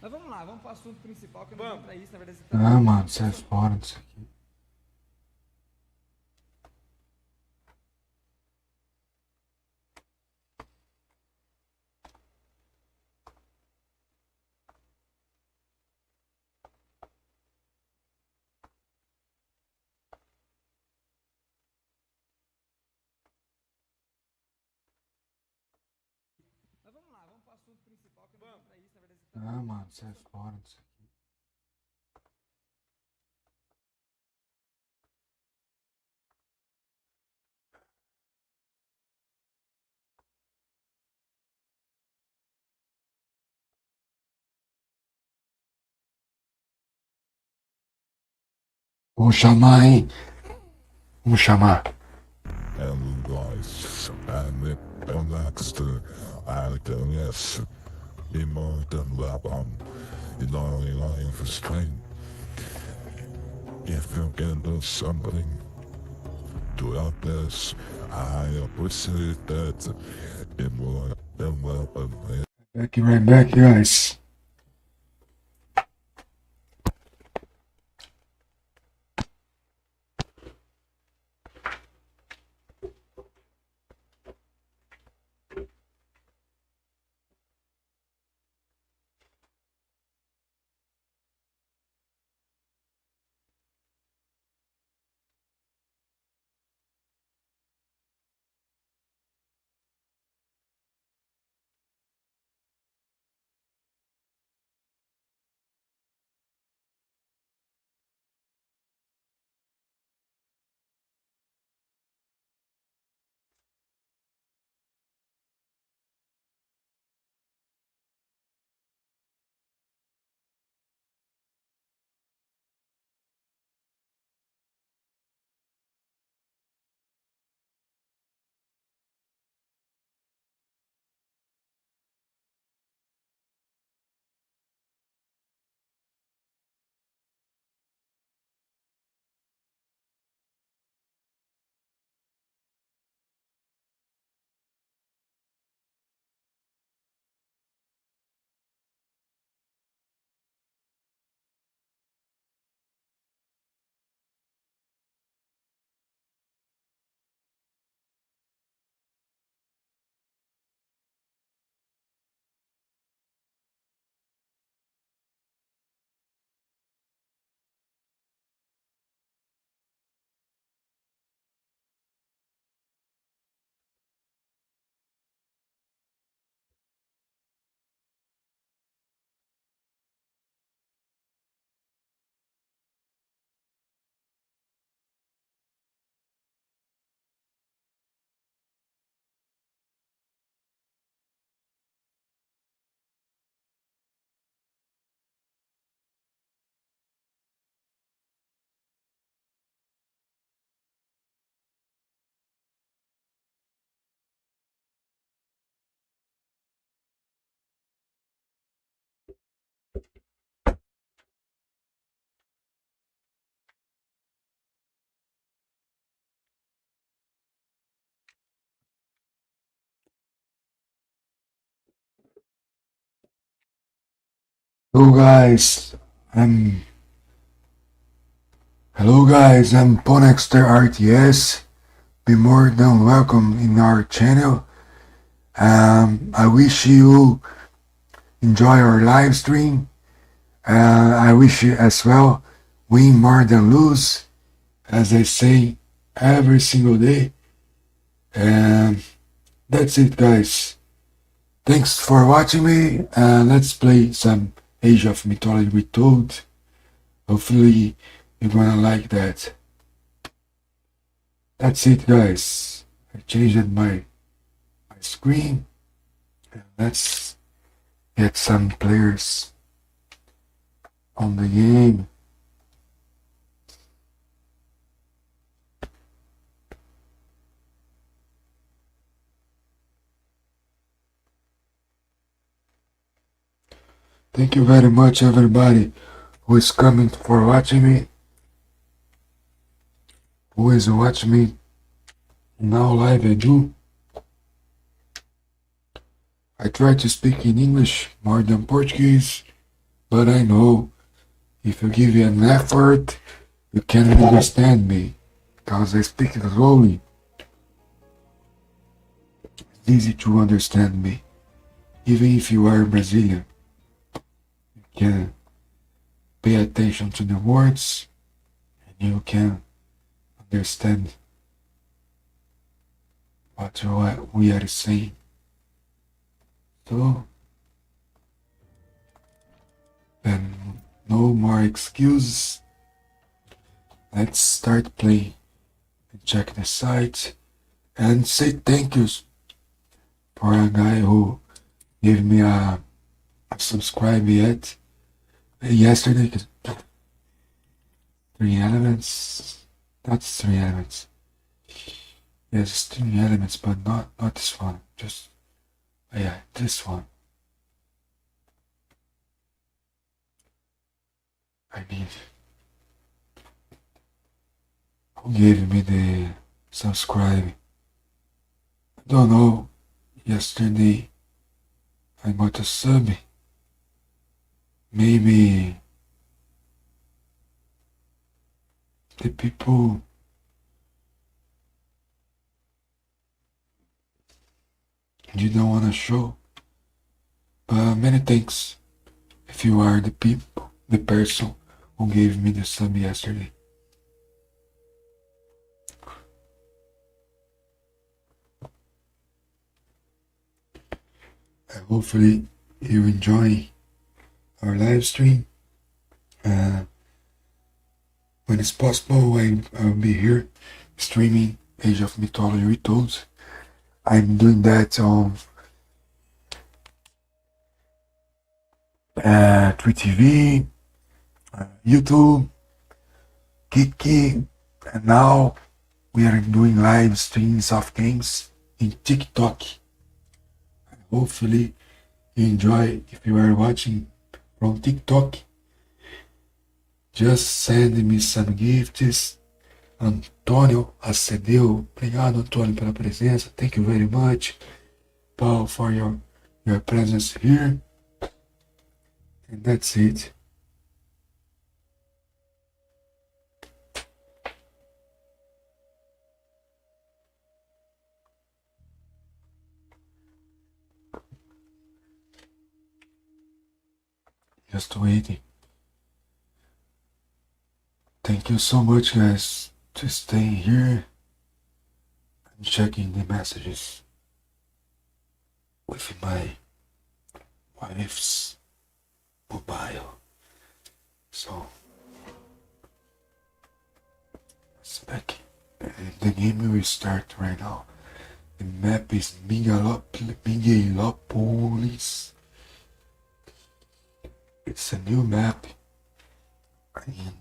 Mas vamos lá, vamos pro assunto principal que eu não vim pra isso, na verdade você tá. Ah, mano, sai fora disso aqui. Mas vamos lá, vamos pro assunto principal que eu não vim pra isso, na verdade você tá. Ah, mano, sai fora disso aqui. Vamos chamar, hein? Vamos chamar. Hello guys, I'm Nick Baxter. I guess in more than weapon, in only line for strength. If you can do something to help us, I appreciate that. In more than weapon. Right back, guys. Hello, guys. I'm. Hello, guys. I'm Ponexter RTS. Be more than welcome in our channel. I wish you enjoy our live stream. I wish you as well win more than lose, as I say every single day. And that's it, guys. Thanks for watching me, and let's play some Age of Mythology Retold. Hopefully you're gonna like that. That's it, guys. I changed my screen. Let's get some players on the game. Thank you very much, everybody who is coming for watching me, who is watching me now live. I try to speak in English more than Portuguese, But I know if you give an effort, you can understand me, because I speak slowly. It's easy to understand me. Even if you are Brazilian, you can pay attention to the words and you can understand what we are saying. So, then no more excuses. Let's start playing and check the site and say thank yous for a guy who gave me a subscribe yesterday. 3 elements. That's 3 elements. Yes, 3 elements, but not this one. Just this one. I mean, who gave me the subscribe? I don't know. Yesterday I got a sub. Maybe the people you don't wanna show. But many thanks if you are the person who gave me the sub yesterday. Hopefully you enjoy our live stream. When it's possible, I'll be here streaming Age of Mythology Retold. I'm doing that on Twitch TV, YouTube, Kiki, and now we are doing live streams of games in TikTok. Hopefully you enjoy. If you are watching from TikTok, just send me some gifts. Antônio Acedeu, obrigado Antônio pela presença, thank you very much. Paul for your presence here. And that's it. Just waiting. Thank you so much, guys, to stay here and checking the messages with my wife's mobile. So it's back. And the game will start right now. The map is Miguelópolis. It's a new map. And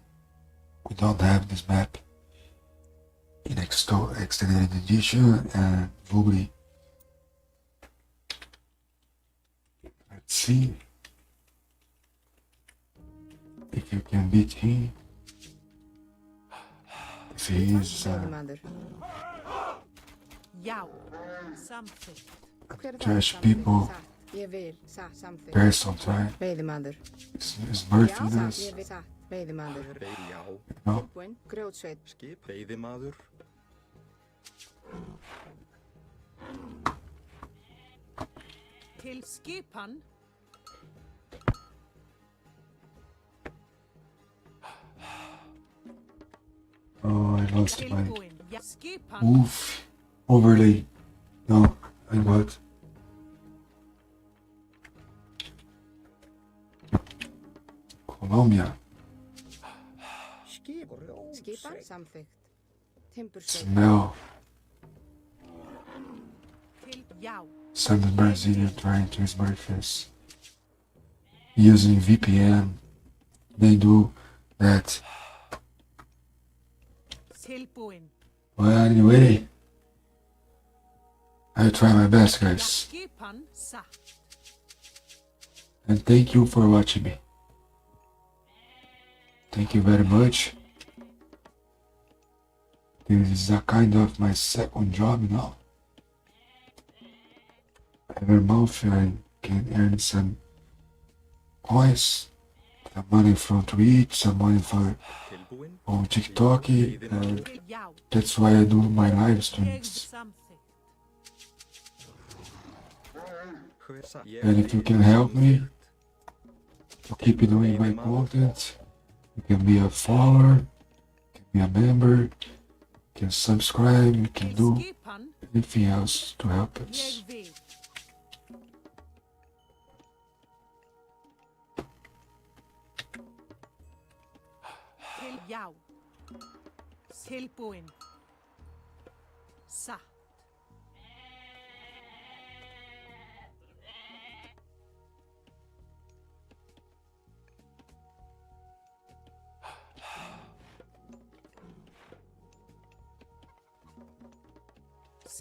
we don't have this map in Extended Edition, and probably let's see if you can beat him. If he is trash people person, right? It's Murphy-ness. Veiðimaður. No? Grjótsveit. Skip. Veiðimaður. Til skipan. Oh, I lost my oof overlay. No, I got Colombia. Skipan samþykkt. Timbursveit. Smell Til já. some Brazilian trying to smart this using VPN. They do that. Tilbúin. Well, anyway, I try my best, guys, Skipan satt. and thank you for watching me. Thank you very much. This is a kind of my second job now. Every month I can earn some coins some money from Twitch, some money from TikTok, Til and já. that's why I do my live Ég streams. samþykkt. And if you can help me to keep doing my content, you can be a follower, you can be a member, you can subscribe, you can Til do skipan. anything else to help us. Ég vil. Til já. Tilbúin. Satt.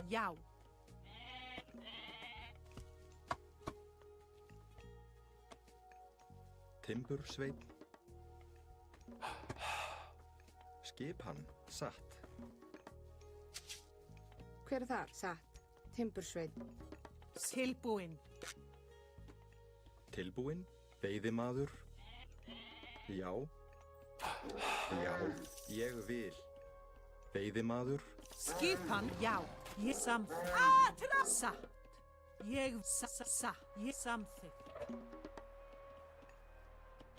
Já. Timbursveinn. Skipan, satt. Hver er það? Satt. Timbursveit. Tilbúin. Tilbúinn, veiðimaður. Já. Já, ég vil. Veiðimaður. Skipan, já. Ég samþykkt. Satt. Ég satt. Ég samþykkt.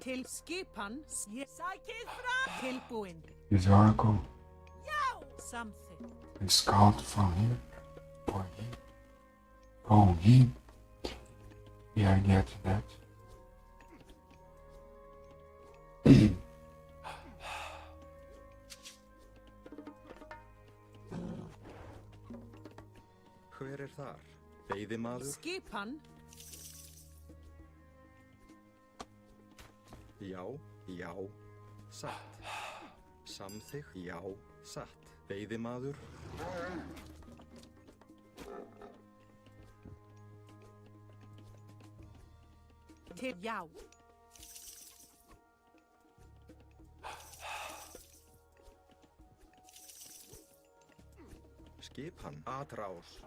Til skipan, ég sækið fram. Tilbúin. This oracle Samþykkt. is called from him, for him, from him. We are getting that. Hver er þar? Veiðimaður. Skipan, Já, já, satt. Samþykkt, já, satt. Veiðimaður. til já. Skipan, atrás.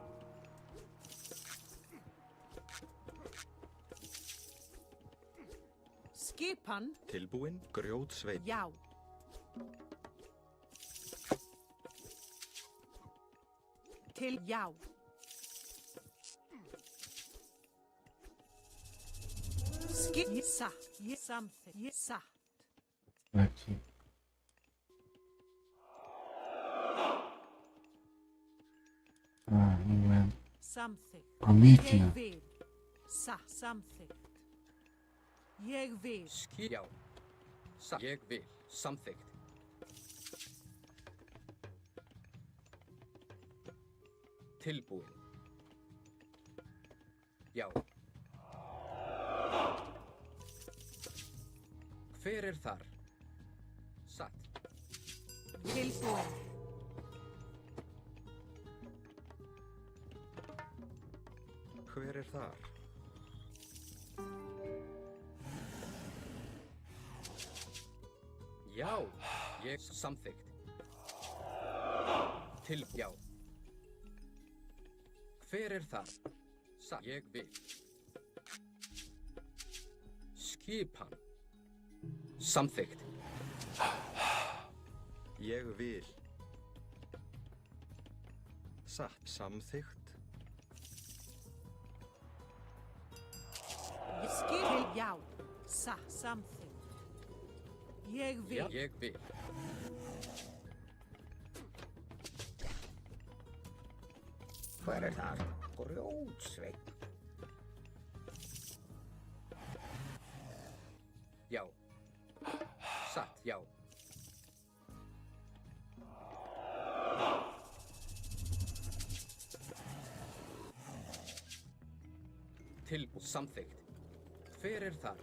Skipan, Tilbúinn, grjótsveinn. já. Til já. Ég satt, ég samþykkt, ég satt. Let's see. Amen. Samþykkt. Prometheus. Ég vil. Samþykkt. Ég vil. Já. Ég vil. Samþykkt. Tilbúin. Já. Hver er þar? Satt. Tilbúin. Hver er þar? Já. Ég samþykkt. Já. Hver er þar? Satt. Ég vil. Skipan. Samþykkt. Ég vil. Satt, samþykkt. Til já. Samþykkt. Ég vil. Já. Ég vil. Hver er það? Grjótsveinn. Já. Satt, já. Samþykkt. Hver er þar?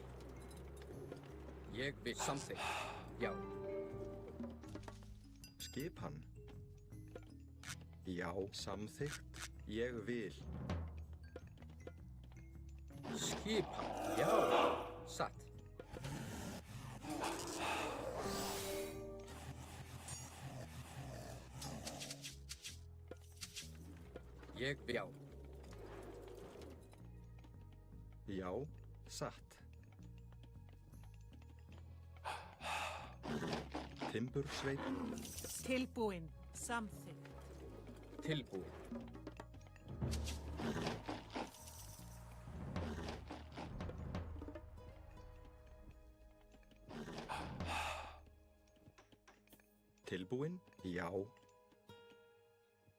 Ég vil samþykkt. Já. Skipan. Já, samþykkt. Ég vil. Skipan. Já. Satt. Ég vil. Já. Já, satt. Timbursveit. Tilbúin. Samþykkt. Tilbúin. Tilbúin? Já.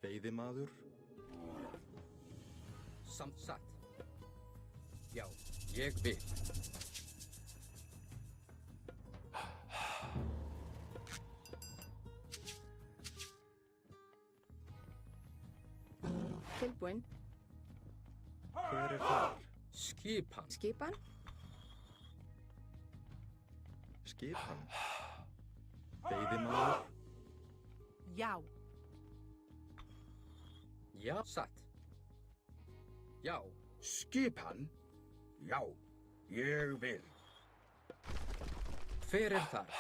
Veiðimaður? Satt. Já, ég vil. Tilbúin. Hver er þar? Skipan. Skipan. Skipan? Veiðimaður? Já. Já, satt. Já. Skipan? Já, ég vil. Hver er þar?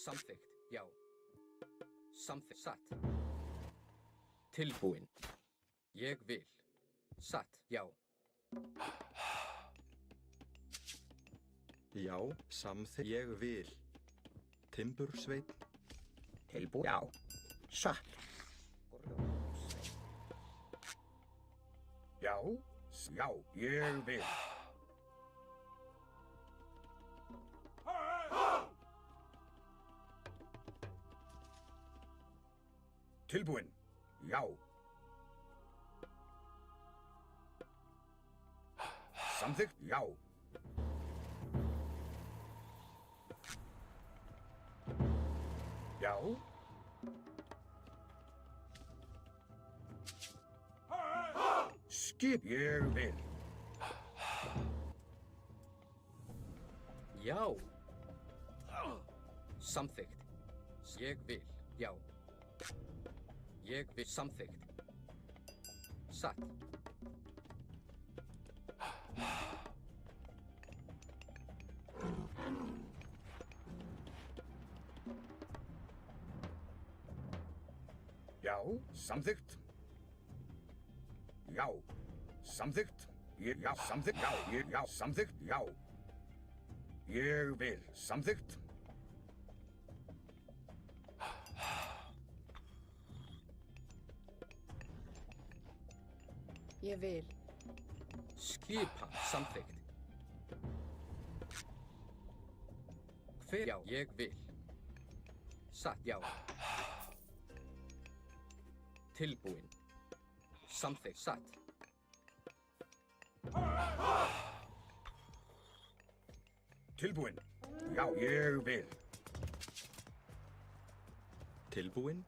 Samþykkt. Já. Samþykkt. Satt. Tilbúin. Ég vil. Satt. Já. Já, samþykkt. Ég vil. Timbursveit. Tilbúin. Já, satt. Já, já, ég vil. Tilbúin. Já. Samþykkt. Já. Já. Skip. Ég vil. Já. Samþykkt. Ég vil. Já. Ég vil. Samþykkt. Satt. Já, samþykkt. Já, samþykkt. Já, samþykkt. Já, samþykkt. Já. Ég vil. Samþykkt. Ég vil. Skipan. Samþykkt. Hver? Já, ég vil. Satt. Já. Tilbúin. Samþykkt. Satt. Tilbúin. Já, ég vil. Tilbúin?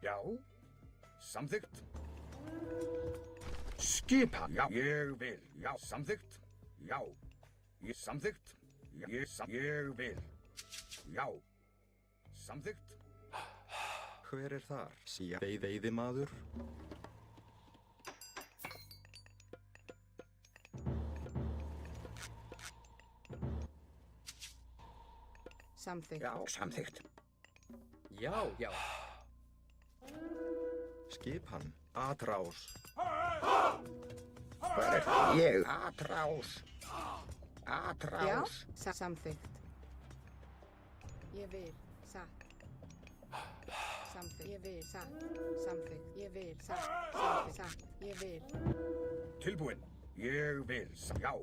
Já, samþykkt. Skipan. Já, ég vil. Já, samþykkt. Já. Ég samþykkt. Ég vil. Já. Samþykkt. Hver er þar? Já. Veiðimaður? Samþykkt. Já, samþykkt. Já, já. Skipan? Atrás? Hver er það? Ég. Atrás. Atrás. Já. Samþykkt. Ég vil. Satt. Samþykkt. Ég vil. Satt. Samþykkt. Ég vil. Satt. Samþykkt. Satt. Ég vil. Tilbúin. Ég vil. Já.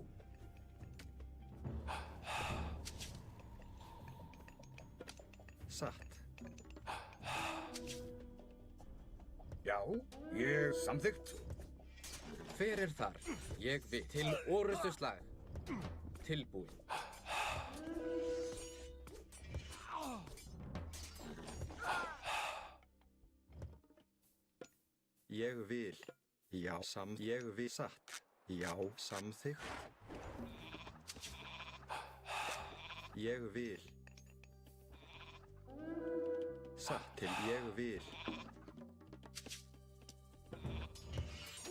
Satt. Já, ég samþykkt. Hver er þar? Ég vil. Til orustu slag. Tilbúin. Ég vil. Já, ég vil. Satt. Já, samþykkt. Ég vil. Satt til ég vil.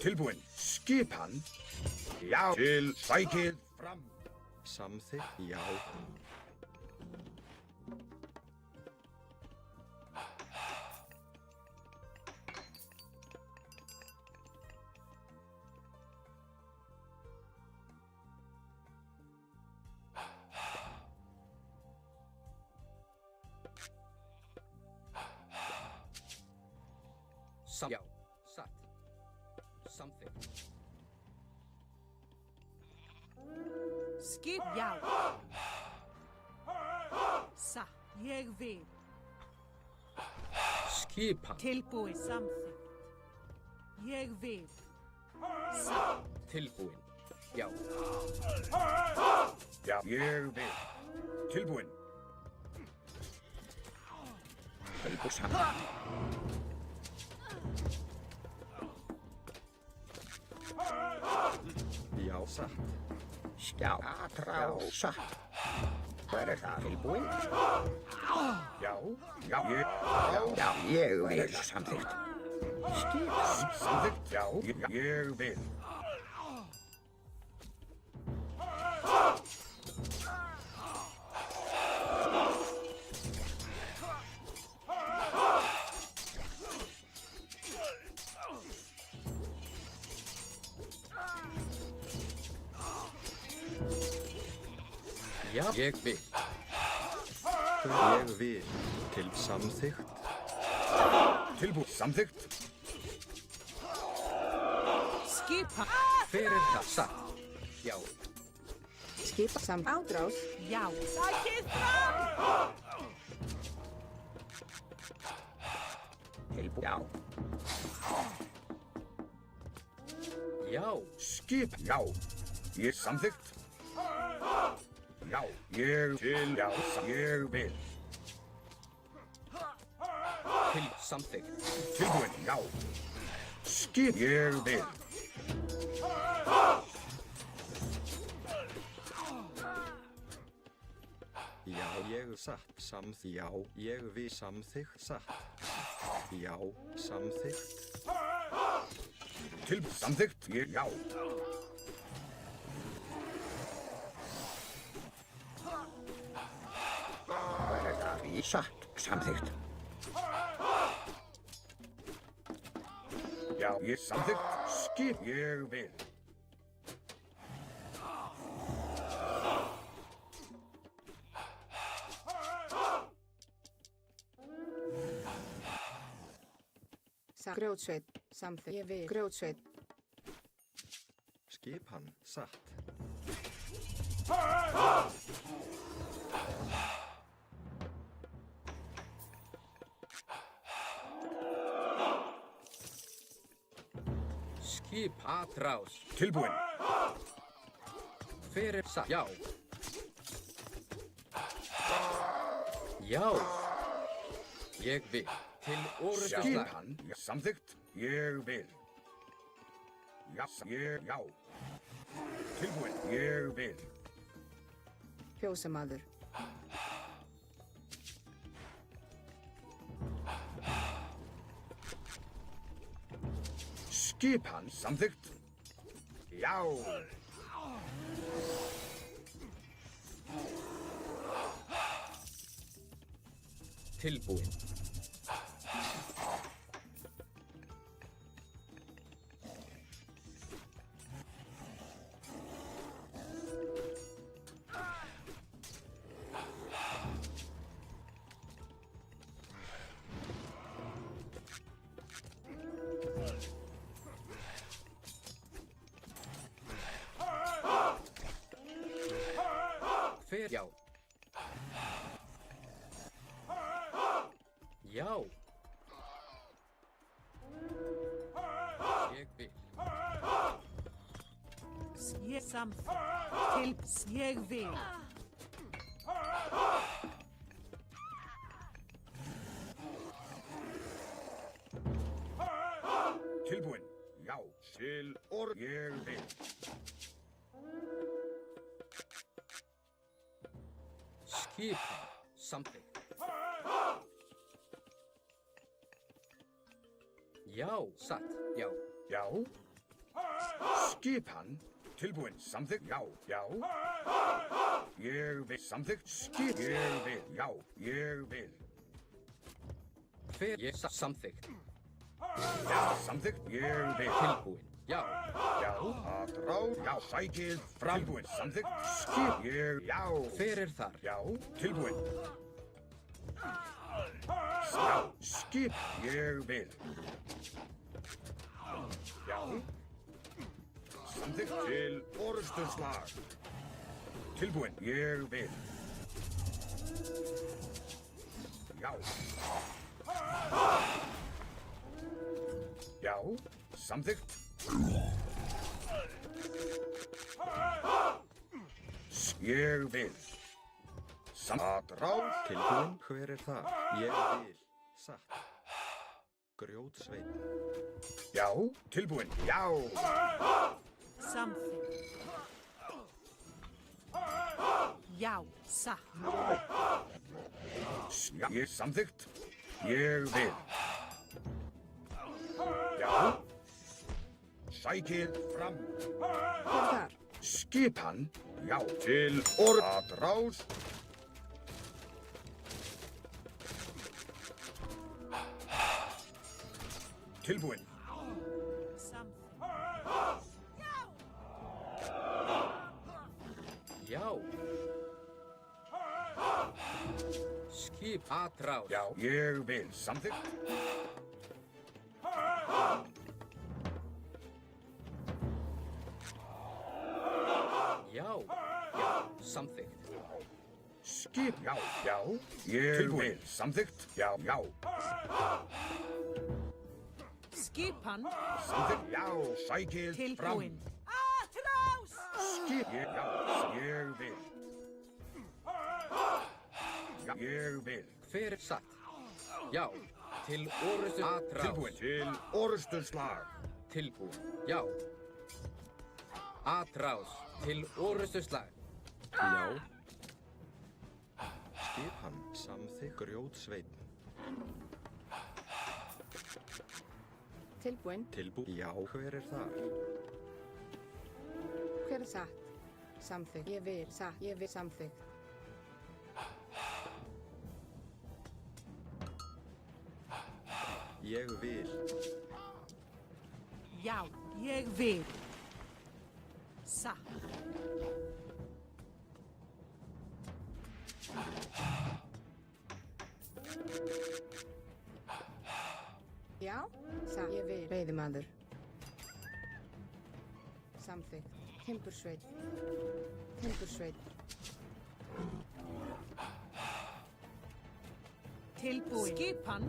Tilbúin. Skipan. Já. Til sækið fram. Samþykkt. Já. Já, satt. Samþykkt. Skip, já. Satt, ég vil. Skipan. Tilbúið, samþykkt. Ég vil. Satt, Tilbúin. Já. Já, ég vil. Tilbúinn. Tilbúið saman. Já, satt. Skjátrá satt. Hver er það? Tilbúin? Já, ég vil samþykkt. samþykkt. Já, ég vil. Já, ég vil. Ég vil. Til samþykkt. Tilbúinn. Samþykkt. skipan. Hver er það? Satt. Já. Skipa ádrás. Já, sækið fram. Tilbúin. Já. Já. Skip. Já. Ég samþykkt. Já, ég til. Já, ég vil. Til samþykkt. Tilbúinn. Já. Skip. Ég vil. Já, ég satt. Já, ég vil samþykkt. Satt. Já, samþykkt. Samþykkt. Já. Satt. Samþykkt. Já, ég samþykkt. Skip. Ég vil. Grjótsveit. Samþykkt. Ég vil. Grjótsveit. Skipan. Satt. Skipatrás. Tilbúinn. Hver er satt? Já. Já. Ég vil. Til orðuslag. Skipan. Samþykkt. Ég vil. Já. Já. Tilbúinn. Ég vil. Fjósamaður. Skipan. Samþykkt. Já. Tilbúin. Hver? Já. Já. Ég vil. Ég samþykkt. Til ég vil. Tilbúinn. Já. Til orð. Ég vil. Skipan. Samþykkt. Já. Satt. Já. Já. Skipan. Tilbúinn. Samþykkt. Já. Já. Ég vil. Samþykkt. Skip. Ég vil. Já. Ég vil. Hver? Ég samþykkt. Já. Samþykkt. Ég vil. Tilbúin. Já. Já. Atrá. Já. Sækið. Fram. Tilbúinn. Samþykkt. Skip. Ég. Já. Hver er þar? Já. Tilbúinn. Já, skip, ég vil. Já. Samþykkt til orustuslag. Tilbúin, ég vil. Já. Já, samþykkt. Ég vil. Atráð. Tilbúin, hver er það? Ég vil. Satt. Grjótsveinn. Já, tilbúin. Já. Samþykkt. Já, satt. Já, ég samþykkt. Ég vil. Já. Sækið fram. Hver er þar? Skipan. Já, til atráð. Tilbúin. Samþykkt. Já. Skip atráð. Já, ég vil. Samþykkt. Já. Já, samþykkt. Skip. Já, já. Ég vil. Samþykkt. Já, já. Skipan Samþykkt. Já, sækið fram. tilbúin. Atrás! Skip. Já, ég vil. Já, ég vil. Hver er satt? Já. Til orustu atráð. Tilbúin. Til orustuslag. Tilbúin. Já. Atráð. Til orustu slag. Já. Skipan. Samþykkt. Grjótsveinn. Tilbúin. Tilbúin. Já, hver er það? Hver er satt? Samþykkt. Ég vil. Satt. Ég vil. Samþykkt. Ég vil. Já, ég vil. Satt. Já. Satt. Ég vil. Veiðimaður. Samþykkt. Timbursveit. Timbursveit. Tilbúin. Skipan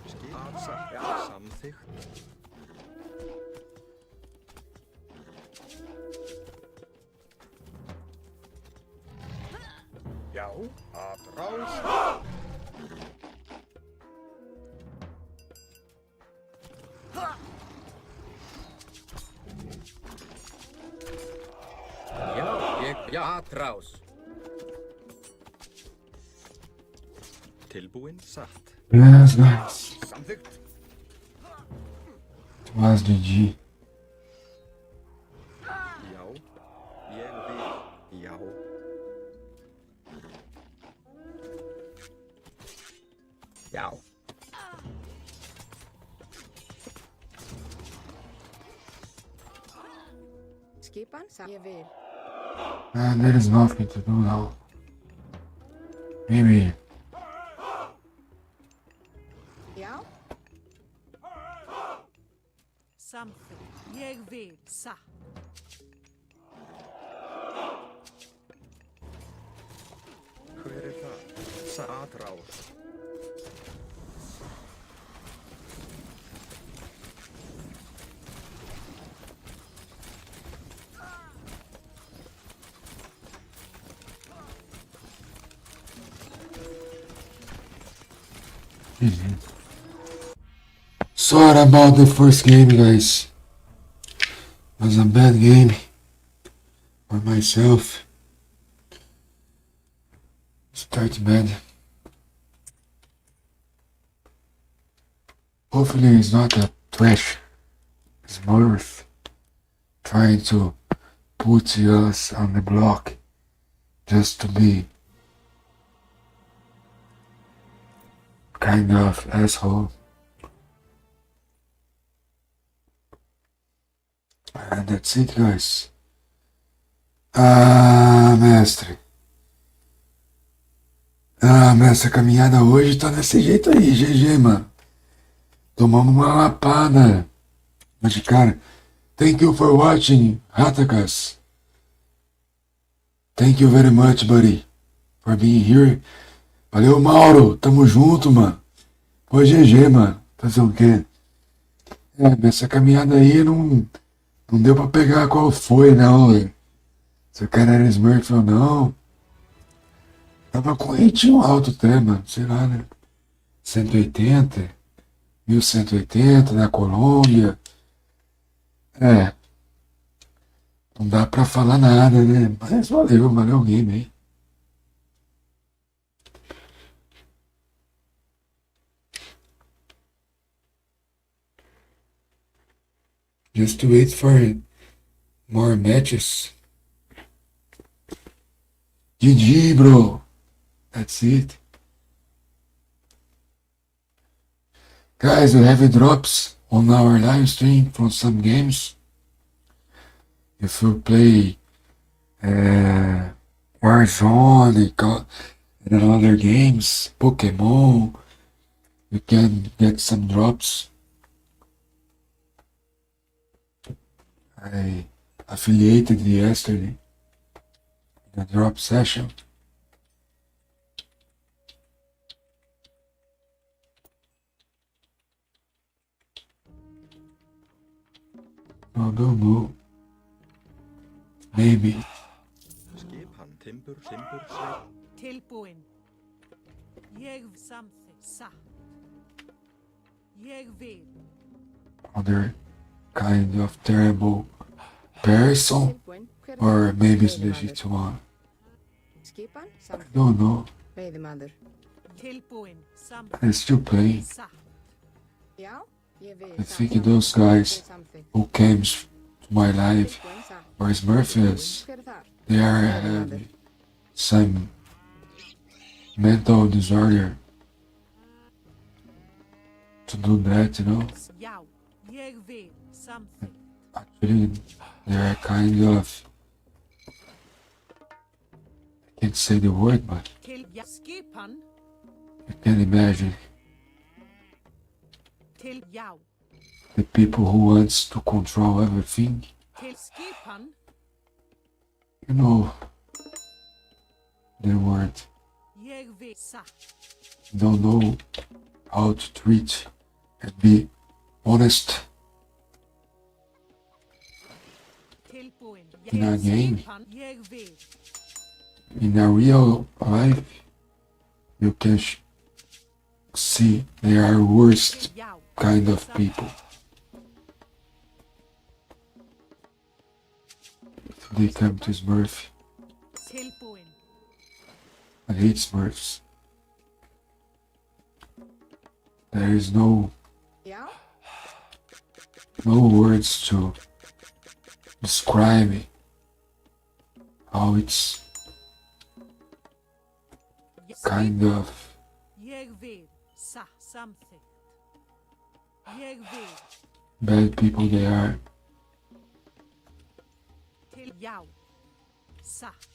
Skipan. Satt. Já, samþykkt. Já, atráð. Já. Já, atráð. Tilbúin. Satt. Yes, guys. Samþykkt. It was GG. Já. Ég vil. Já. Já. Skipan. Satt. Ég vil. And there is nothing to do now. Maybe. Já. samþykkt. Ég vil. Satt. Hver er það? Satráð. Sorry about the first game, guys. It was a bad game for myself. Start bad. Hopefully it's not a trash Smurf trying to put us on the block just to be kind of asshole. And that's it, guys. Mestre. Mestre, a caminhada hoje tá desse jeito aí, GG, mano. Tomamos uma lapada. Mas, cara, thank you for watching, Ratakas. Thank you very much, buddy, for being here. Valeu, Mauro. Tamo junto, mano. Pô, GG, mano. Fazer o quê? Essa caminhada aí não deu pra pegar qual foi, não, velho. Se o cara era Smurf ou não. Tava com rating alto até, mano. Sei lá, né? 180, 1180 na Colômbia. Não dá pra falar nada, né? Mas valeu o game aí. Just to wait for more matches. GG, bro. That's it. Guys, we have drops on our live stream from some games. If you play Warzone and other games, Pokemon, you can get some drops. I affiliated yesterday in a drop session. I don't know. Maybe. Skipan timbur sveinn. Tilbúin. Ég samþykk satt. Ég vil. Other kind of terrible person, Tilbúin. Hver er or það? maybe it's Veiðimaður. legit one. Skipan, I samþykkt. don't know. Veiðimaður. Tilbúin. Samþykk I'm still playing. satt. Já, ég vil. I think satt. those guys Ég samþykkt. who came to my life, Tilbúin, satt. or Smurfs, Hver er það? they are having some mental disorder to do that, you know. Já. Ég vil. Samþykk. Actually, they are kind of, I can't say the word, but Skipan. you can imagine Já. the people who wants to control everything, Til skipan. you know, the word, Ég vil. Satt. don't know how to treat and be honest Tilbúin. In a game. Skipan. Ég vil. in a real life. You can see they are worst Já. kind of people. They come to Smurf. Tilbúin. I hate Smurfs. There is no Já, words to describe it. How it's kind of Ég vil. Samþykkt. Ég vil. bad people they are. Til já. Satt.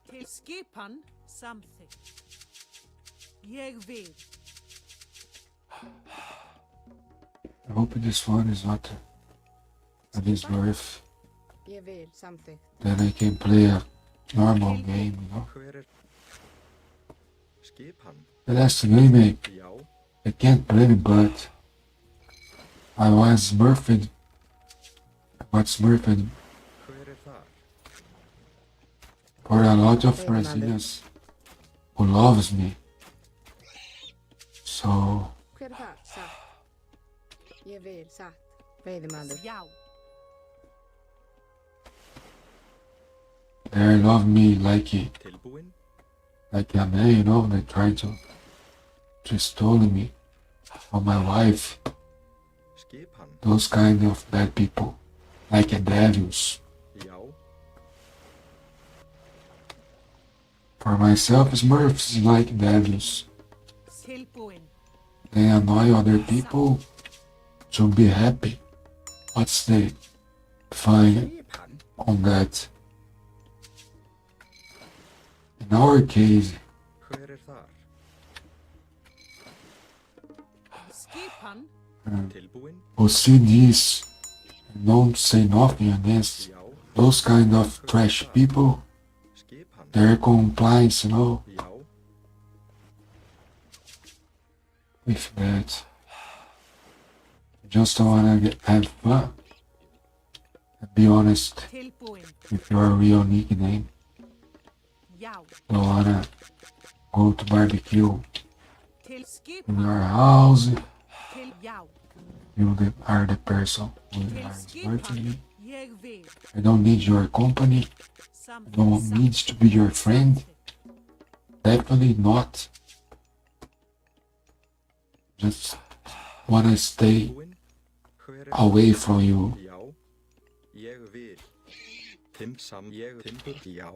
Til skipan. Samþykkt. Ég vil. I hope this one is not a Smurf. ég vil. Samþykkt. Then I can play a normal game, you know. Hver er skipan? The last game Já. I can't blame it, but I was Smurfed. Hver er þar? For a lot of Brazilians who loves me. So Hver er það? Satt. Ég vil. Satt. Veiðimaður. Já. they love me like Tilbúin? a man, you know. They try to stole me from my wife. Skipan. Those kind of bad people, like devils. Já. For myself, Smurfs is like devils. Tilbúin. They annoy other people to be happy. What's the fine Skipan. on that? In our case, Hver þar? Skipan. Tilbúin? who see this and don't say nothing against Já. those kind of trash people, Skipan. their compliance, Já. with that. Just wanna have fun. And be honest Tilbúin. with your real nickname. Já. Don't wanna go to barbecue Til in skipan. your house. Til já. Are the person who Til is working me. skipan. Ég vil. I don't need your company. I Samþykkt. don't need to be your friend. Definitely not. Just wanna stay Tilbúin? Hver away from you. Já. Ég vil. Ég timbur. Já.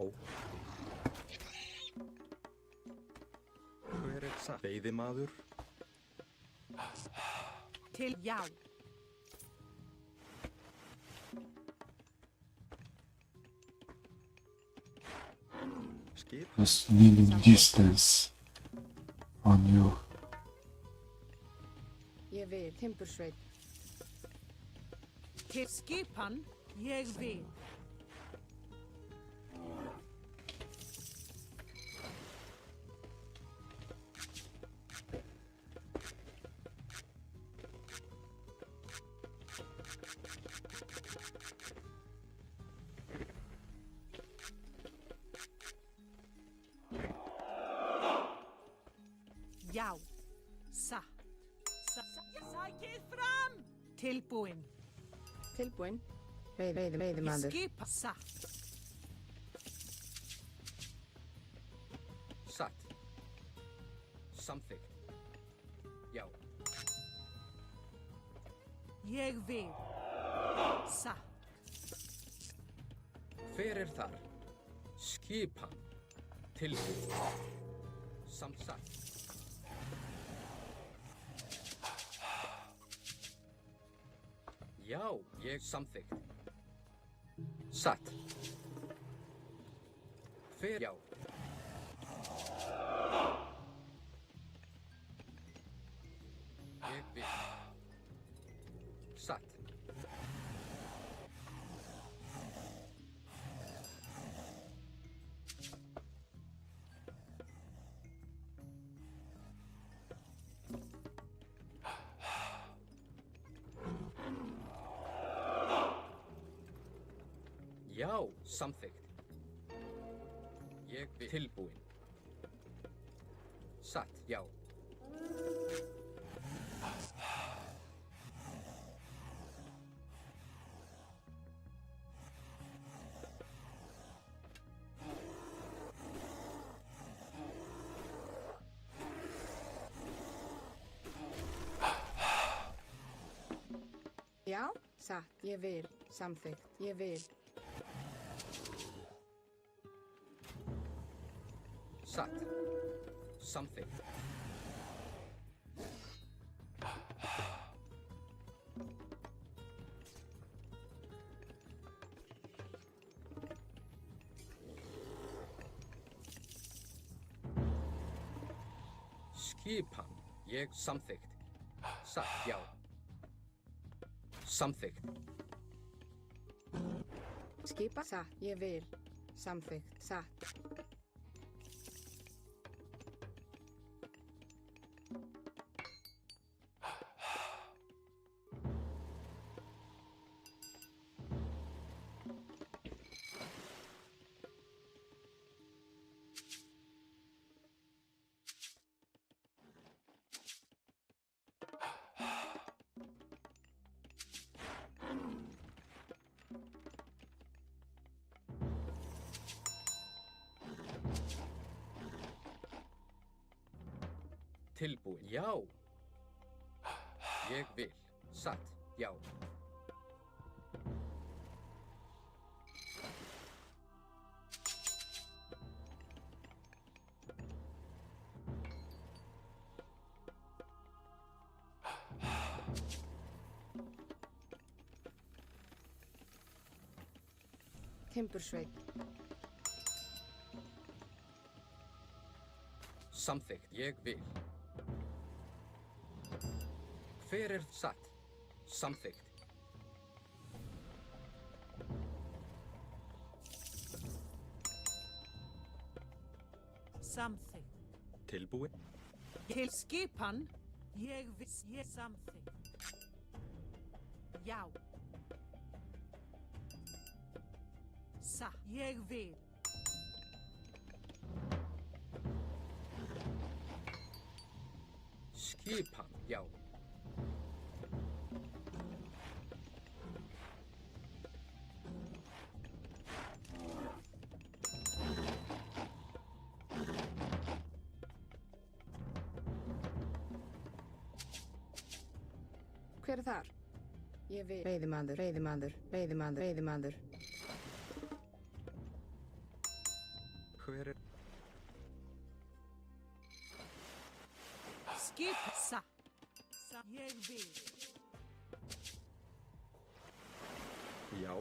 Hver satt? Veiðimaður. Til já. Skip. Just needing distance from you. Ég vil. Timbursveit. Til skipan. Ég vil. Já. Satt. Sækið fram. Tilbúin. Tilbúin. Veiðimaður. Skipa. Satt. Satt. Samþykkt. Já. Ég vil. Satt. Hver er þar? Skipan. Tilbúin. Samsatt. Já, ég samþykkt. Satt. Hver já. Ég vil. Satt. Já, samþykkt. Ég vil. Tilbúin. Satt, já. Já. Satt. Ég vil. Samþykkt. Ég vil. Satt. Samþykkt. Skipan. Ég samþykkt. Satt, já. Samþykkt. Skipa. Satt. Ég vil. Samþykkt. Satt. Tilbúin. Já. Ég vil. Satt. Já. Timbursveinn. Samþykkt. Ég vil. Hver er satt? Samþykkt. Samþykkt. Tilbúin. Til skipan. Ég viss. Ég samþykkt. Já. Satt. Ég vil. Skipan. Já. Hver er þar? Ég vil. Veiðimaður, veiðimaður, veiðimaður, veiðimaður. Hver er... Skip. Satt. Ég vil. Já.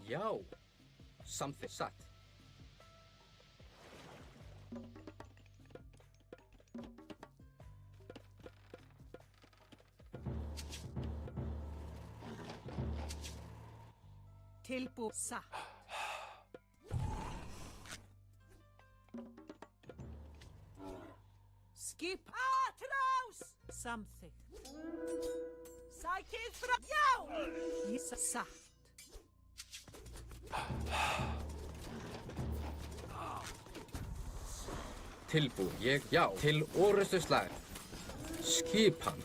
Já. Samþykkt. Satt. Tilbú. Satt. Skip. Atrás. Samþykkt. Sækið frá. Já. Ég satt. Tilbúin. Ég. Já. Til orrustuslag. Skipan.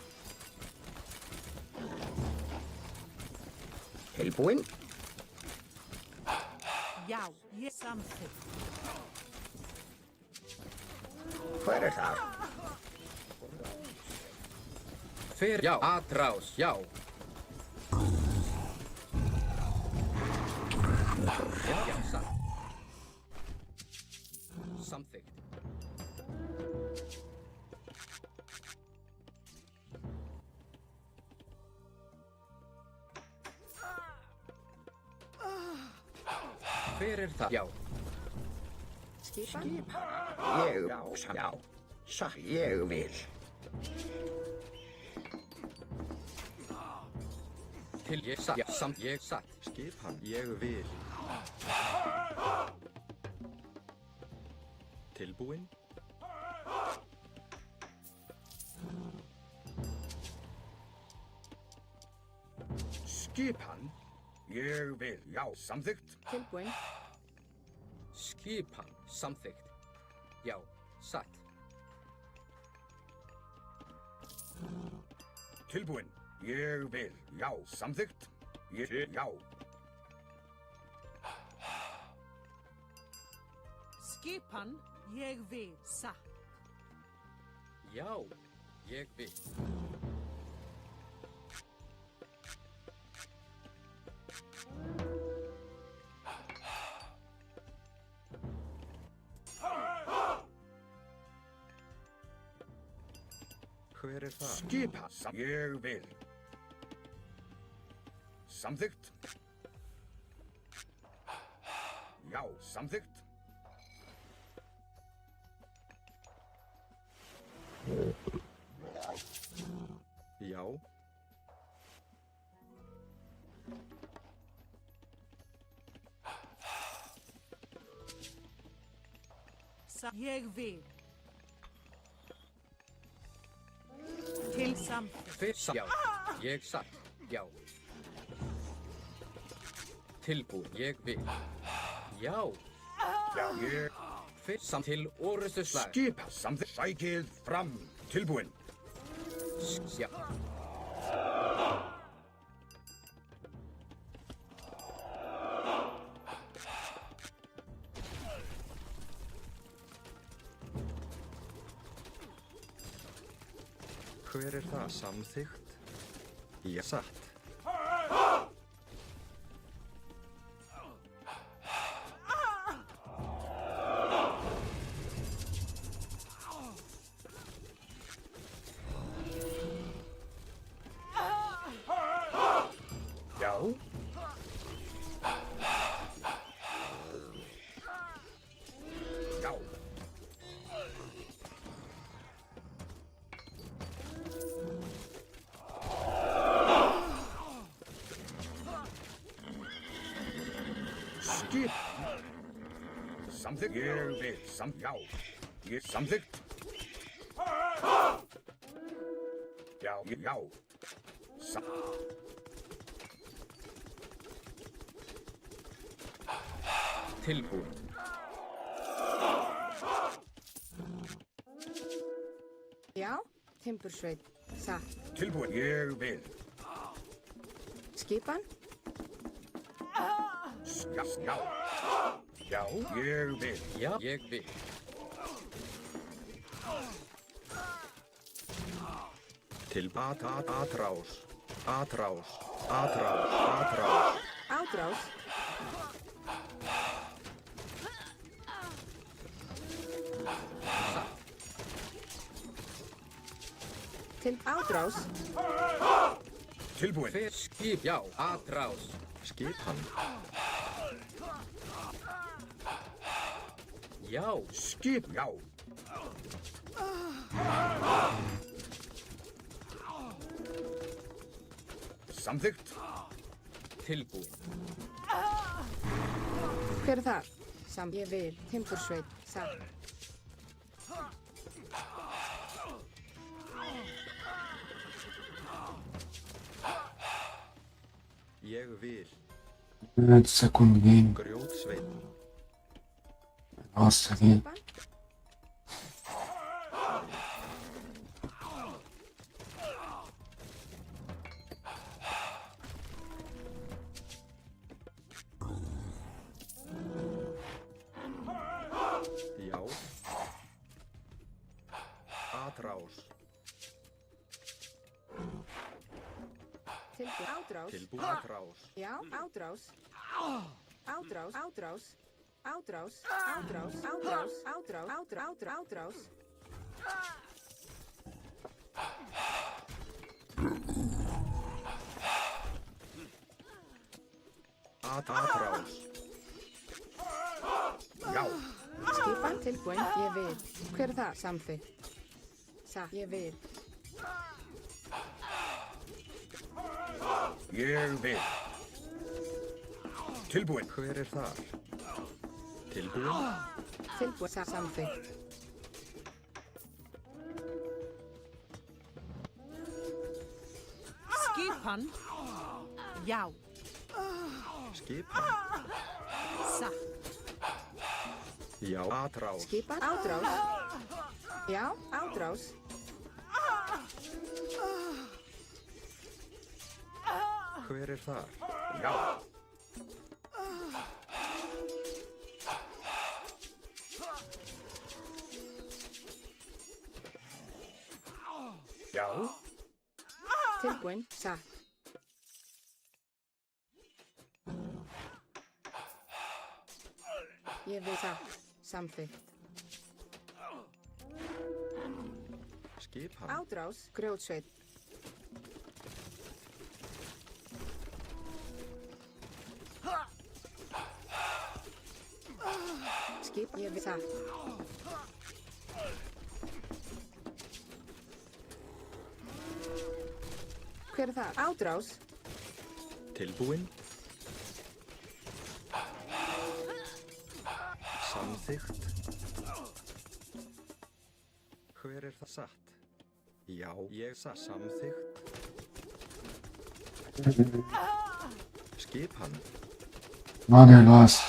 Tilbúin. Já. Ég samþykkt. Hver er þar? Hver. Já. Atrás. Já. Já. Satt. Samþykkt. Hver er það? Já. Skipan. Ég, já, satt, ég vil. Til ég satt. Já, samt ég satt. Skipan. Ég vil. Tilbúin. Skipan. Ég vil, já, samþykkt. Tilbúin. Skipan. Samþykkt. Já. Satt. Tilbúin. Ég vil, já, samþykkt. Ég, já. Skipan. Ég vil. Satt. Já. Ég vil. Hver er það? Skipan. Ég vil. Samþykkt. Já, samþykkt. Já. Ég vil. Til samþykkt. Hver satt? Já. Ég satt. Já. Tilbúin. Ég vil. Já. Já, ég. Hver samt til orrustuslag. Skipan. Samþykkt. Sækið fram. Tilbúin. Já. Hver er það? Samþykkt? Já, satt. Já. Já. Skip. Samþykkt. Ég vil já. Ég samþykkt. Já, já. Tilbúin. Já, timbursveit. Satt. Tilbúin. Ég vil. Skipan. Já. Já. Já, ég vil. Já, ég vil. Til atrás. Atrás. Atrás. Atrás. Átrás. Til átrás. Tilbúin. Hver skip? Já, atrás. Skipan. Já, Skip. Já. Samþykkt. tilbúin. Hver er það? Ég vil. Timbursveit. Satt. Ég vil. Second game. Grjótsveinn. Lost again. Skipan. Já. Atrás. Tilbúin. Átrás. Tilbúin. Atrás. Já, átrás. Átrás, átrás. Átrás, átrás, átrás, átrás, átrás. Atrás. Já. Skipan tilbúin. Ég vil. Hver er það? Samþykkt. Satt. Ég vil. Ég vil. Tilbúin. Hver er þar? Tilbúin. Tilbúin. Samþykkt. Skipan. Já. Skipan. Satt. Já. Atrás. Skipan. Átrás. Já, átrás. Hver er þar? Já. Já. Tilbúin. Satt. Ég vil. Satt. Samþykkt. Skipan. Átrás. Grjótsveit. Skip. Ég vil. Satt. Hver er það? Átrás. Tilbúin. Samþykkt. Hver er það satt? Já, ég satt. Samþykkt. Skipan. Another lost.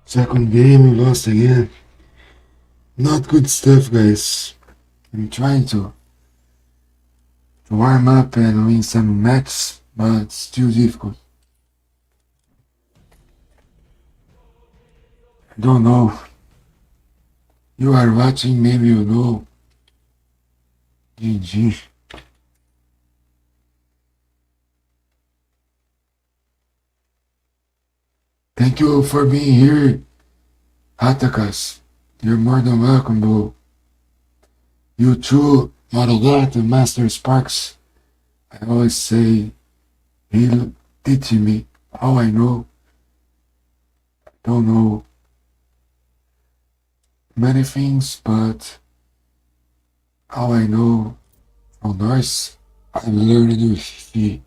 Second game, we lost again. Not good stuff, guys. I'm trying to warm up and win some matches, but it's too difficult. I don't know You are watching, maybe you know. GG. Thank you for being here, Atakas. You're more than welcome, bro. You too, Marogat and Master Sparks. I always say, he'll teach me how I know. I don't know many things, but how I know from Norse, I learned with the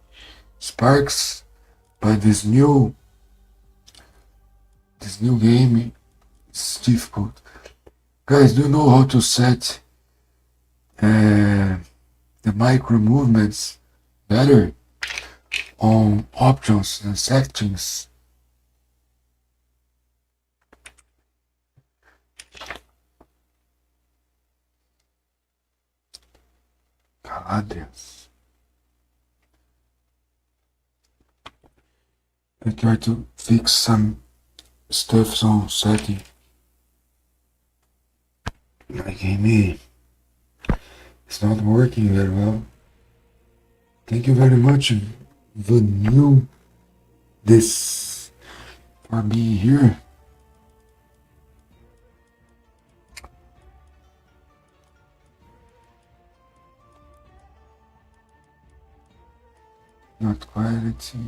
Sparks, but this new game is difficult. Guys, do you know how to set the micro movements better on options and settings? Caladrius. I try to fix some stuff on setting. My game it's not working very well. Thank you very much, Vanil, this for being here. Not quality.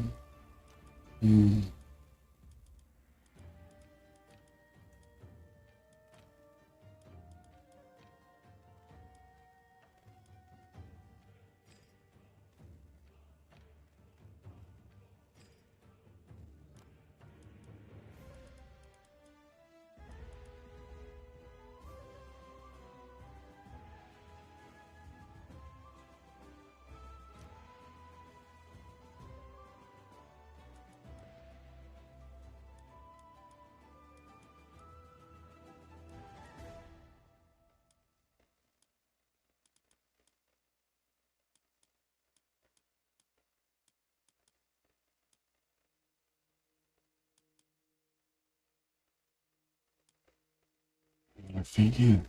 Thank you.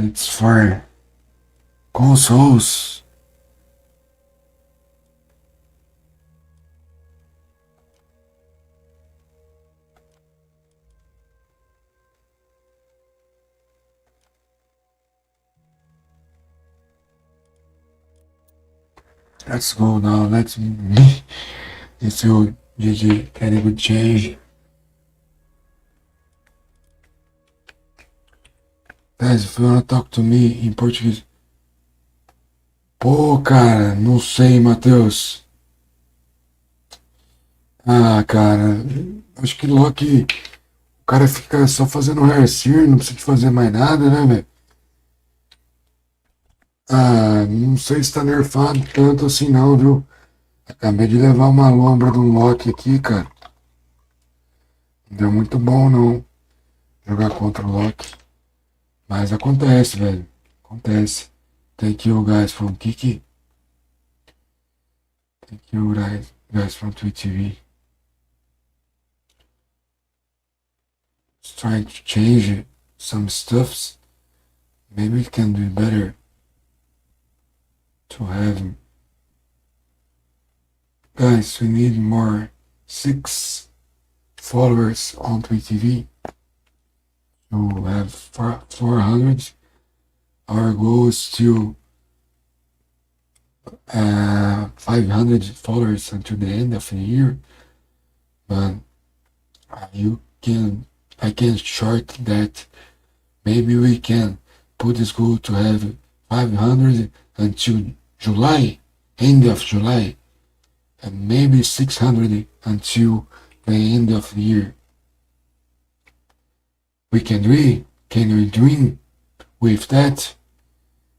It's for consoles. Let's go now. Let's see if GG any good change. Guys, if you wanna talk to me in Portuguese. Pô, cara, não sei, Matheus. Ah, cara, acho que Loki, o cara fica só fazendo Hercir, não precisa de fazer mais nada, né, velho? Ah, não sei se tá nerfado tanto assim não, viu? Acabei de levar uma lombra do Loki aqui, cara. Não deu muito bom não jogar contra o Loki. Mas acontece, velho. Acontece. Thank you guys from Kiki. Thank you guys from Twitch TV. Just trying to change some stuffs. Maybe it can be better to have. Guys, we need more 6 followers on Twitch TV to have 400. Our goal is to 500 followers until the end of the year, but I can short that. Maybe we can put this goal to have 500 until July, end of July, and maybe 600 until the end of the year. Can we dream with that?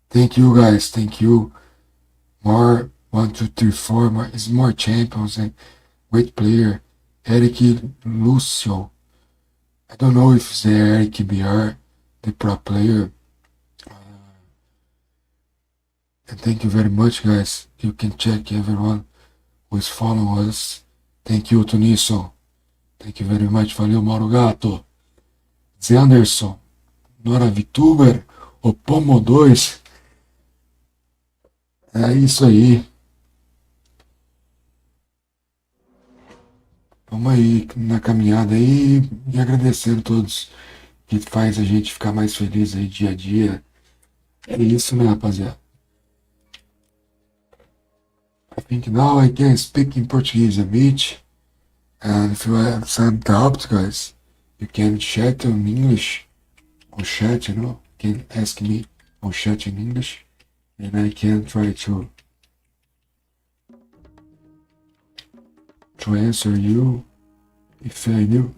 Thank you guys, thank you. More 1, 2, 3, 4 more champions and great player. Eric Lucio. I don't know if it's the Eric BR, the pro player. And thank you very much, guys. You can check everyone who is following us. Thank you, Tonisso. Thank you very much. Valeu, Mauro Gato. Zé Anderson. Nora VTuber. O Pomo 2. É isso aí. Vamos aí na caminhada aí e agradecendo a todos que faz a gente ficar mais feliz aí dia a dia. É isso, né, rapaziada? I think now I can speak in Portuguese a bit. And if you have some doubts, guys, you can chat in English. On chat, you know, you can ask me on chat in English. And I can try to answer you if I knew.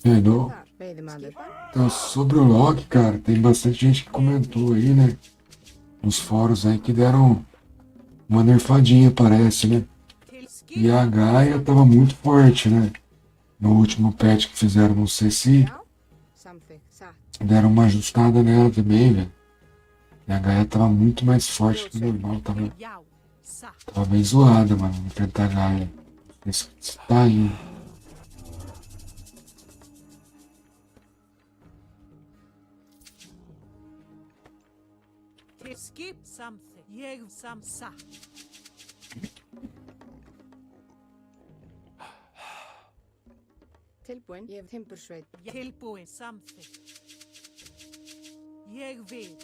I know. Veiðimaður. Então, sobre o Loki, cara, tem bastante gente que comentou aí, né? Nos fóruns aí que deram uma nerfadinha, parece, né? E a Gaia tava muito forte, né? No último patch que fizeram, não sei se Já, samþykkt, satt. deram uma ajustada nela também, velho. E a Gaia tava muito mais forte que o normal, Já, satt. tava bem zoada, mano, enfrentar a Gaia. Esse tá indo. Skip something. Ég satt. Tilbúin, ég hef timbursveit. Tilbúin something. Ég vil.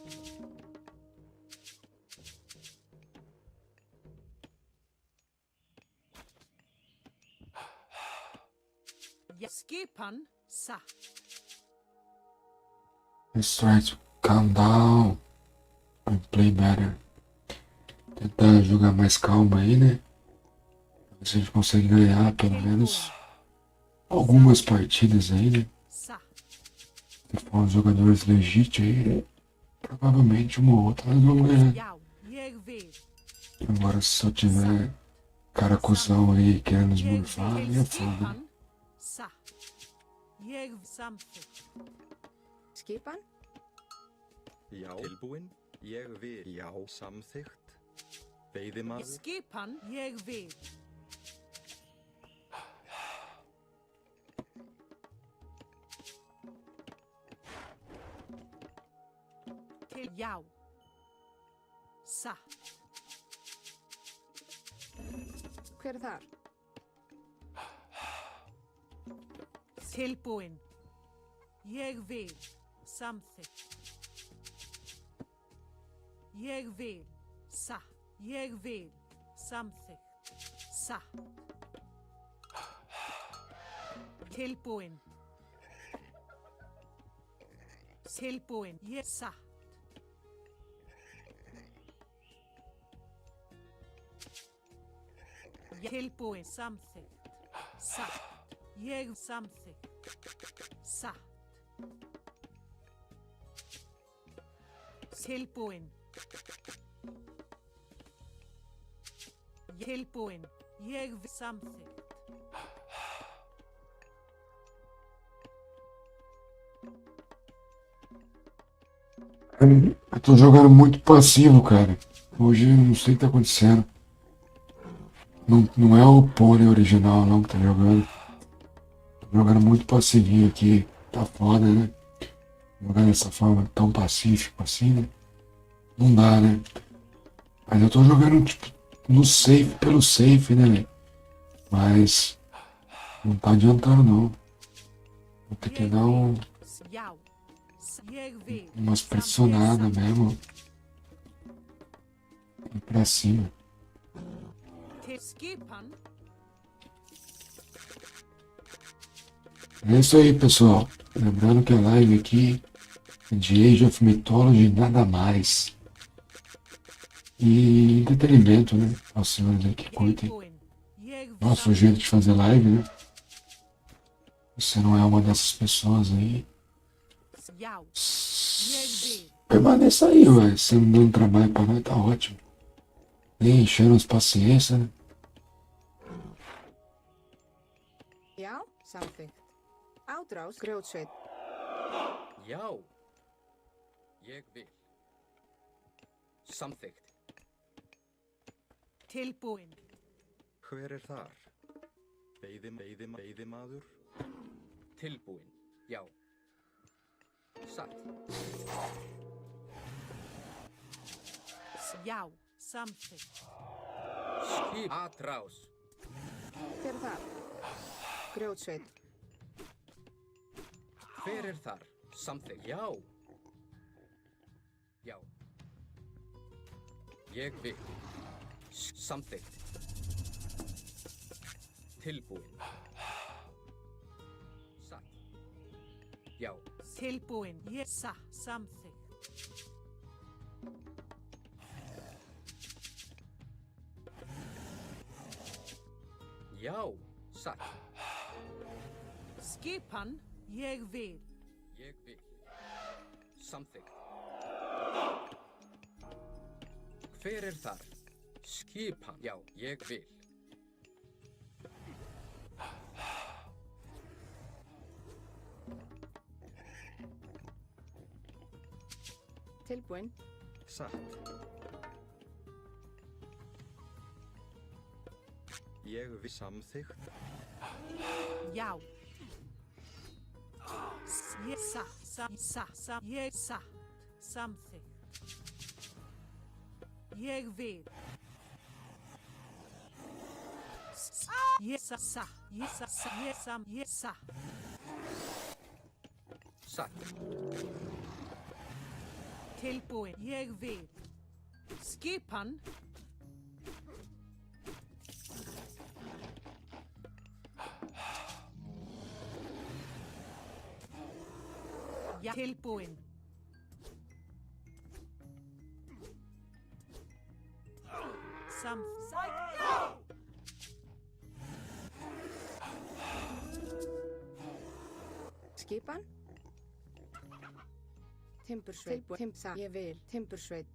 Skipan satt. Let's try to calm down and play better. Tentar jogar mais calma aí, né? Ver se a gente consegue ganhar pelo menos algumas partidas aí, né? Satt. Se for uns jogadores legítimos aí, né? Provavelmente uma ou outra nós vamos ganhar. Já, ég vil. Agora se só tiver cara cuzão aí querendo nos Ég morfar, aí vil. é foda, né? Skipan satt. Ég samþykkt. Skipan? Já. Tilbúin. Ég vil. Já. Samþykkt. Veiðimaður. Skipan ég vil. Til já. Satt. Hver er þar? Tilbúin. Ég vil. Samþykkt. Ég vil. Satt. Ég vil. Samþykkt. Satt. Tilbúin. Tilbúin. Ég satt. Tilbúin. Samþykkt. Satt. Ég samþykkt. Satt. Tilbúin. Tilbúin. Ég vil samþykkt. Eu tô jogando muito passivo, cara. Hoje eu não sei o que tá acontecendo. Não é o pônei original não que tá jogando. Tô jogando muito passivinho aqui. Tá foda, né? Jogar dessa forma tão pacífico assim, né? Não dá, né? Mas eu tô jogando, tipo, no safe, pelo safe, né, velho? Mas não tá adiantando, não. Vou ter que dar Já. Ég vil. umas pressionadas mesmo. Ir pra cima. Til skipan. É isso aí, pessoal. Lembrando que a live aqui é de Age of Mythology, nada mais. E entretenimento, né? Aos senhores aí que curtem Tilbúin. Ég vil nosso jeito de fazer live, né? Você não é uma dessas pessoas aí. Já. Ég vil. Permaneça aí, ué. Você não dando trabalho pra nós, tá ótimo. Nem enchendo as paciência, né? Já, samþykkt. Átráð, grjótsveit. Já. Ég vil. Samþykkt. Tilbúin. Hver er þar? Veiðimaður? Tilbúin. Já. Satt. Já. Samþykkt. Skip. Atrás. Hver er þar? Grjótsveit. Hver er þar? Samþykkt. Já. Já. Ég vil. Samþykkt. Tilbúin. Satt. Já. Tilbúin. Ég samþykkt. Já. Satt. Skipan. Ég vil. Ég vil. Samþykkt. Hver er þar? Skipan. Já, ég vil. Tilbúin. Satt. Ég vil samþykkt. Já. Ég ég satt. Samþykkt. Ég vil. Ég satt. Ég satt. Satt. Tilbúin. Ég vil. Skipan. Ja. Tilbúin. Skipan. Timbursveit. Tilbúin. Ég vil. Timbursveit.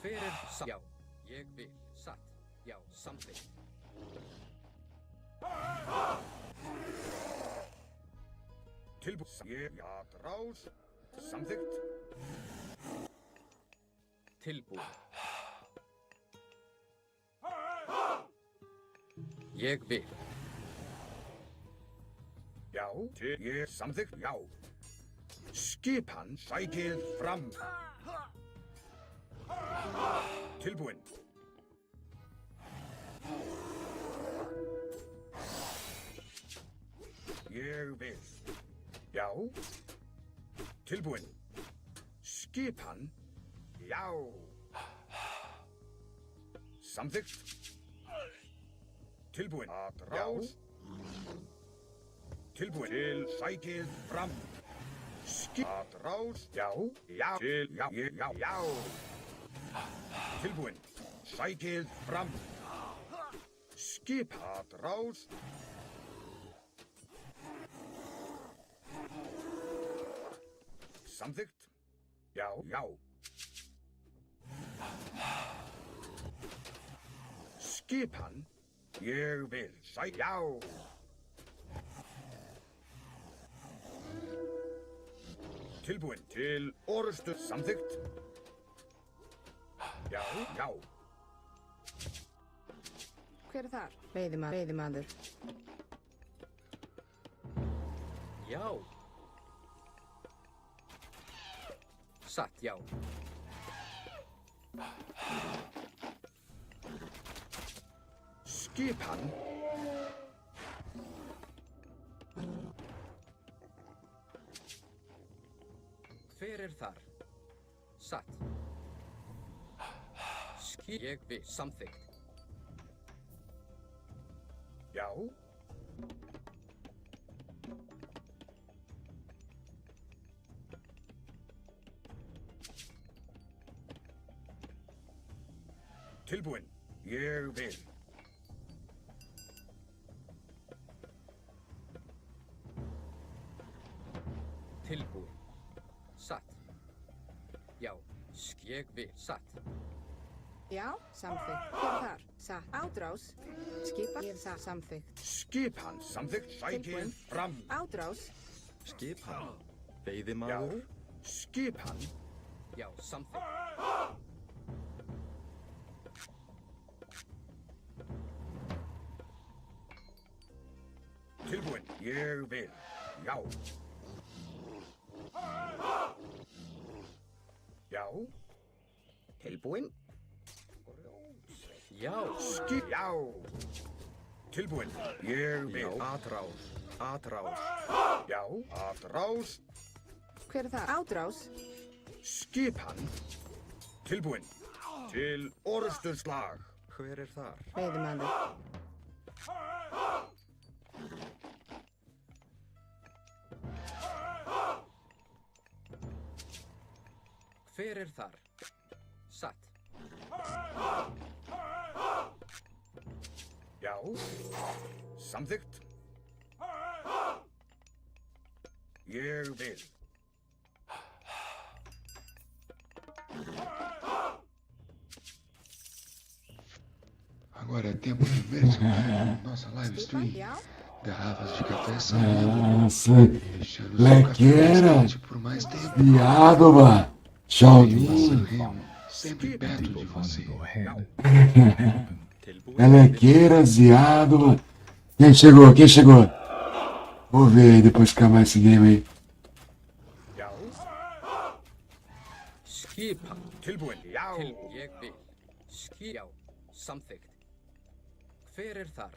Hver er satt? Já, ég vil. Satt. Já, samþykkt. Tilbúin. Ég atrás. Samþykkt. Tilbúin. Ég vil. Já. Ég samþykkt. Já. Skipan sækið fram. Tilbúin. Ég vil. Já. Tilbúin. Skipan. Já. Samþykkt. Tilbúin. Atrás. Tilbúin. Til sækið fram. Atrás. Já. Já. Til. Já. Já. Já. Tilbúin. sækið fram. Skipatrás. Samþykkt. Já, já. Skipan. Ég vil já. Tilbúin til orustu. Samþykkt. Já, já. Hver er þar? Veiðimaður. Já. Satt, já. Skipan. Hver er þar? Satt. Ég vil samþykkt. Já. Tilbúin. Ég vil. Tilbúin. Satt. Já. Ég vil. Satt. Já, samþykkt. Hver er þar? Satt. Ádrás. Skipa. Ég samþykkt. Skipan. Samþykkt. Sækið Tilbúin. fram. Ádrás. Skipan. Já. Veiðimaður. Skipan. Já, samþykkt. Tilbúin. Ég vil. Já. Já. Tilbúin. Já. Já. Tilbúin. Ég vil. Já, atrás. Já. Atrás. Hver er þar? Ádrás. Skipan. Tilbúin. Til orusturslag. Hver er þar? Veiðimaður. Hver er þar? Satt. Já. Samþykkt. Ég vil. Agora é tempo de ver nossa live Skipa. stream. Já. Garrafas de café saindo. Nossa, Deixando o seu café lequeira, restante por mais tempo. viado, mano. Joguinho, Remo, sempre perto de você. Tilbúin. melequeiras, viado, mano. Quem chegou? Vou ver aí, depois que acabar esse game aí. Já. Skipan. Tilbúin. Já. Ég vil. Já. Samþykkt. Hver er þar?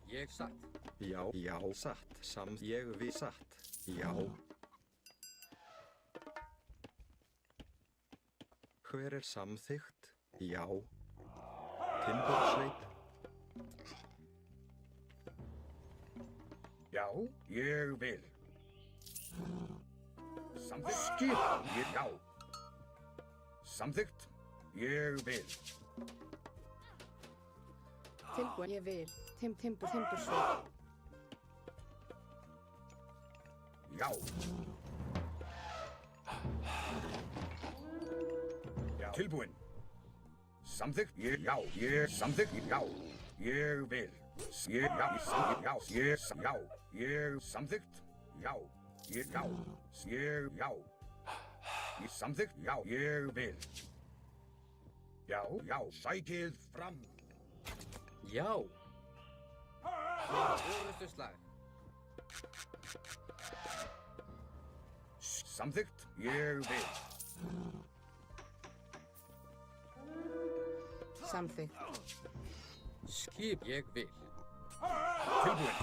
Ég satt. Já, satt. Ég vil satt. Já. Hver er samþykkt? Já. Timbursveit. Já. Ég vil. Samþykkt. Skipan. Já. Samþykkt. Ég vil. Tilbúin. Ég vil. Timbursveit. Já. Já. Tilbúin. Samþykkt. Já. Ég samþykkt. Já. Ég vil. Já. Já. Ég já. Ég samþykkt. Já. Ég já. Ég já. Ég samþykkt. Já. Ég vil. Já. Já. Sækið fram. Já. Orrustuslag. Samþykkt. Ég vil. Samþykkt. Skip. Ég vil. Tilbúin.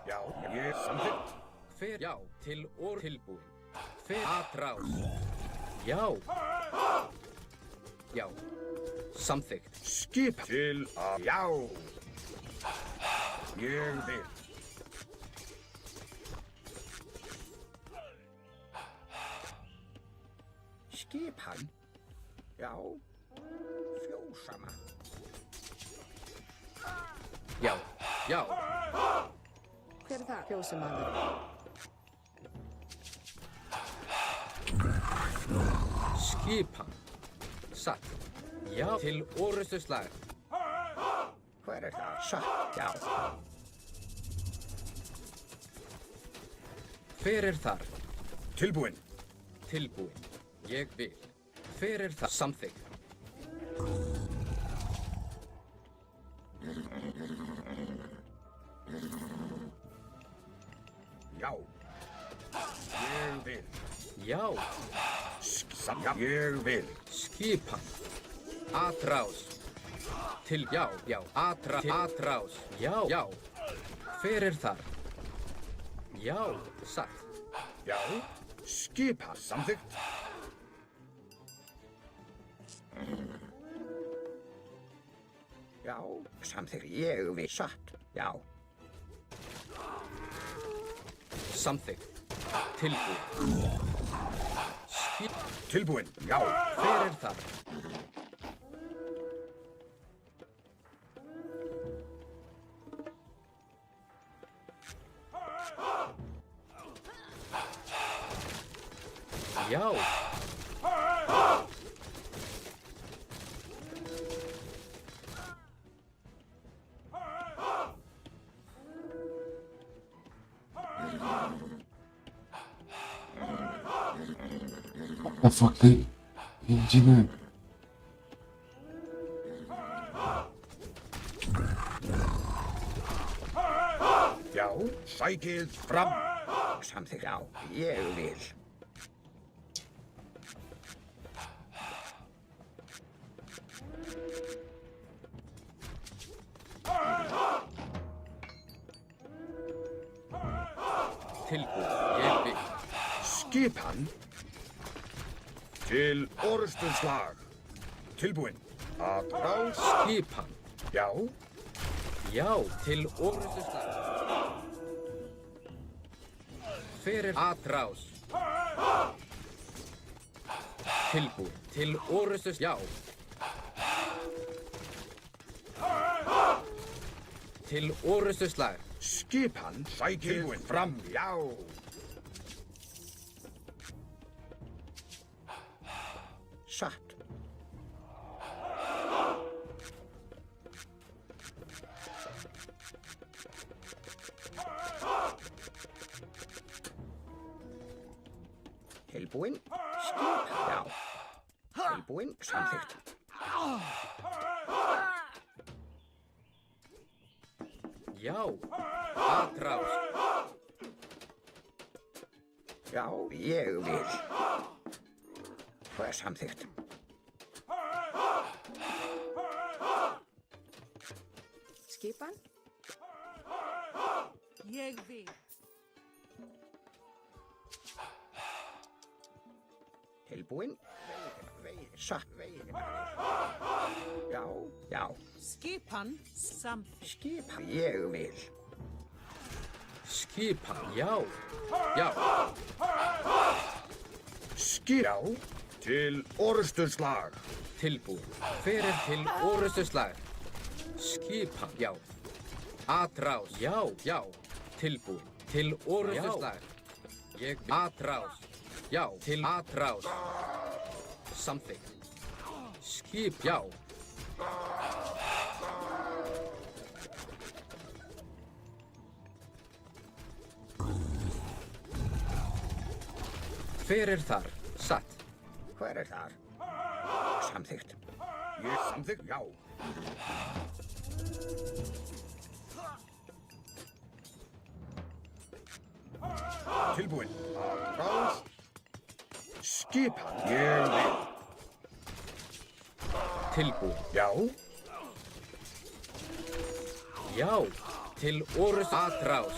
Já. Ég samþykkt. Hver? Já. Tilbúin. Hver? Atrás. Já. Já. Samþykkt. Skip til að já. Ég vil. Skipan. Já. Fjósama. Já, já. Hver er það? Fjósamaður. Skipan. Satt. Já. Til orustuslag. Hver er það? Satt. Já. Hver er þar? Tilbúinn. Tilbúinn. Ég vil. Hver er það? Samþykkt. Já. Ég vil. Já. Já. Ég vil. Skipan. Atrás. Til já, já. Atrás. Já, já. Hver er þar? Já, satt. Já. Skipan. Samþykkt. Já. Samþykkt. Ég vil. Satt. Já. Samþykkt. Tilbúinn. Tilbúinn. Já. Hver er þar? Já. What the fuck, they... Engineer. Já. Sækið fram. Samþykkt. Já. Ég vil. Tilbúinn. Ég vil. Skipan. Til orustuslag. Tilbúinn. Atrás. Skipan. Já. Já, til orustuslag. Hver er atrás? Tilbúinn. Til orustuslag. Já. Til orustuslag. Skipan. Sækið fram. Já. Satt. Tilbúinn. Skip. Já. Tilbúinn. Samþykkt. Já. Atrás. Já, ég vil. Hvað er samþykkt? Skipan. Ég vil. Tilbúinn. Satt. Já, já. Skipan. Samþykkt. Skipan. Ég vil. Skipan. Já. Já. Skip. Já. Til orustuslag. Tilbúinn. Hver er til orustuslag? Skipan. Já. Atrás. Já, já. Tilbúinn. Til orustuslag. Ég vil. Atrás. Já. Til atrás. Samþykkt. Skip. Já. Hver er þar? Satt. Hver er þar? Samþykkt. Ég samþykkt, já. Tilbúinn. Atrás. Skipan. Ég vil. Tilbúinn. Já. Já. Til orust atrás.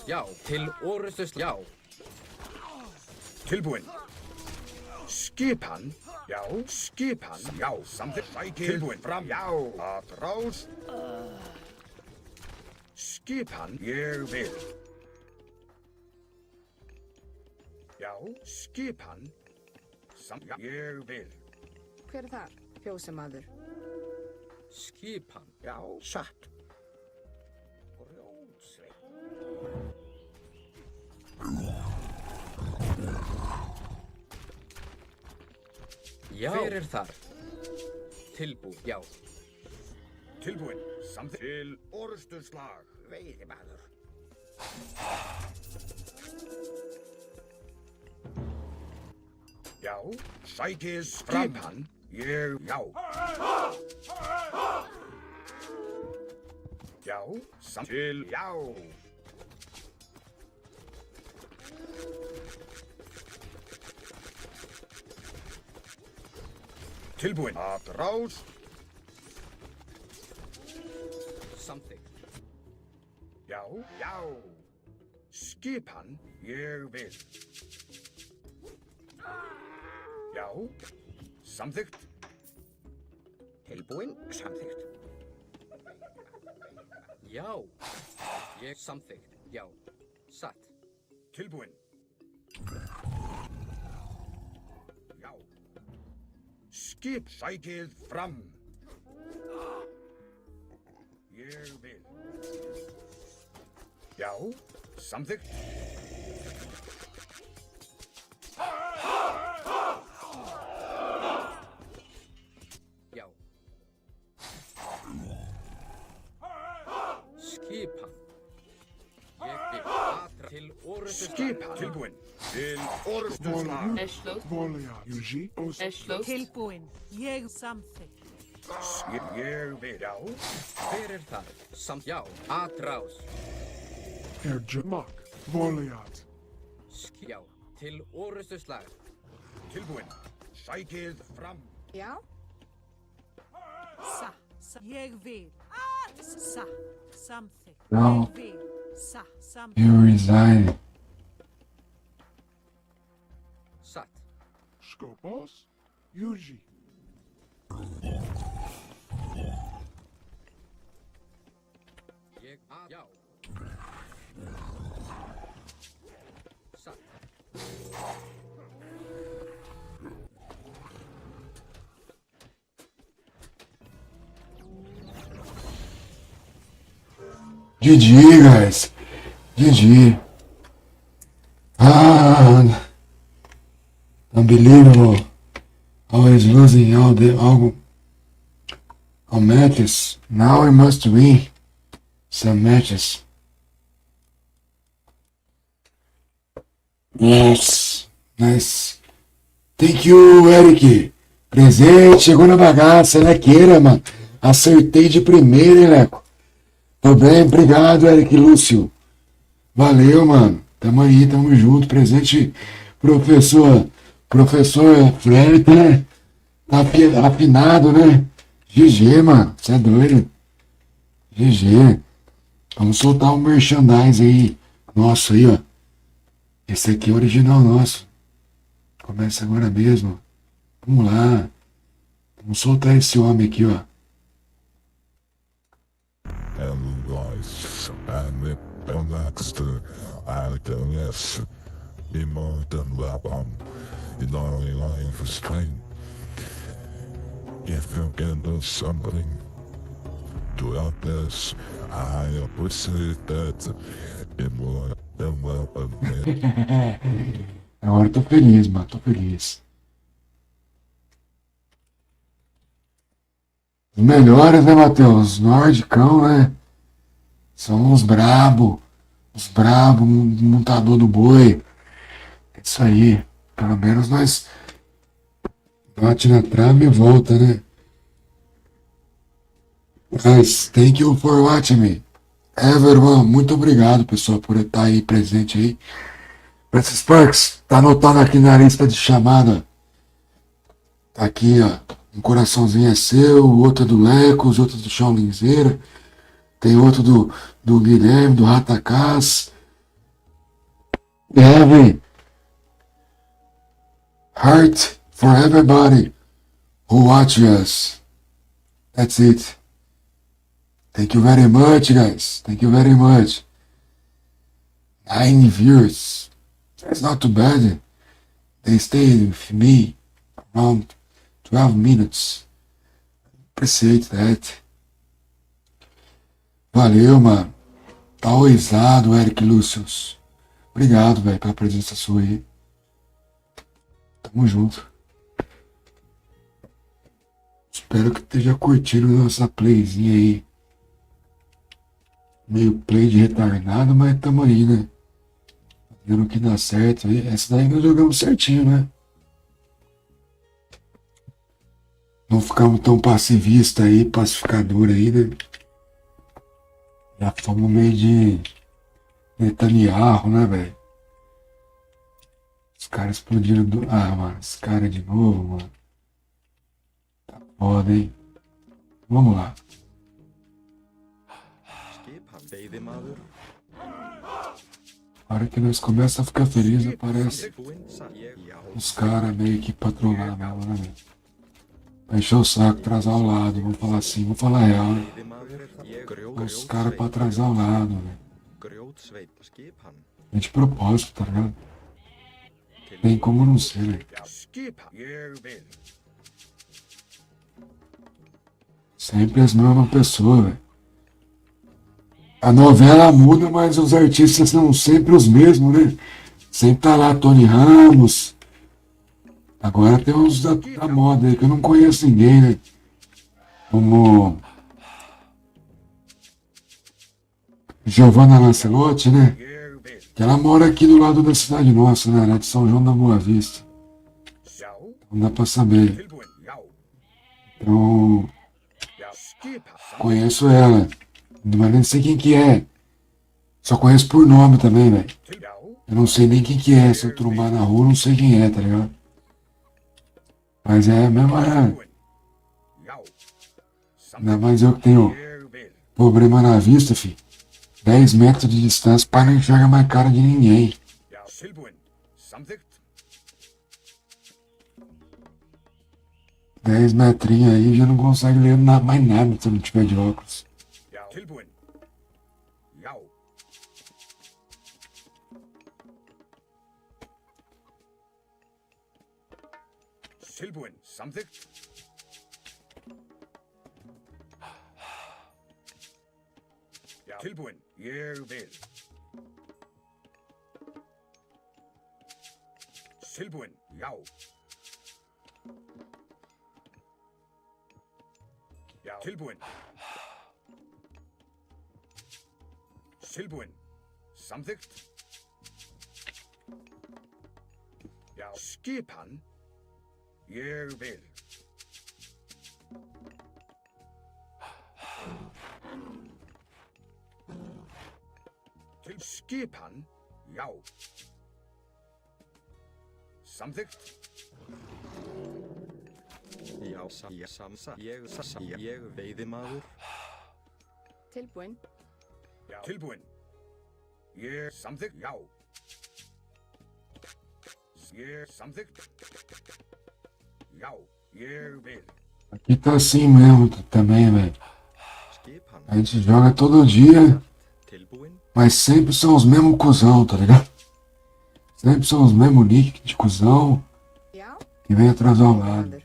Já. Til orustus. Já. Tilbúinn. Skipan. Já. Skipan. Já. Samþykkt. Sækið. Tilbúinn. Fram. Já. Atrás. Skipan. Ég vil. Já. Skipan. já, ég vil. Hver er þar? Fjósamaður. Skipan. Já, satt. Grjótsveit. Já. Hver er þar? Tilbúið, já. Tilbúin. Samþykkt. Til orusturslag. Veiðimaður. Já, sækið skipan. Ég, já. Já, til, já. Tilbúin. Að rás. Samþykkt. Já, já. Skipan. Ég vil. Já. Samþykkt. Tilbúin. Samþykkt. Já. Ég samþykkt, já. Satt. Tilbúin. Já. Skip sækið fram. Ég vil. Já. Samþykkt. Já. Skipan. Ég vil atra til orusturslag. Skipan. Tilbúin. Til orusturslag. Tilbúin. Ég samþykkt. Ég vil. Já. Hver er þar? Já. Atrás. Já. Til orusturslag. Tilbúin. Sækið fram. Já? Ég vil. Samþykkt. No. Ég vil. Samþykkt. You resign. Satt. Skopos, Yuji. Já. Satt. GG, guys. GG. Unbelievable. Always losing all matches. Now we must win some matches. Yes. Nice. Thank you, Eric. Presente, chegou na bagaça, lequeira, mano. Acertei de primeira, hein, Leco? Tô bem, obrigado, Eric Lúcio. Valeu, mano. Tamo aí, tamo junto. Presente, professor Fred, né? Tá afinado, né? GG, mano. Você é doido. GG. Vamos soltar um merchandise aí. Nosso aí, ó. Esse aqui é o original nosso. Começa agora mesmo. Vamos lá. Vamos soltar esse homem aqui, ó. Hello guys, I'm Baxter. I can yes, be more than weapon. You're not relying for strength. If you can do something to help us, I appreciate that. Be more than weapon. Agora eu tô feliz, mano. Tô feliz. Os melhores, né, Matheus? Os nordicão, né? São os brabo. Os brabo, montador do boi. É isso aí. Pelo menos nós bate na trave e volta, né? Guys, thank you for watching me. Everyone, muito obrigado, pessoal, por estar aí presente aí. Francis Sparks, tá anotado aqui na lista de chamada. Tá aqui, ó. Um coraçãozinho é seu, o outro é do Lecos, outro do Shaolinzeira. Tem outro do Guilherme, do Ratacás. Every heart for everybody who watch us. That's it. Thank you very much, guys. Thank you very much. 9 viewers. That's not too bad. They stayed with me around 12 minutes. Appreciate that. Valeu, mano. Tá oizado, Eric Lucius. Obrigado, velho, pela presença sua aí. Tamo junto. Espero que esteja curtindo nossa playzinha aí. Meio play de retardado, mas tamo aí, né? Vendo que dá certo. Essa daí nós jogamos certinho, né? Não ficamos tão passivistas aí, pacificador aí, né? Já fomos meio de Netanyahu, né, velho? Os caras explodiram do... Ah, mano, esse cara de novo, mano. Tá foda, hein? Vamos lá. Veiðimaður. A hora que nós começamos a ficar felizes, aparece os caras meio que pra trollar mesmo, né, velho? Pra encher o saco, atrasar o lado, vamos falar assim, vamos falar real, né? Os caras pra atrasar o lado, velho. É de propósito, tá ligado? Tem como não ser, velho. Sempre as mesmas pessoas, velho. A novela muda, mas os artistas são sempre os mesmos, né? Sempre tá lá Tony Ramos. Agora tem uns da moda aí que eu não conheço ninguém, né? Como Giovanna Lancelotti, né? Que ela mora aqui do lado da cidade nossa, né? Ela é de São João da Boa Vista. Não dá pra saber. Então, conheço ela. Mas nem sei quem que é. Só conheço por nome também, velho. Eu não sei nem quem que é. Se eu trombar na rua, não sei quem é, tá ligado? Mas é mesmo. Ainda mais eu que tenho problema na vista, filho. 10 metros de distância, pai não enxerga mais cara de ninguém. 10 metrinhos aí já não consegue ler mais nada se eu não tiver de óculos. Tilbúin, samþykkt. Já, tilbúin, ég vil. Tilbúin, já. Já, tilbúin. Tilbúin, samþykkt. Já, skipan. Ég vil. Til skipan, já. Samþykkt. Já, ég veiðimaður. Tilbúin. Já, tilbúin. Ég samþykkt, já. Ég samþykkt. Já, ég vil. Aqui tá assim mesmo também, velho. A gente joga todo dia, mas sempre são os mesmos cuzão, tá ligado? Sempre são os mesmos nick de cuzão que vem atrasar o lado.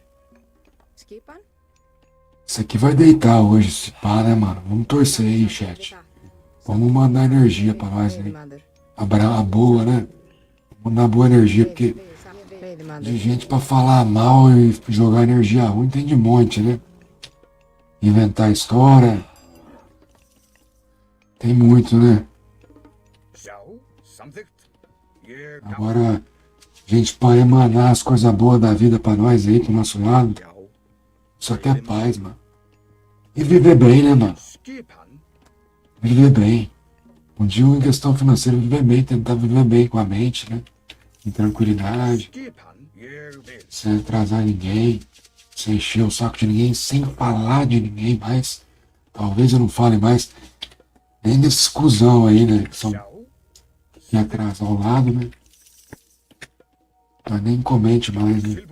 Isso aqui vai deitar hoje, se pá, né, mano? Vamos torcer aí, chat. Vamos mandar energia pra nós aí. A boa, né? Vamos dar boa energia, porque de gente pra falar mal e jogar energia ruim tem de monte, né? Inventar história. Tem muito, né? Agora, gente pra emanar as coisas boas da vida pra nós aí, pro nosso lado. Só que é paz, mano. E viver bem, né, mano? Viver bem. Um dia em questão financeira, viver bem, tentar viver bem com a mente, né? Em tranquilidade. Sem atrasar ninguém. Sem encher o saco de ninguém. Sem falar de ninguém mais. Talvez eu não fale mais nem desses cuzão aí, né? Que são que atrasam ao lado, né? Mas nem comente mais, né?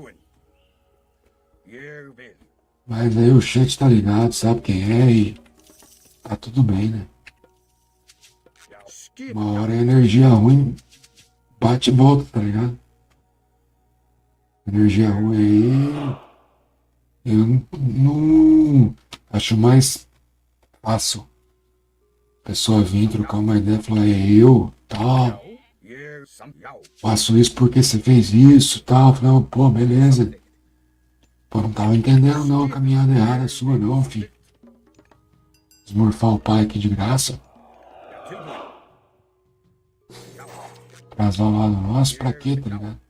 Mas aí o chat tá ligado, sabe quem é e tá tudo bem, né? Uma hora a energia ruim bate e volta, tá ligado? Energia ruim aí. Eu não acho mais fácil a pessoa vir trocar uma ideia e falar, eu, tal. Faço isso porque você fez isso, tal. Eu falei, pô, beleza. Pô, não tava entendendo não a caminhada errada sua não, filho. Esmorfar o pai aqui de graça. Atrasar o lado nosso, pra quê, tá ligado?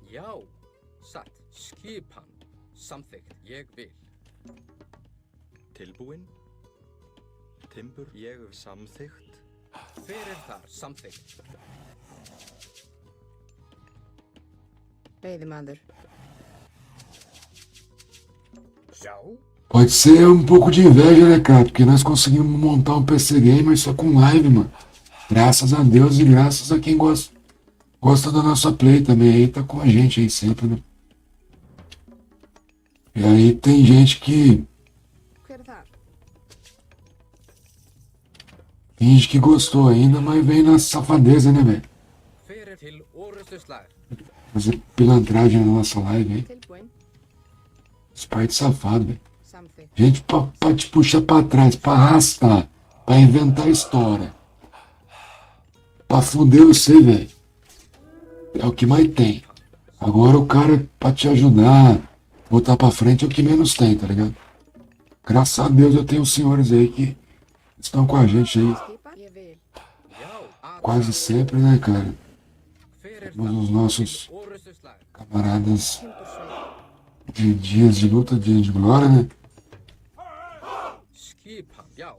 Já, satt, skipan, samþykkt, ég vil. Tilbúin. Timbur, ég samþykkt. Hver þar, samþykkt? Veiðimaður. Pode ser um pouco de inveja, né, cara? Porque nós conseguimos montar um PC Gamer só com live, mano. Graças a Deus e graças a quem gosta da nossa play também. Aí tá com a gente aí sempre, né? E aí tem gente que Hver þar? finge que gostou ainda, mas vem na safadeza, né, velho? Hver til orustuslag? Fazer pilantragem na nossa live aí. Tilbúin. Sprite safado, velho. Samþykkt. Gente pra te puxar pra trás, pra arrastar, pra inventar história. Pra fuder você, velho. É o que mais tem. Agora o cara pra te ajudar, botar pra frente é o que menos tem, tá ligado? Graças a Deus eu tenho os senhores aí que estão com a gente aí Skipan? Ég vil. Já, quase sempre, né, cara? hver Temos os nossos orustuslag? camaradas Timbursveit. de dias de luta, dias de glória, né? Skipan, já.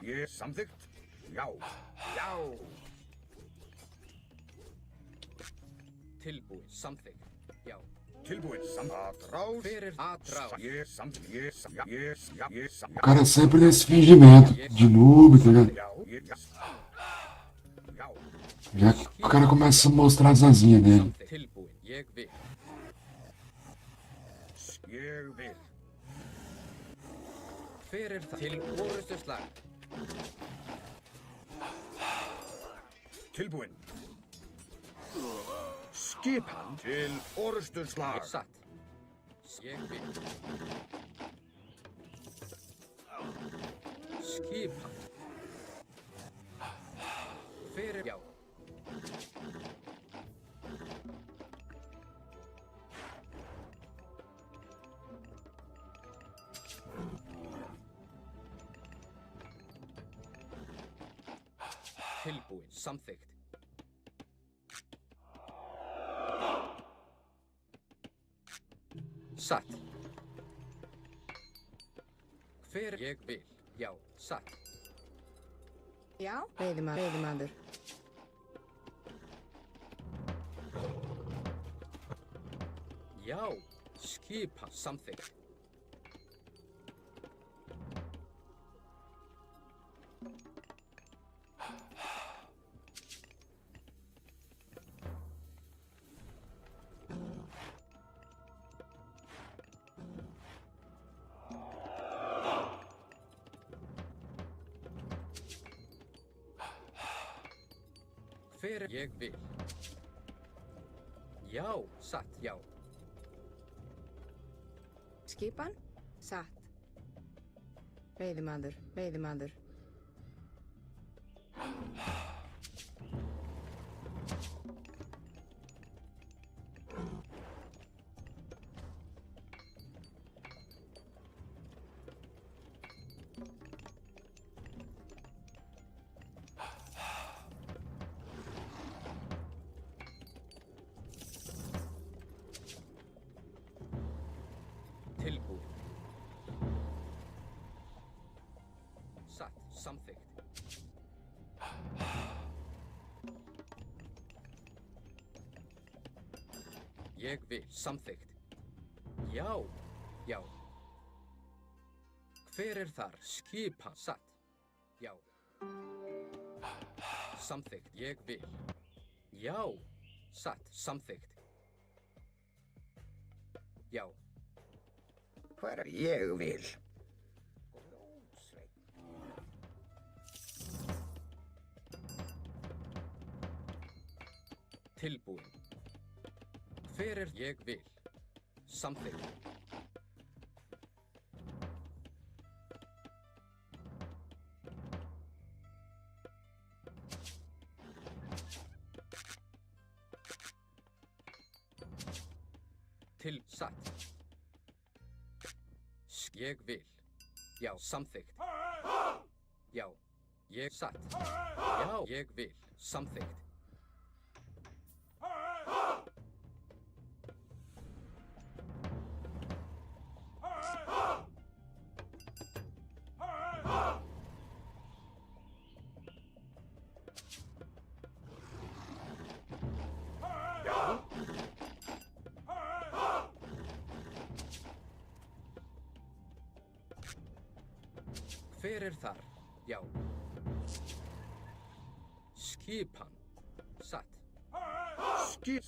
Ég samþykkt. Já. Já. Tilbúin, samþykkt, já. Tilbúin. Atrás. Hver atrás? Ég samþykkt. Ég O cara é sempre nesse fingimento de noob, tá ligado? Já que o cara começa a mostrar as asinhas dele. Tilbúin, ég vil. Ég vil. Hver þar? Til orustuslag? Tilbúin. Skipan til orustuslag. Satt. Ég vil. Skipan. Hver já. Tilbúin, samþykkt. Satt. Hver ég vil, já, satt. Já. Veiðimaður. Já, skipan, samþykkt. Hver ég vil. Já, satt, já. Skipan? Satt. Veiðimaður. Tilbúin. Satt, samþykkt. Ég vil, samþykkt. Já, já. Hver þar? Skipan, satt. Já. Samþykkt, ég vil. Já, satt, samþykkt. Já. Hver ég vil. Tilbúin. Fyrir ég vil. Samþykkt. Til satt. Ég vil. Já, samþykkt. Já, ég satt. Já, ég vil. Samþykkt. Hver er þar? Já. Skipan. Satt.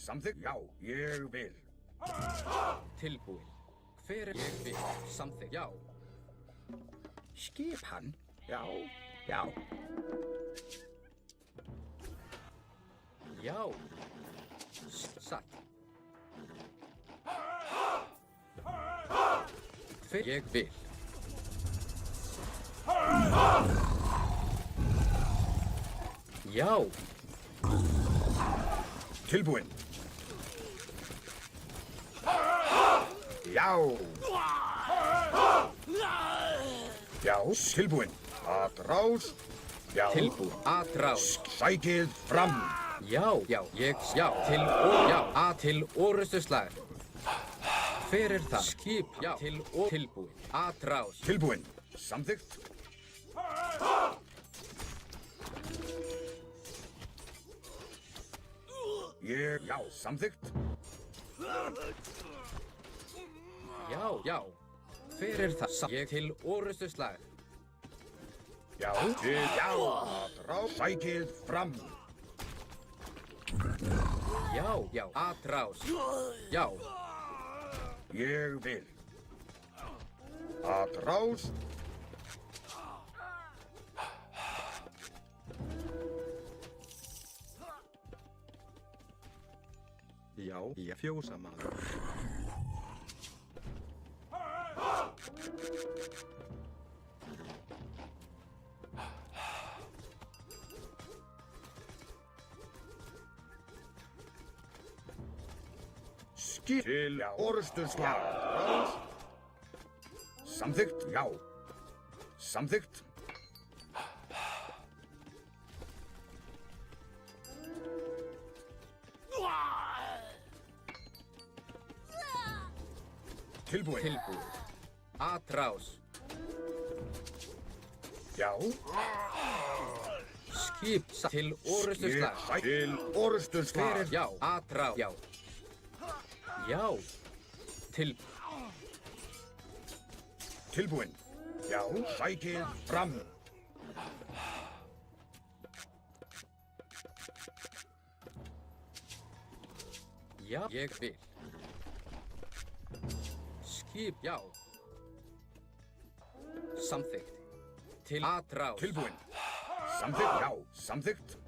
Samþykkt. Já, ég vil. Tilbúin. Hver er ég vil? Samþykkt. Já. Skipan. Já, já. Já. Satt. Hver ég vil? Já. Tilbúin. Já. Já, tilbúin. Atrás. Já. Tilbúin. Atrás. Sækið fram. Já, já, ég, já, til og, já, til orustu slag. Hver er það? Skip, já, til og, tilbúin. Atrás. Tilbúin. Samþykkt. Ég, já, samþykkt. Já, já. Hver er það? Ég til orustu slag. Já, til, já, atrás. Sækið fram. Já, já, atrás. Já. Ég vil. Atrás. Já, ég fjósamaður. Til, já, orustu slag. Atrás. Samþykkt, já. Samþykkt. Tilbúin. Tilbúin. Atrás. Já. Skip til orustu slag. Til orustu slag. Hver er, já, atrás. Já. Já. Tilbúin. Já, sækið fram. Já, ég vil. Skip, já. Samþykkt. Til atrás. Tilbúin. Samþykkt, já, samþykkt.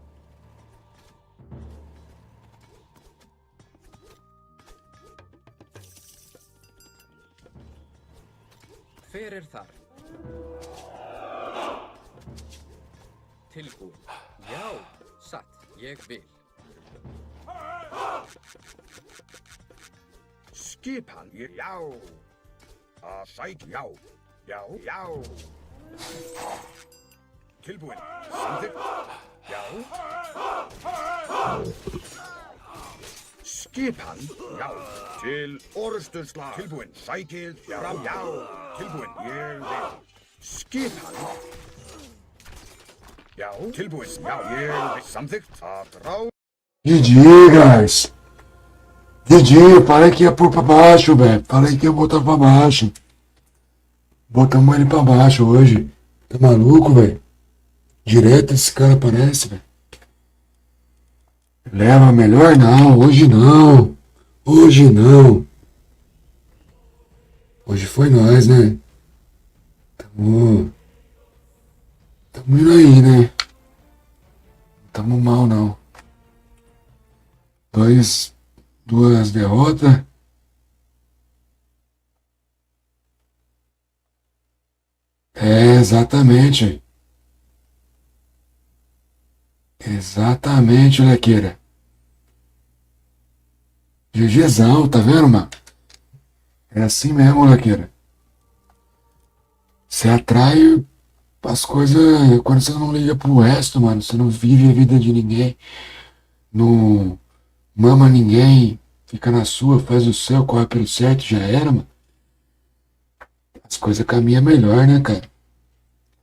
Hver er þar? Tilbúin. Já, satt. Ég vil. Skipan, já. Að sæk, já. Já, já. Tilbúin. Samþykkt. Já. Skipan, já. Til orustu slag. Tilbúin. Sækið fram, já. Tilbúin. Ég vil. Skipan. Já. Tilbúin. Já, ég vil. Samþykkt. Atrás. GG, guys. GG, falei que ia pôr pra baixo, velho. Falei que ia botar pra baixo. Botamos ele pra baixo hoje. Tá maluco, velho? Direto esse cara aparece, velho. Leva melhor não, hoje não. Hoje não. Hoje foi nós, né? Tamo indo aí, né? Não tamo mal, não. 2 derrotas. É, exatamente. Exatamente, Lequeira. GGzão, tá vendo, mano? É assim mesmo, Lequeira. Você atrai as coisas quando você não liga pro resto, mano. Você não vive a vida de ninguém. Não mama ninguém. Fica na sua, faz o seu, corre pelo certo, já era, mano. As coisas caminham melhor, né, cara?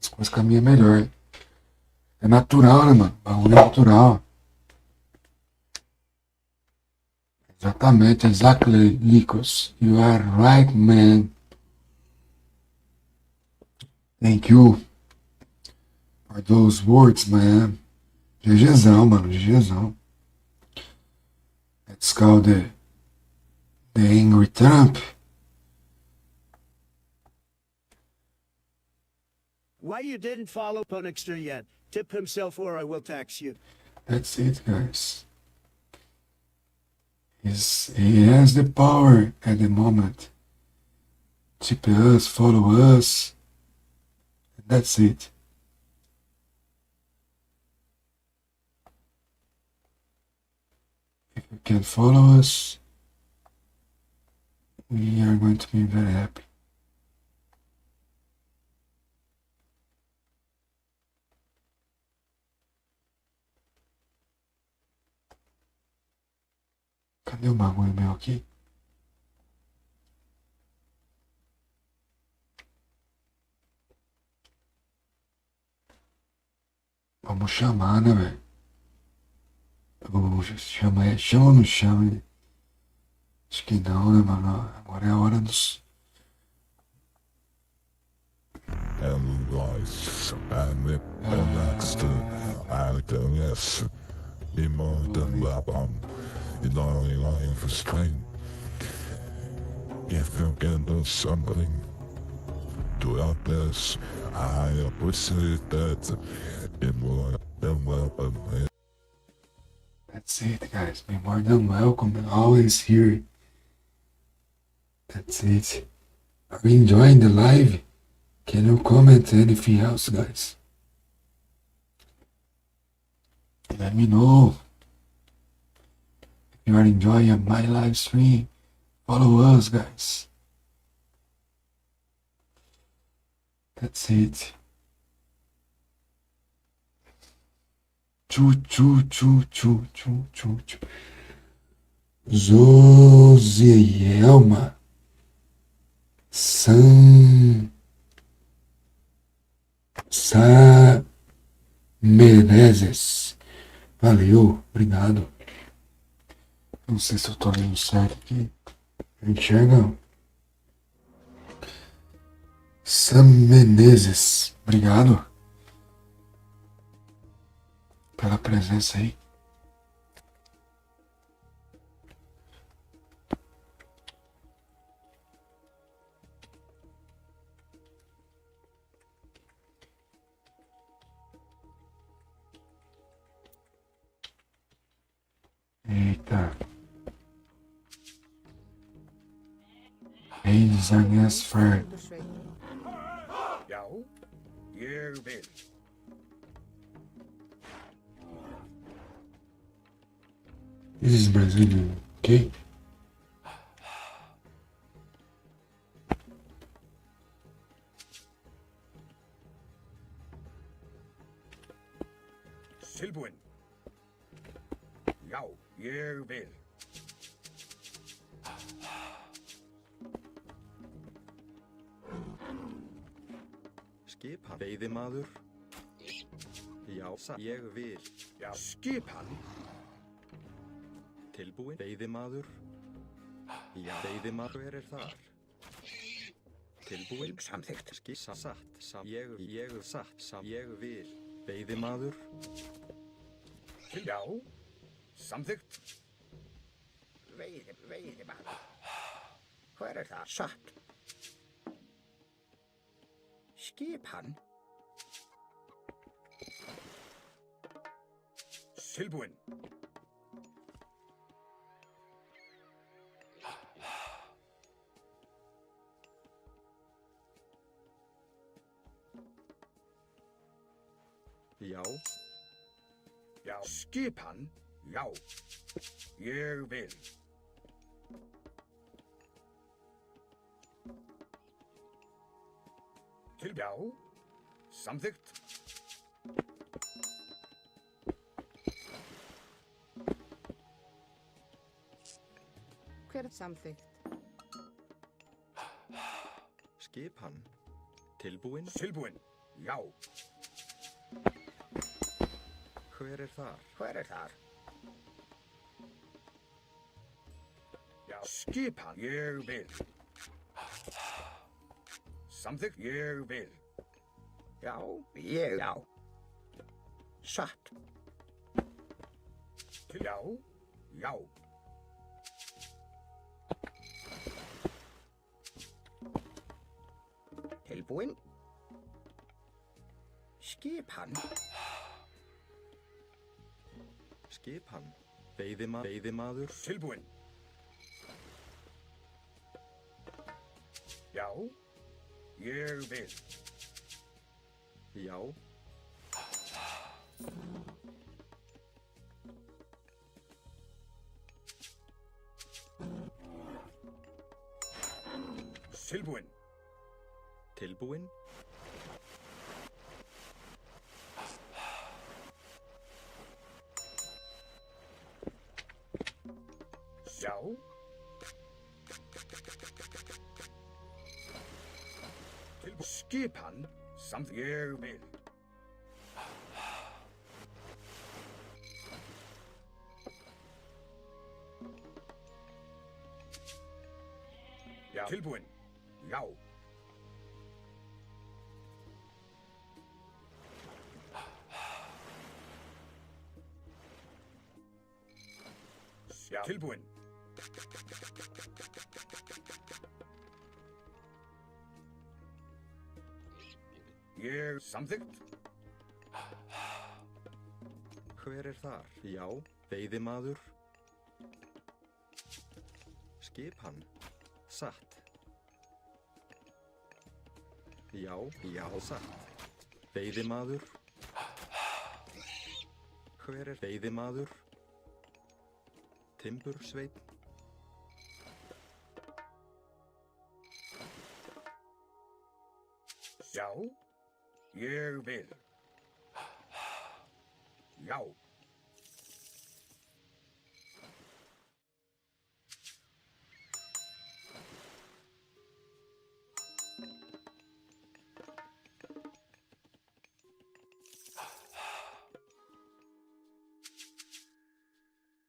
As coisas caminham melhor. É natural, né, mano? Bagulho é natural. Exatamente, exactly, Lycos. You are right, man. Thank you for those words, man. GGzão, mano, GGzão. Let's call the angry Trump. Why you didn't follow Punixter yet? Tip himself or I will tax you. That's it, guys. He has the power at the moment. Tip us, follow us. That's it. If you can follow us, we are going to be very happy. Cadê o bagulho meu aqui? Vamos chamar, né, velho? Chama ou não chama? Né? Acho que não, né, mano? Agora é a hora dos... Hello guys, I'm next to yes, more than weapon. Lying for strength. If you can do something to help us, I appreciate that. More than welcome. That's it, guys. Be more than welcome. Always here. That's it. Are you enjoying the live? Can you comment anything else, guys? Let me know. If you are enjoying my live stream, follow us, guys. That's it. Zosielma Menezes. Valeu, obrigado. Não sei se eu tô lendo certo aqui. Enxerga? Sam Menezes, obrigado pela presença aí. Eita. Ladies against Fred. Já, ég vil. This is Brazilian, okay? Tilbúin. Já, ég vil. Skipan. Veiðimaður. Já, ég vil. Já, skipan. Tilbúin. Veiðimaður. Já, veiðimaður, hver er þar? Tilbúin. Samþykkt. Satt. Ég satt. Ég vil. Veiðimaður. Já, samþykkt. Veiðimaður. Hver er það? Satt. Skipan. Tilbúin. Já. Já. Skipan. Já. Ég vil. Já. Samþykkt. Hver samþykkt? Skipan. Tilbúin. Tilbúin. Já. Hver er þar? Hver er þar? Já. Skipan. Ég vil. Samþykkt. Ég vil. Já. Ég. Já. Satt. Já. Já. Tilbúin. Skipan. Skipan. Veiðimaður. Tilbúin. Já. Ég vil. Já. Tilbúin. Tilbúin. Já. Skipan. Samt ég vil. Já. Tilbúin. Já. Já. Tilbúin. Ég samþykkt. Hver er þar? Já. Veiðimaður. Skipan. Satt. Já. Já. Satt. Veiðimaður. Hver er veiðimaður? Timbursveinn. Já. Ég vil. Já.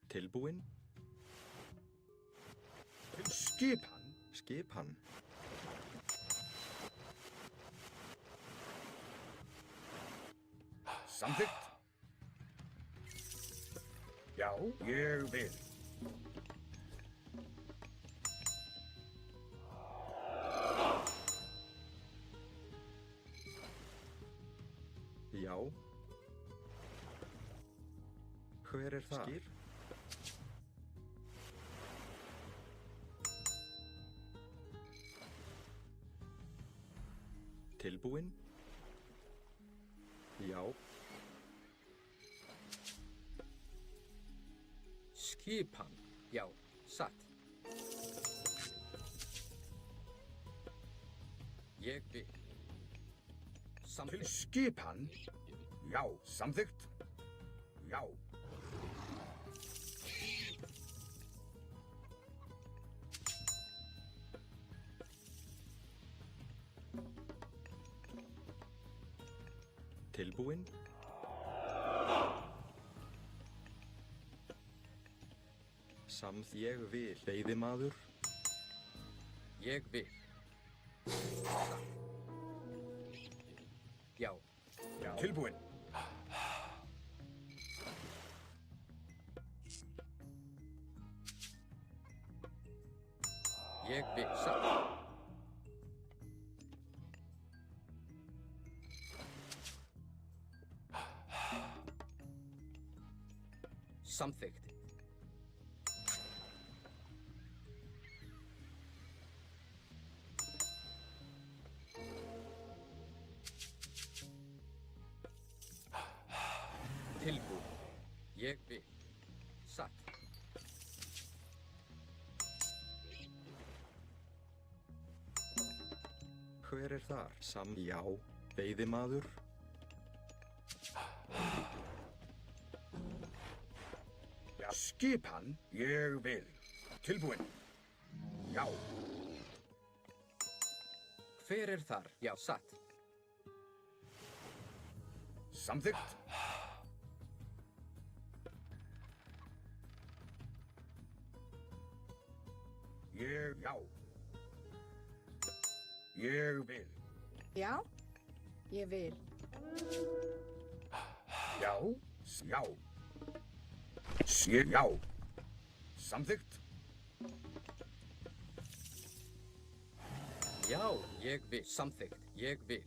Tilbúin. Skipan. Skipan. Samþykkt. Já, ég vil. Já. Hver er þar? Skip. Tilbúin. Já. Skipan. Já. Satt. Ég vil. Samþykkt. Skipan. Já. Samþykkt. Já. Tilbúin. Samt ég vil. Veiðimaður. Ég vil. Já. Já. Tilbúin. Ég vil. Satt. Samþykkt. Ég vil. Satt. Hver er þar? Já, veiðimaður. Já, skipan, ég vil. Tilbúinn. Já. Hver er þar? Já, satt. Samþykkt. Já. Ég vil. Já, ég vil. Já. Já. Já. Samþykkt. Já, ég vil. Samþykkt. Ég vil.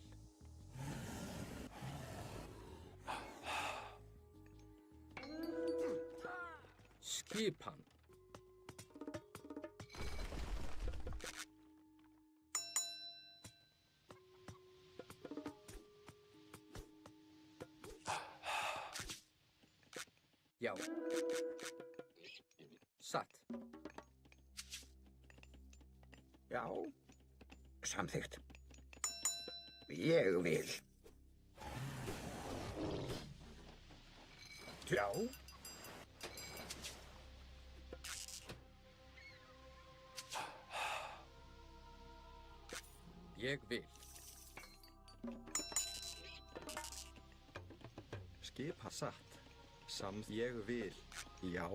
Skipan. Já. Satt. Já. Samþykkt. Ég vil. Já. Ég vil. Skipa satt. Ég vil. Já.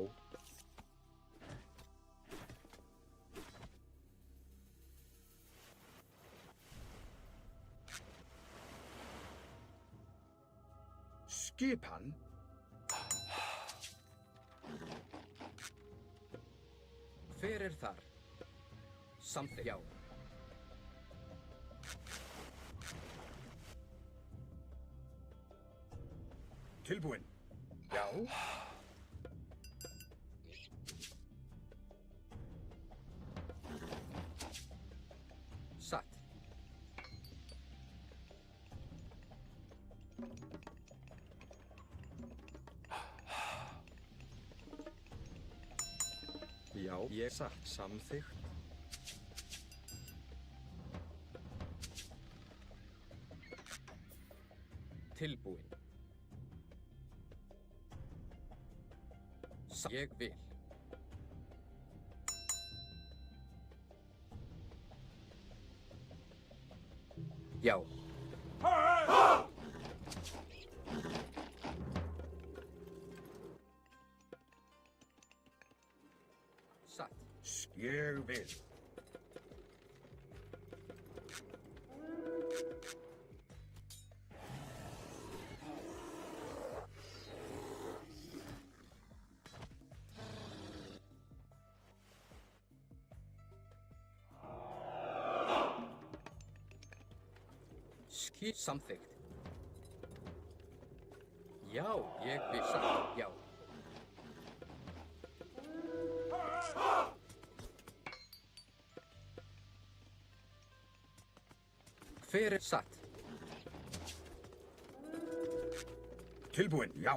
Skipan. Hver er þar? Samþykkt. Já. Tilbúinn. Já. Satt. Já, ég satt. Samþykkt. Tilbúinn. Ég vil. Já. Satt. Ég vil. Samþykkt. Já, ég vil. Satt. Já. Hver er satt? Tilbúinn. Já.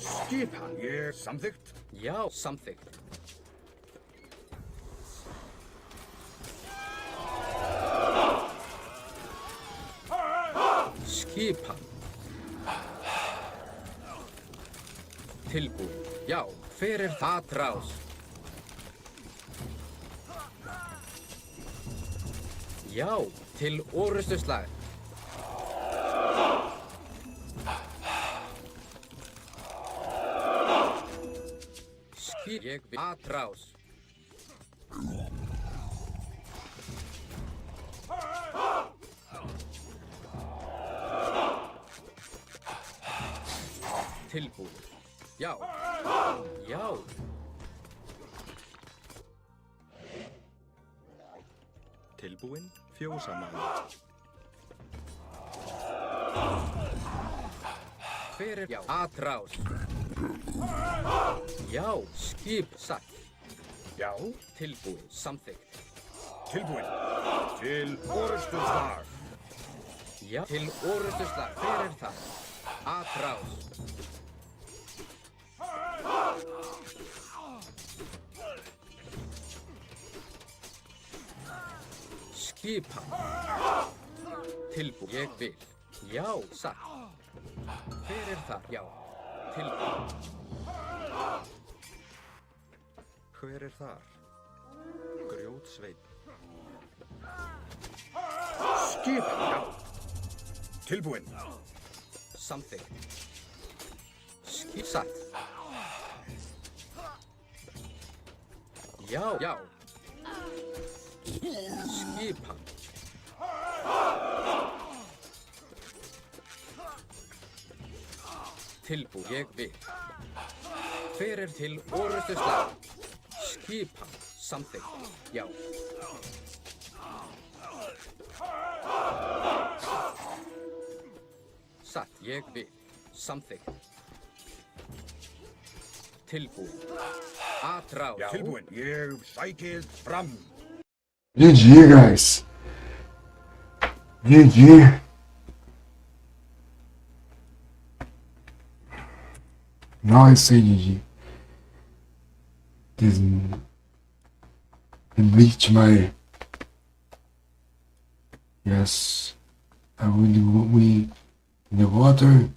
Skipan. Ég samþykkt. Já, samþykkt. Skipan. Tilbúinn. Já, hver er það rás? Já, til orrustuslag. Ég vil atrás. Tilbúinn. Já. Já. Tilbúinn. Fjósamaður. Hver er? Já. Atrás. Já. Skip satt. Já. Tilbúinn. Samþykkt. Tilbúinn. Til orrustuslag. Já. Til orrustuslag. Hver er það? Atrás. Skipan. Tilbúin. Ég vil. Já, satt. Hver þar? Já. Tilbúin. Hver þar? Grjótsveinn. Skipan. Já. Tilbúin. Samþykkt. Satt. Já. Já. Skipan. Tilbúin. Ég vil. Hver til orustu slag? Skipan. Samþykkt. Já. Satt. Ég vil. Samþykkt. Tilbúin. Atrás. Já. Tilbúin. Ég sækið fram. GG, guys. GG. Now I say GG. This bleach my. Yes, I really we in the water,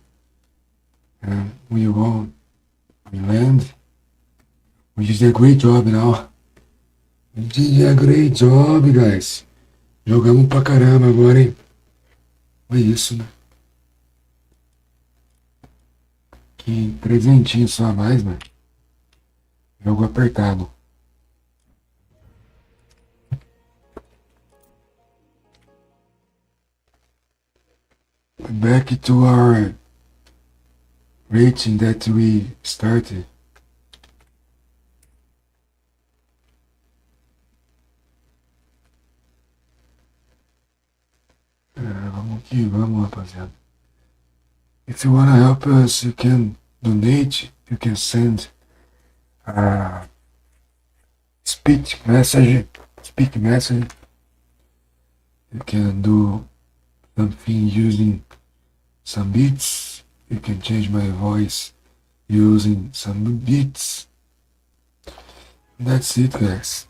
and we won. We land. We just did a great job now. We did a great job, guys. Jogamos pra caramba agora, hein? É isso, né? Que presentinho só a mais, mano. Jogo apertado. Back to our rating that we started. Vamos que vamos, rapaziada. If you wanna help us, you can donate. You can send speak message. You can do something using some beats. You can change my voice using some beats. That's it, guys.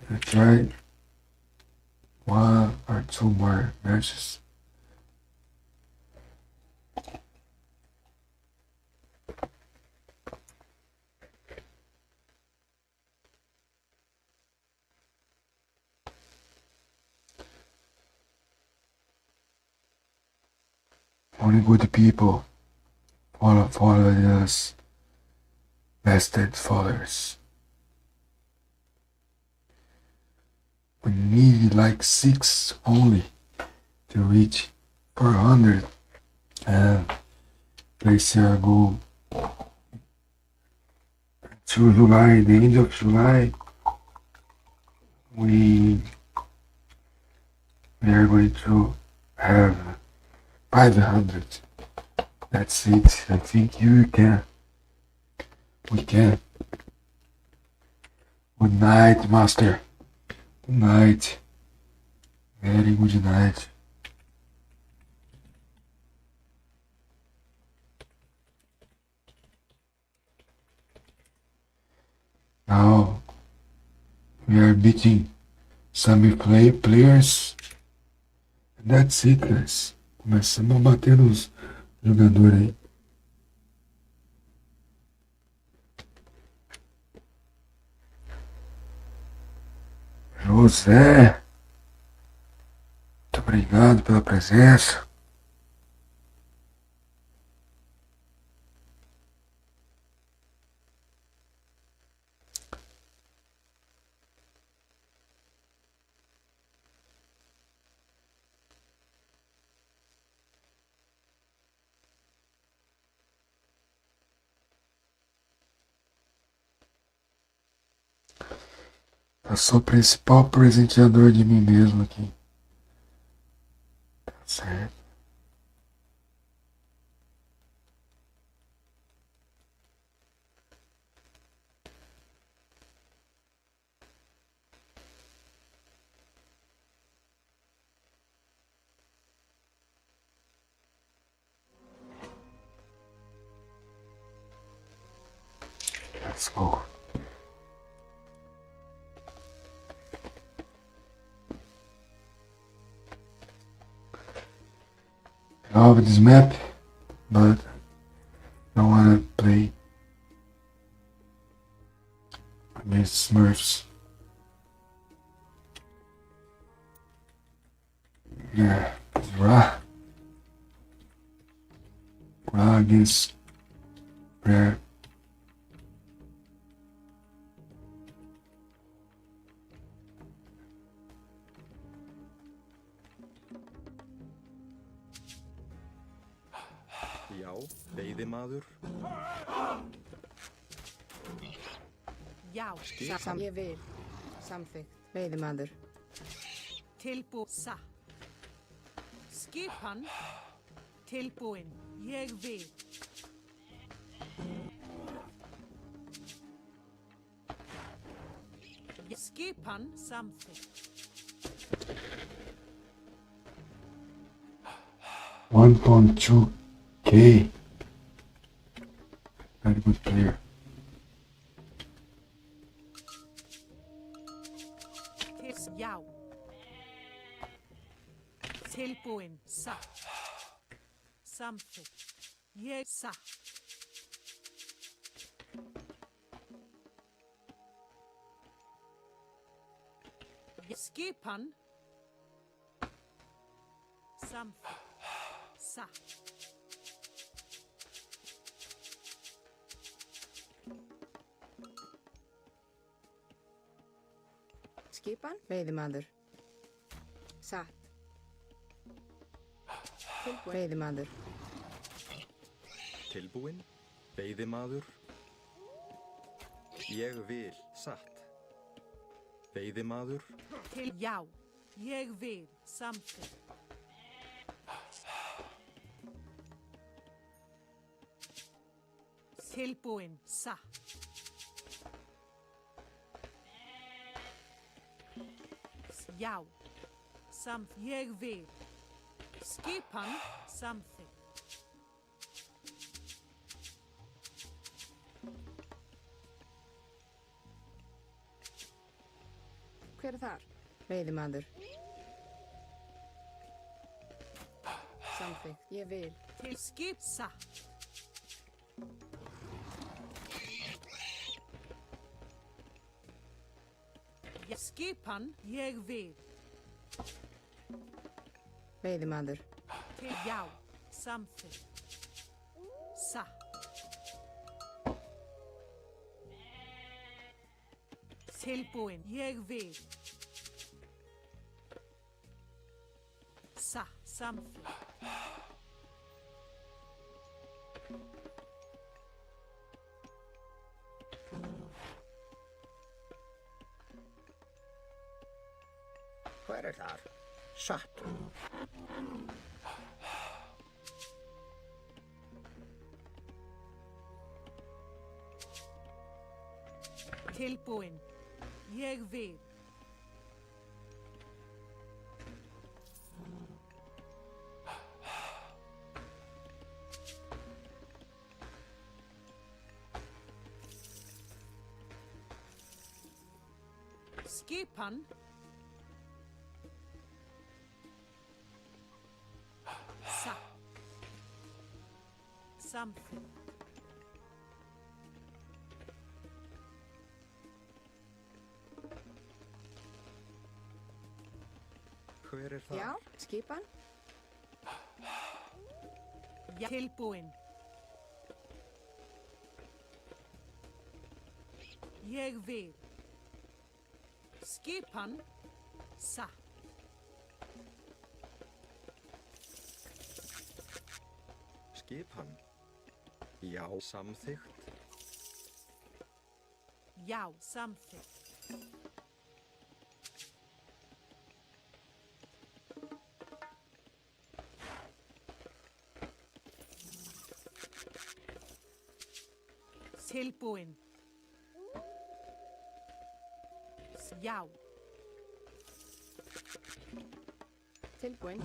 I try one or two more matches. Only good people follow us, vested followers. We need like 6 only to reach 400 and place our goal to July, the end of July. We are going to have 500. That's it. I think we can. Good night, master. Good night. Very good night. Now we are beating some players. That's it, guys. Começamos a bater nos jogadores aí. José, muito obrigado pela presença. Eu sou o principal presenteador de mim mesmo aqui. Tá certo. Let's go. I love this map, but don't wanna play against Smurfs. Yeah, Ra against Rare. Já, veiðimaður. Já. Ég vil. Samþykkt. Veiðimaður. Tilbúsa. Skipan. Tilbúin. Ég vil. Skipan samþykkt. 1.2k. Very good player. Já. Tilbúin. Satt. Samþykkt. Ég satt. Skipan. Samþykkt. Satt. Skipan. Veiðimaður. Satt. Tilbúin. Veiðimaður. Tilbúin. Veiðimaður. Ég vil. Satt. Veiðimaður. Til já. Ég vil. Samþykkt. Tilbúin. Satt. Já. Ég vil. Skipan. Samþykkt. Hver þar? Veiðimaður. Samþykkt. Ég vil. Til skip. Satt. Skipan. Ég vil. Veiðimaður. Til já. Samþykkt. Satt. Tilbúin. Ég vil. Satt. Samþykkt. Hver þar? Satt. Tilbúin. Ég vil. Skipan. Satt. Samþykkt. Hver það? Já. Skipan. Já. Tilbúin. Ég vil. Skipan. Satt. Skipan. Já, samþykkt. Já, samþykkt. Tilbúin. Já. Tilbúin.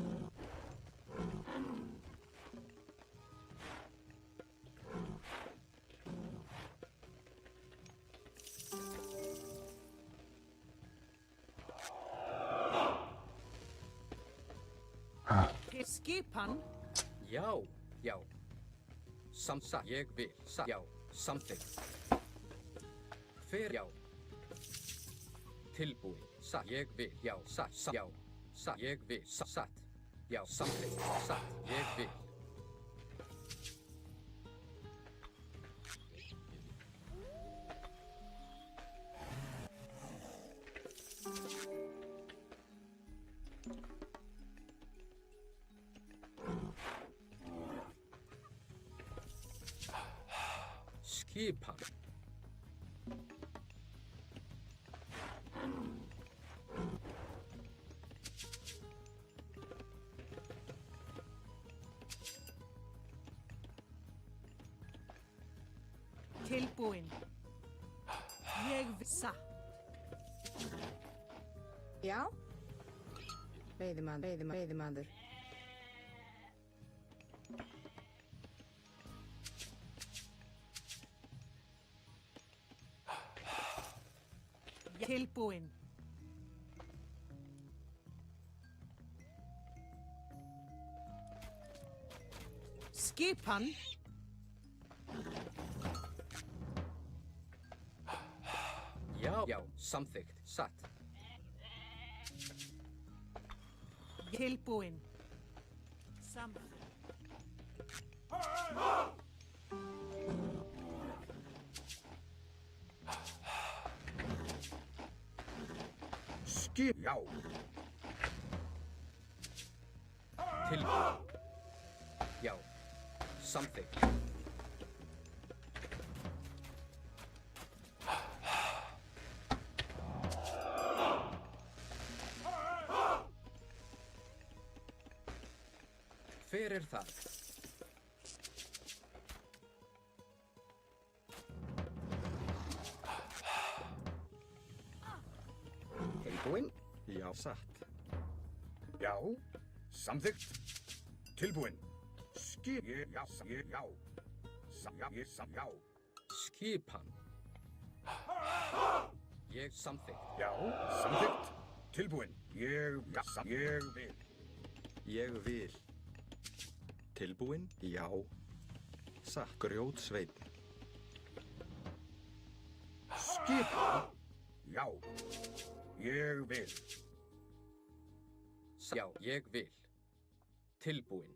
Skipan. Já, já. Samsa, ég vil, já, samþykkt. Fer, já. Tilbúin, ég vil, já, já, ég vil, satt. Já, samþykkt, satt, ég vil. Skipan. Tilbúin. Ég vil, satt. Já? Veiðimaður. Tilbúin. Skipan. Já, já, samþykkt, satt. Tilbúin. Samþykkt. Skip, já. Tilbúin. Já, samþykkt. Hver er það? Tilbúin? Já, satt. Já, samþykkt. Tilbúin. Skip, já, já. Já. Skipan. Ég samþykkt. Já, samþykkt. Tilbúin. Ég vil. Ég vil. Tilbúin? Já. Satt. Grjótsveinn. Skipan. Já. Ég vil. Já, ég vil. Tilbúin.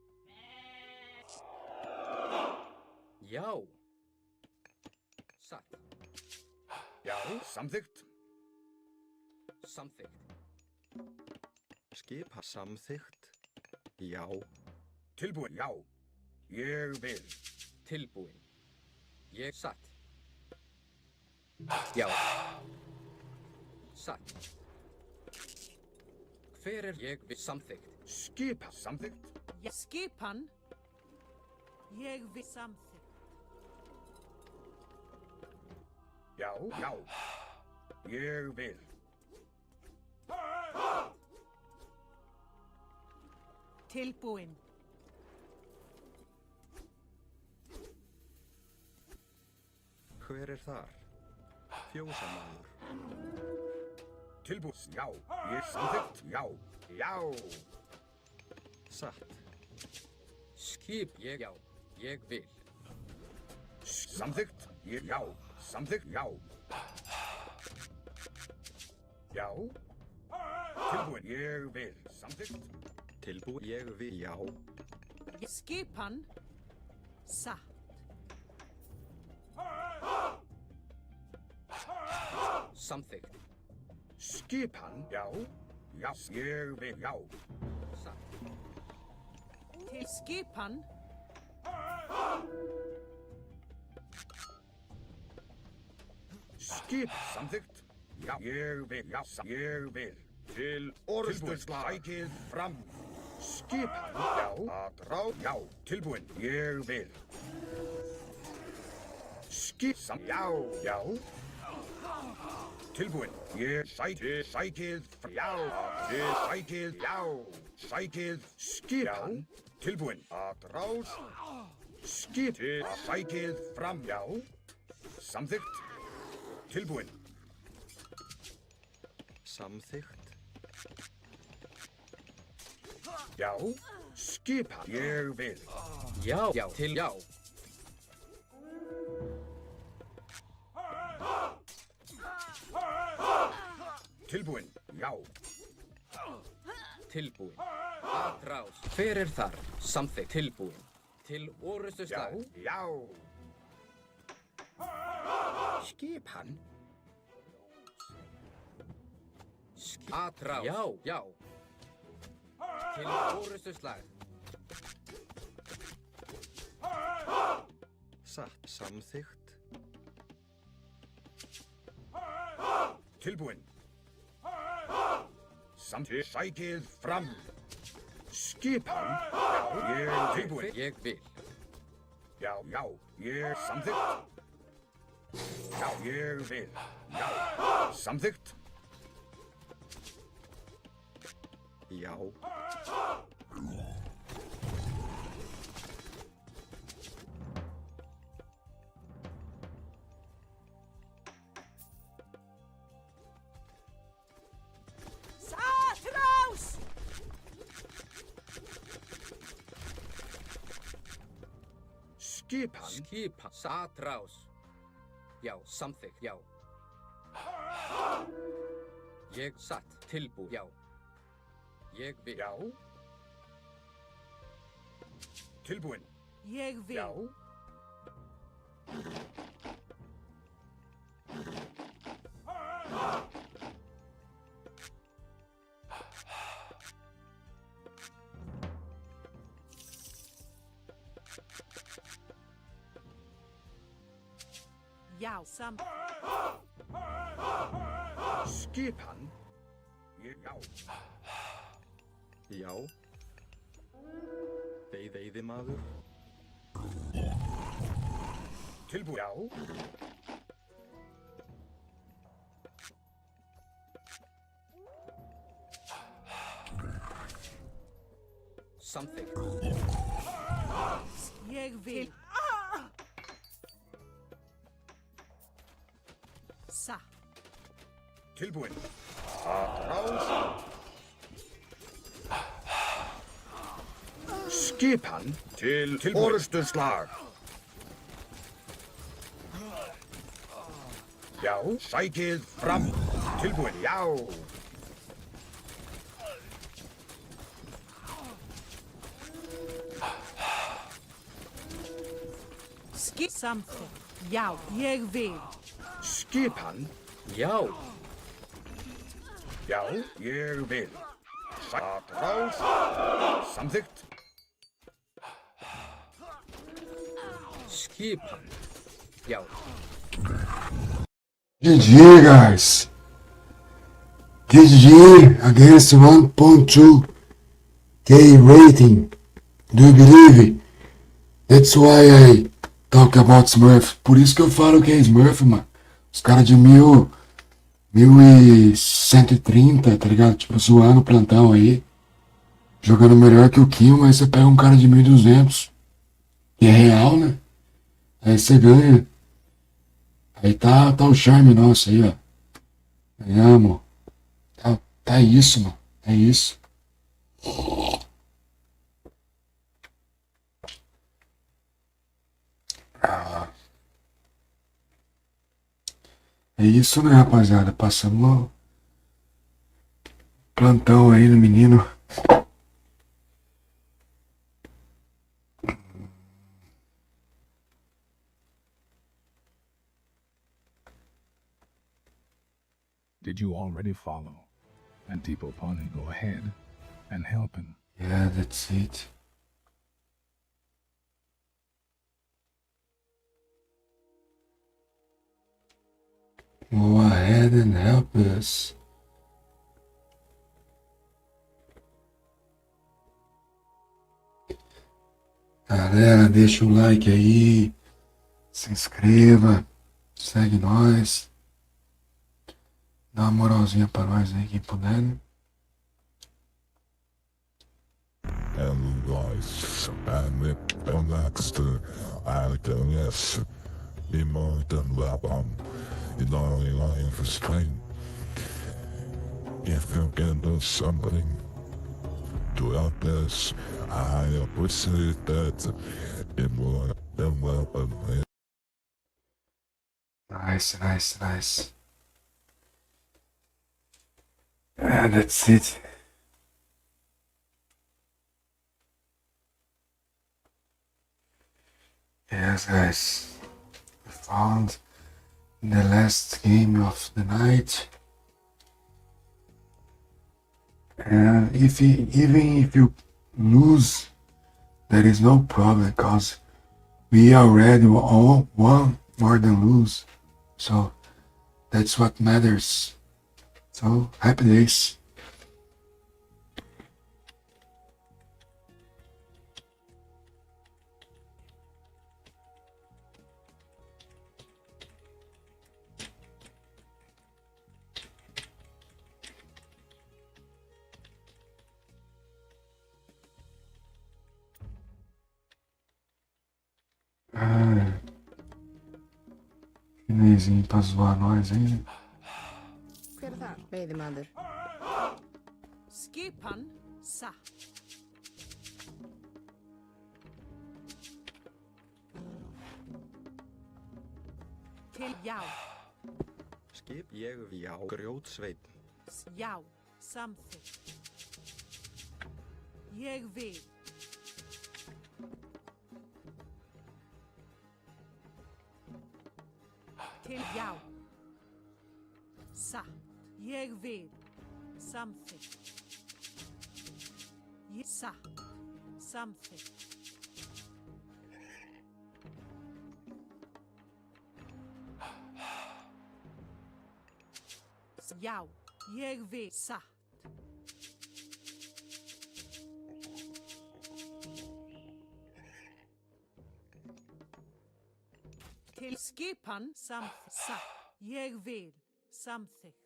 Já. Satt. Já, samþykkt. Samþykkt. Skipa samþykkt. Já. Tilbúin, já. Ég vil. Tilbúin. Ég satt. Já. Satt. Hver er ég við samþykkt? Skipa samþykkt. Skipan. Ég vil samþykkt. Já, já. Ég vil. Tilbúin. Hver er þar? Fjósamaður. Tilbúin, já. Ég samþykkt, já. Já. Satt. Skip, já. Ég vil. Samþykkt, já. Samþykkt, já. Já. Tilbúin, ég vil. Samþykkt. Tilbúin, ég vil. Já. Skipan. Satt. Samþykkt. Skipan, já. Já, ég vil, já. Satt. Til skipan. Skip, samþykkt. Já, ég vil, já, ég vil. Til orðstöðslag. Sækið fram. Skipan, já. Að ráð, já. Tilbúin, ég vil. Skip, já, já. Tilbúin, ég sækið fram. Já, sækið, já. Sækið, skipan. Tilbúin, að ráð. Skip, sækið fram, já. Samþykkt. Tilbúin. Samþykkt. Já. Skip. Skipan. Ég vil. Já, já, til já. Tilbúinn. Já. Tilbúin. Atrás. Hver er þar? Samþykkt. Tilbúin. Til orustu slag. Já. Skipan. Atrás. Já, já. Til orustu slag. Satt. Samþykkt. Tilbúinn. Samþykkt. Sækið fram. Skipan. Já, ég tilbúinn. Ég vil. Já, já, ég samþykkt. Já, ég vil. Já, samþykkt. Já. Atrás! Skipan. Skipan. Atrás. Já, samþykkt. Já. Ég satt. Tilbúin. Já. Ég vil. Já. Tilbúinn. Ég vil. Já. Já, sam. Skipan. Já. Já. Veiðimaður. Tilbúinn. Já. Samþykkt. Ég vil. Satt. Tilbúinn. Atrás. Skipan til orustu slag. Já, sækið fram. Tilbúinn. Já. Samþykkt. Já, ég vil. Skipan. Já. Já, ég vil. Atrás. Samþykkt. Skipan. Já. GG, guys. GG against 1.2k rating. Do you believe it? That's why I talk about Smurf. Por isso que eu falo que é Smurf, mano. Os caras de 1130, tá ligado? Tipo, zoando o plantão aí. Jogando melhor que o Kim, mas você pega um cara de 1200. Que é real, né? Aí você ganha. Aí tá o charme nosso aí, ó. Ganhamos. Tá isso, mano. É isso. É isso, né, rapaziada? Passamos o plantão aí no menino. Did you already follow? And Tipo Pony, go ahead and help him. Yeah, that's it. Go ahead and help us. Galera, deixa o like aí, se inscreva, segue nós, dá uma moralzinha pra nós aí, quem puder, né? Hello guys, I'm Baxter. I don't yes, be more than welcome. You're only lying for strength. If you can do something, darkness. I appreciate that. In more than welcome. Nice, nice, nice. And that's it. Yes, guys. We found the last game of the night. And even if you lose, there is no problem, because we already all won more than lose. So that's what matters. So happy days. Chinesinho pra zoar nós ainda. Hver það? Veiðimaður. Skipan satt. Til já. Skip ég já. Grjótsveinn. Já. Samþykkt. Ég vil. Til já. Satt. Ég vil. Samþykkt. Ég satt. Samþykkt. Já. Ég vil. Satt. Til skipan satt. Ég vil. Samþykkt.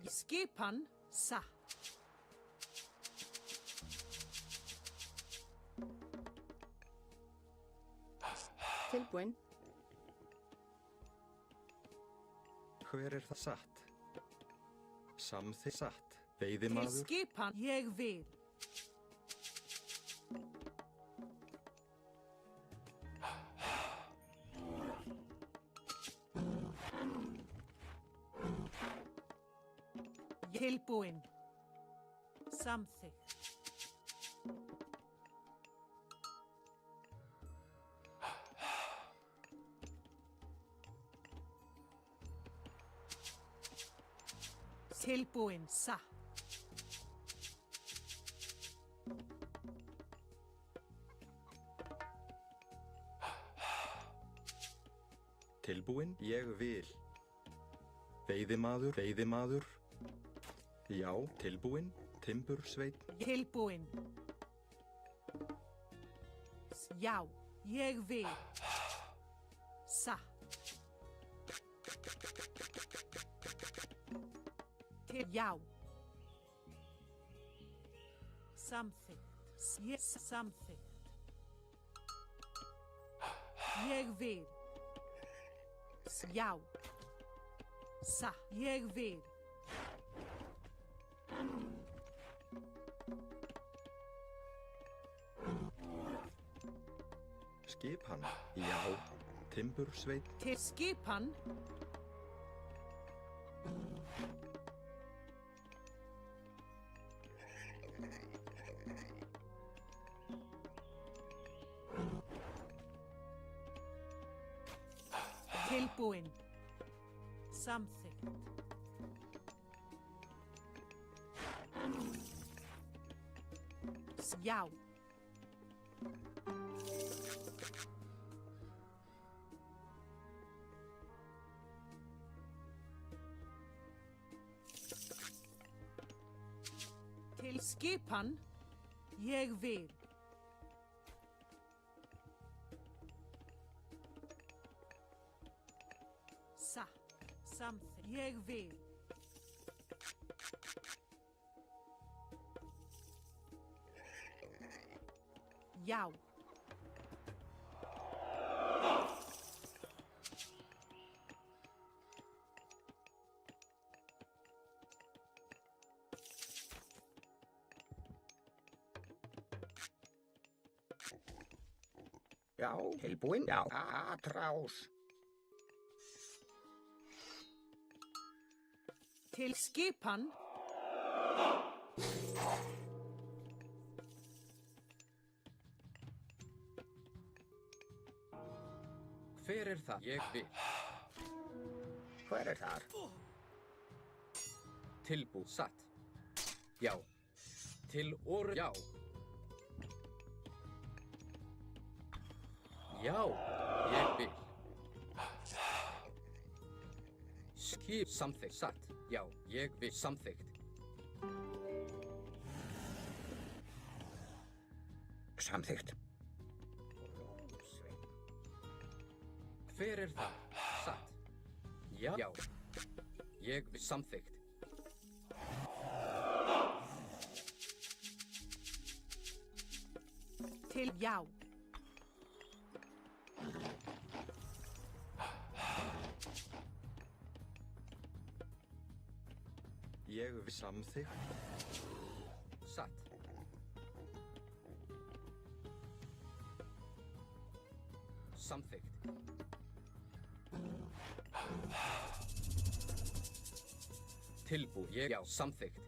Skipan satt. Tilbúin. Hver það satt? Samþykkt satt. Til Veiðimaður. skipan ég vil. Tilbúin. Samþykkt. Tilbúin satt. Tilbúin, ég vil. Veiðimaður, veiðimaður. Já, tilbúin, timbursveinn. Tilbúin. Já, ég vil. Satt. Til já. Samþykkt. Ég samþykkt. Ég vil. Já. Satt. Ég vil. Skipan, já, timbursveinn. Til skipan. Tilbúin. Samþykkt. Já. Til skipan ég vil. Satt. Samþykkt. Ég vil. Já. Já, tilbúin. Já, atrás. Til skipan. Hver er það? Ég vil. Hver er þar? Tilbúið. Satt. Já. Til orð. Já. Já, ég vil. Skip samþykkt. Satt. Já, ég vil. Samþykkt. Samþykkt. Hver er það? Satt. Já. Já. Ég vil. Samþykkt. Til já. Ég vil. Samþykkt. Satt. Samþykkt. Tilbúið. Ég. Já. Samþykkt.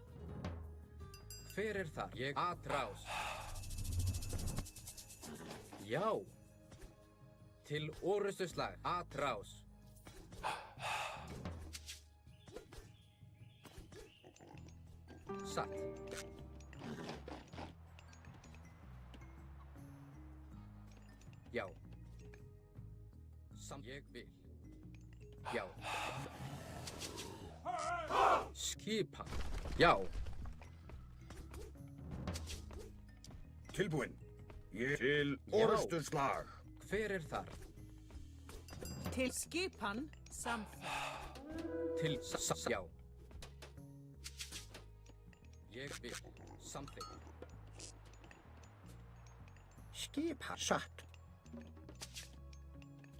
Hver er þar? Ég. Atrás. Já. Til orustuslag. Atrás. Satt. Já. Ég vil. Já. Skipan. Já. Tilbúin. Ég til orðsturslag. Hver er þar? Til skipan. Samþykkt. Til já. Ég vil. Samþykkt. Skipa satt.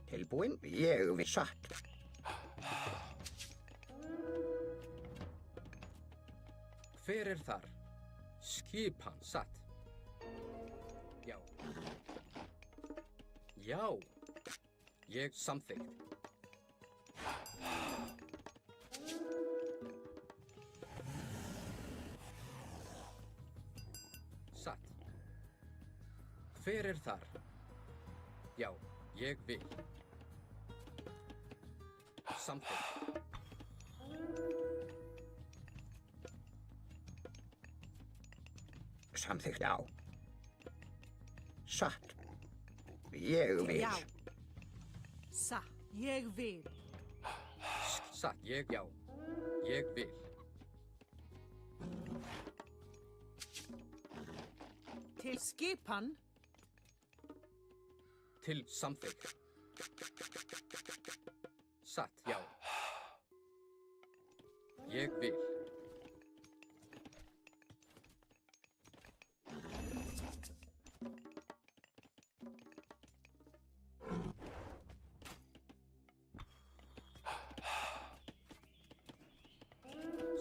Tilbúin. Ég vil. Satt. Hver er þar? Skipan. Satt. Já. Já. Ég. Samþykkt. Satt. Hver er þar? Já, ég vil. Samþykkt. Samþykkt. Já. Satt. Ég vil. Já. Satt. Ég vil. Satt. Ég. Já. Ég vil. Til skipan. Til samþykkt. Satt. Já. Ég vil.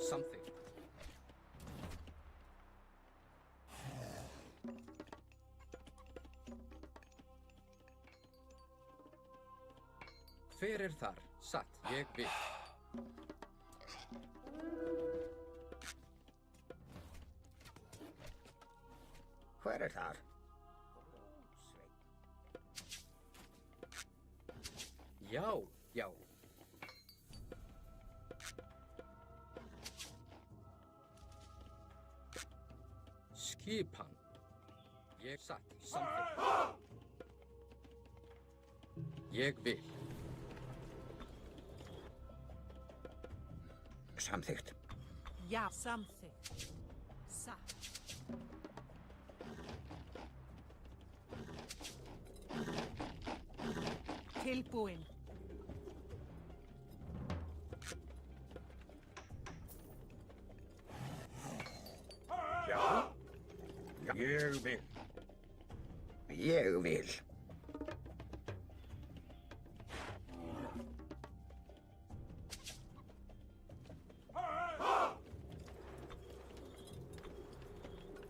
Samþykkt. Hver er þar? Satt. Ég vil. Hver er þar? Já. Já. Skipan. Ég satt. Samþykkt. Ég vil. Samþykkt. Já. Samþykkt. Satt. Tilbúin. Já. Ég vil. ég vil.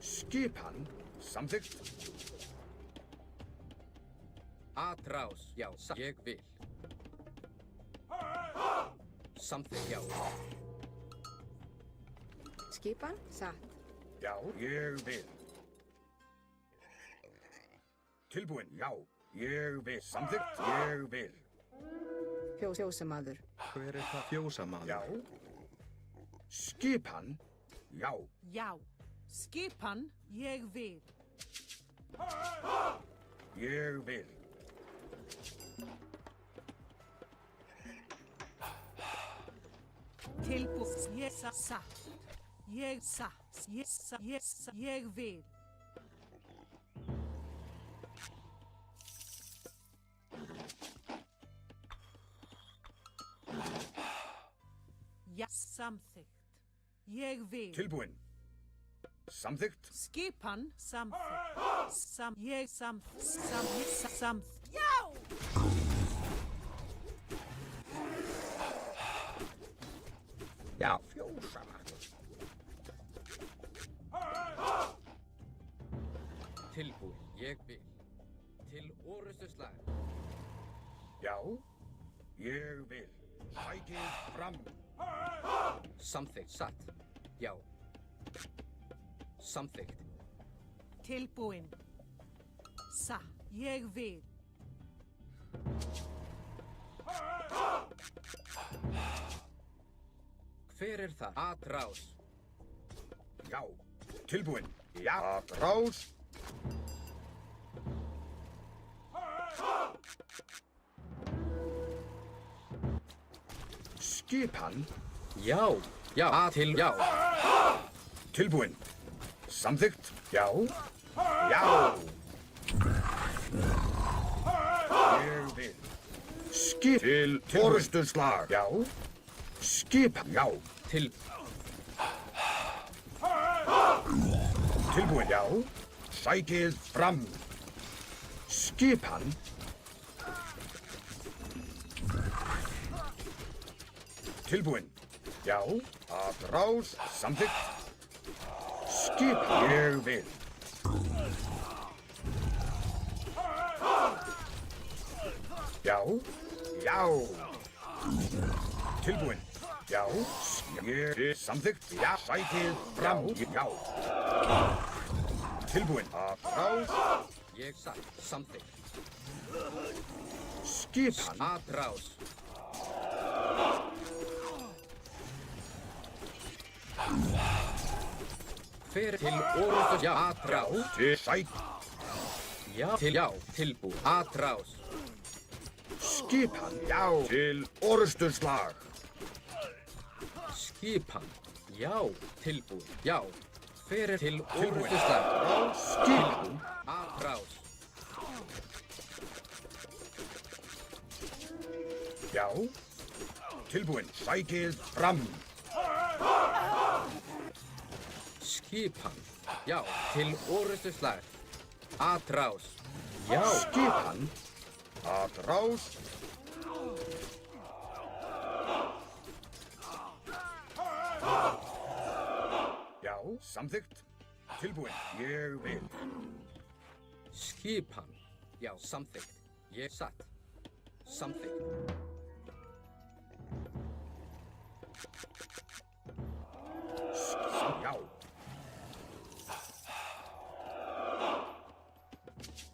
Skipan, samþykkt. Atrás, já, ég vil. Samþykkt, já. Skipan, satt. Já, ég vil. Tilbúin, já, ég vil. Samþykkt, ég vil. Fjósamaður. Hver er það fjósamaður? Já. Skipan, já. Já. Skipan, ég vil. Ég vil. Tilbúið, ég satt. Ég satt, ég vil. Já, samþykkt. Ég vil. Tilbúin. Samþykkt. Skipan, samþykkt. Ég samþykkt. Já! Já, fjósamaður. Tilbúin, ég vil. Til orustu slag. Já, ég vil. Sækið fram. Samþykkt, satt. Já. Samþykkt. Tilbúin. Satt, ég vil. Hver er það? Atrás. Já, tilbúin. Já, atrás. Skipan. Já, já, já. Tilbúin. Samþykkt. Já. Já. Ég vil. Skip til orustu slag. Já. Skipan. Já. Tilbúin. Já. Sækið fram. Skipan. Tilbúin. Já. Atrás. Samþykkt. Skipan. Ég vil. Já. Já. Tilbúin. Já. Ég samþykkt. Já. Sækið fram. Já. Tilbúin. Atrás. Ég satt. Samþykkt. Skipan. Atrás. Hver til orustu já. Atrás. Til sæk. Já. Já. Tilbúin. Atrás. Skipan. Já. Til orustu slag. Skipan. Já. Tilbúin. Já. Hver til orustu slag. Skipan. Atrás. Já. Tilbúin. Sækið fram. Skipan. Já. Til orustu slag. Atrás. Já. Skipan. Atrás. Já, samþykkt. Tilbúin. Ég vil. Skipan. Já, samþykkt. Ég satt. Samþykkt. Já.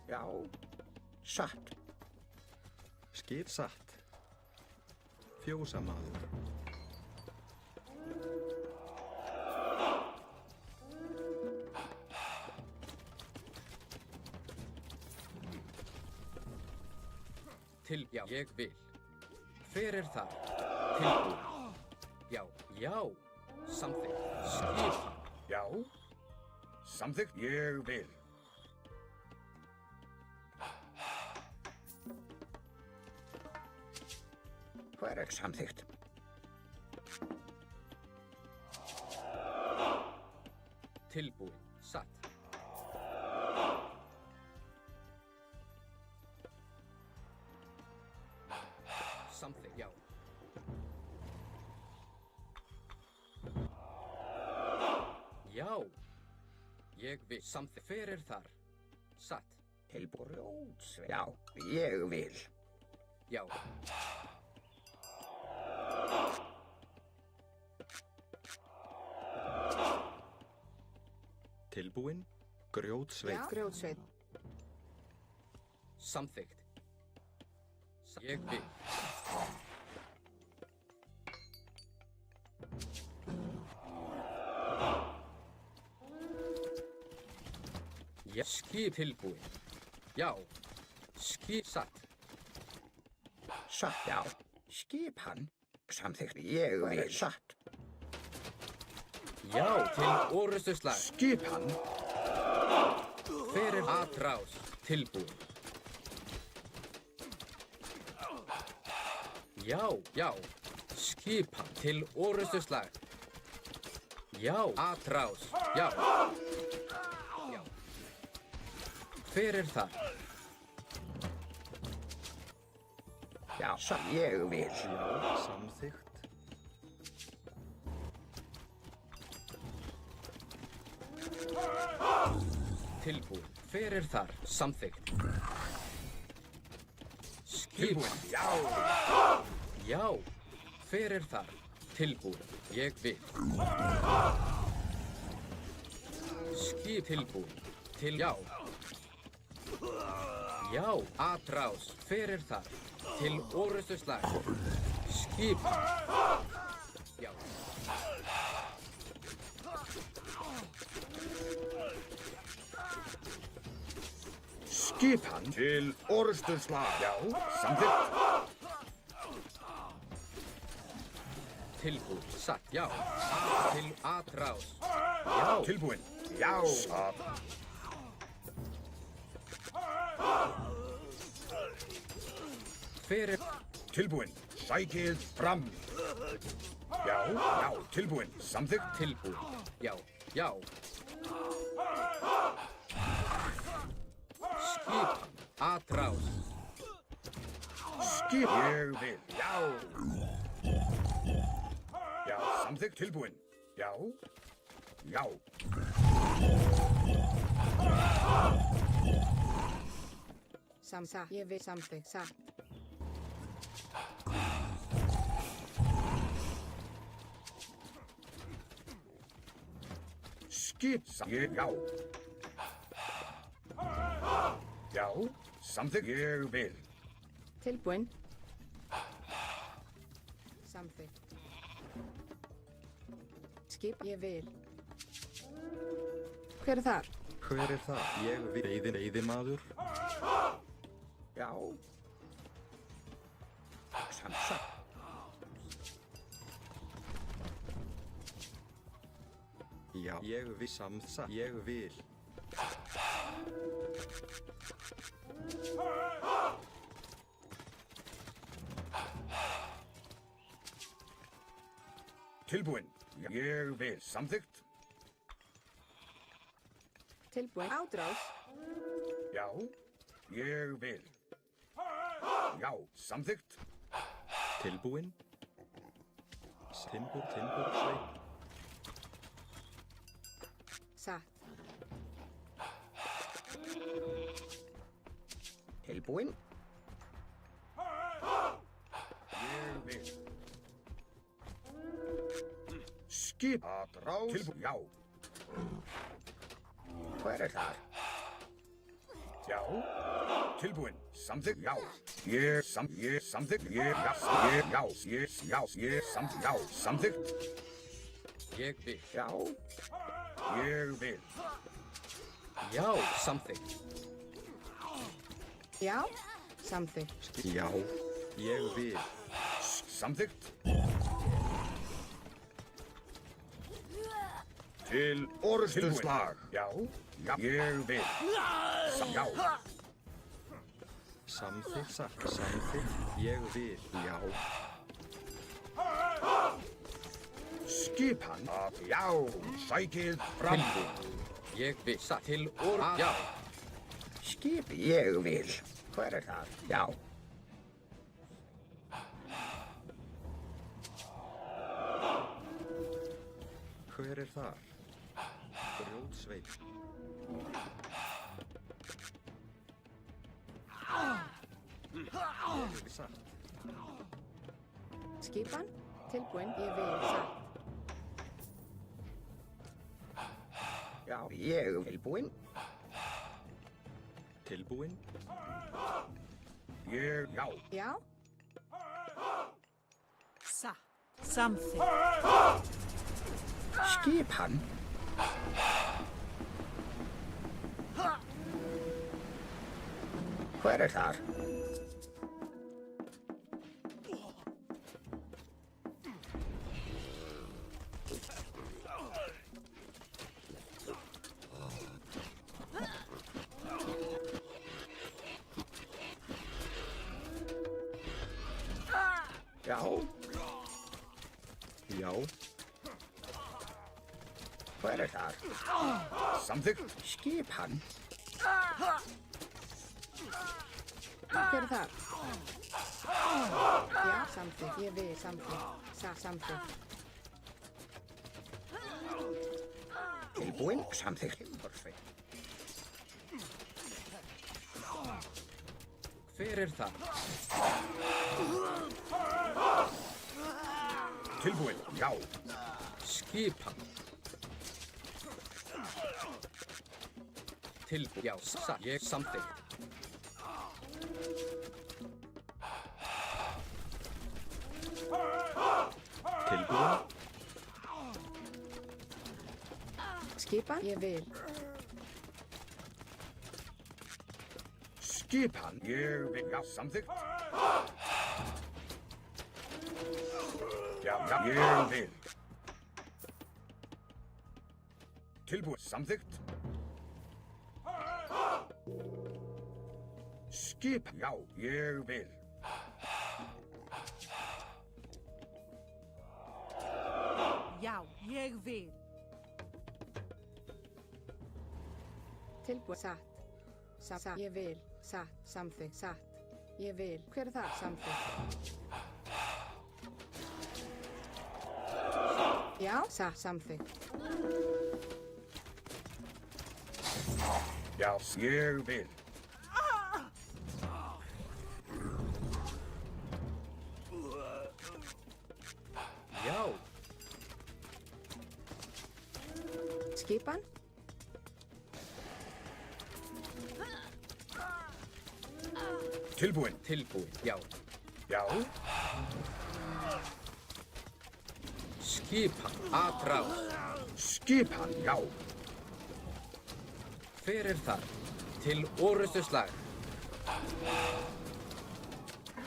Já. Satt. Skip satt. Fjósamaður. Já, ég vil. Hver er það? Tilbúin. Já, já. Samþykkt. Skipan. Já. Samþykkt. Ég vil. Hvað er samþykkt? Tilbúin. Satt. Ég vil samþykkt. Hver er þar? Satt. Tilbúin. Já, ég vil. Já. Tilbúin. Grjótsveinn. Grjótsveinn. Samþykkt. Ég vil. Já. Skip tilbúin. Já. Skip satt. Satt, já. Skip hann. Samþykkt. Ég vil. Satt. Já, til orustuslag. Skip hann. Hver er atrás? Tilbúin. Já, já. Skip hann til orustuslag. Já, atrás. Já. Já. Hver er það? Já, satt. Ég vil. Já, samþykkt. Tilbúin. Hver er þar? Samþykkt. Skip. Tilbúin. Já. Já. Hver er þar? Tilbúin. Ég vil. Skip tilbúin. Til já. Já. Atrás. Hver er þar? Til orustuslag. Skip. Já. Skip hann til orustuslag. Já, samþykkt. Tilbúin. Satt. Já. Til atrás. Já. Tilbúin. Já. Satt. Hver er Tilbúin. Sækið fram. Já, já, tilbúin. Samþykkt. tilbúin? Já. Já. Skip. Atrás. Skip. Ég vil. Já. Já, samþykkt. Tilbúin. Já. Já. Satt. Ég vil samþykkt. Satt. Skip. Ég, já. Já, samþykkt. Ég vil. Tilbúin. Samþykkt. Skip. Ég vil. Hver er þar? Hver er það? Ég vil. Veiðimaður. Já. Samþykkt. Já, ég vil samþykkt. Ég vil. Tilbúin. Ég vil. Samþykkt. Tilbúin. Átrás. Já. Ég vil. Já, samþykkt. Tilbúin. Timbur, sveinn. Satt. Tilbúin. Ég vil. Skip. Atrás. Tilbúin. Já. Hver er þar? Já. Tilbúin. Samþykkt. Já. Ég samþykkt. Ég samþykkt. Já. Samþykkt. Ég vil. Já. Ég vil. Já. Samþykkt. Já. Samþykkt. Já, ég vil. Samþykkt. Til orustuslag. Já. Já. Ég vil. Já. Samþykkt. Samþykkt. Ég vil. Já. Skip hann. Já. Sækið fram. Tilbúin. Ég vil. Satt. Til já. Skip. Ég vil. Hver er það? Já. Hver er þar? Grjótsveinn. Ég vil satt. Skipan, tilbúin, ég vil, satt. Já, ég tilbúinn. Tilbúinn. Já. Já, Satt. Samþykkt. Skipan. Hver þar? Já. Já. Hver þar? Samþykkt. Skipan. hver þar? Já, samþykkt, ég vil, samþykkt, samþykkt. Tilbúinn, samþykkt. Timbursveinn. Hver er það? Tilbúinn, já. Skipan. Tilbúinn, já, ég samþykkt. Tilbúinn. Skipan, ég vil. Skipan, ég vil, já, samþykkt. Já, ég vil. Tilbúinn, samþykkt. Skipan, já, ég vil. Já, ég vil. Tilbúin, satt. Satt, ég vil. Satt, samþykkt, satt. Ég vil. Hver er það? Samþykkt. Já, satt, samþykkt. Já, ég vil. Já. Skipan? Tilbúinn. Tilbúinn, já. Já. Skipan, atrás. Skipan, já. Hver er það? Til orrustuslag.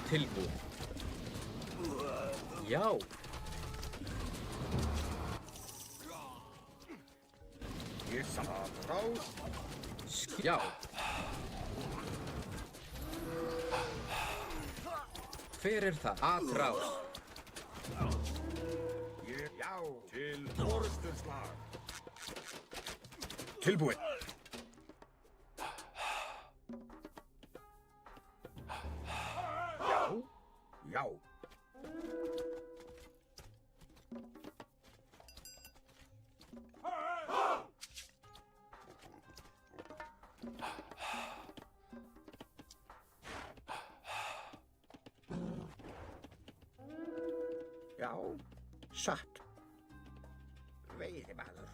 Tilbúinn. Já. Ég samþykkt. Rás. Já. Hver er það? Atrás. Já, til orrustuslag. Tilbúinn. Já. Já. Já, satt. Veiðimaður.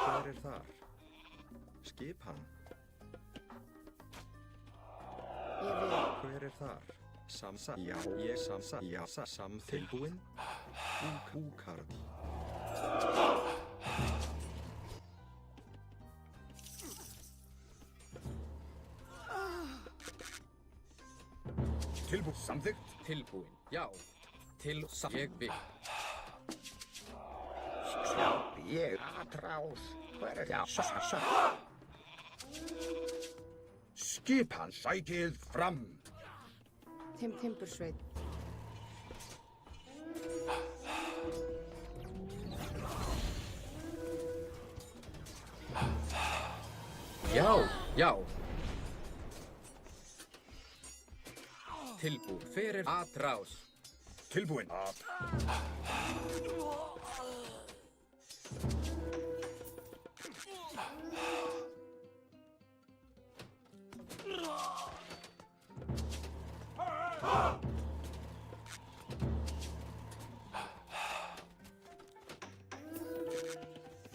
Hver er þar? Skipan. Ég vil. Hver er þar? Samsa. Já, ég samsa. Já, samþylbúinn. Úkarl. Tilbúinn, samþykkt. Tilbúinn, já. Ég vil. Já, ég atrás. Hver er það? Satt. Skipan, sækið fram. Timbursveit. Já. Tilbúin. Fyrir atrás. Tilbúin.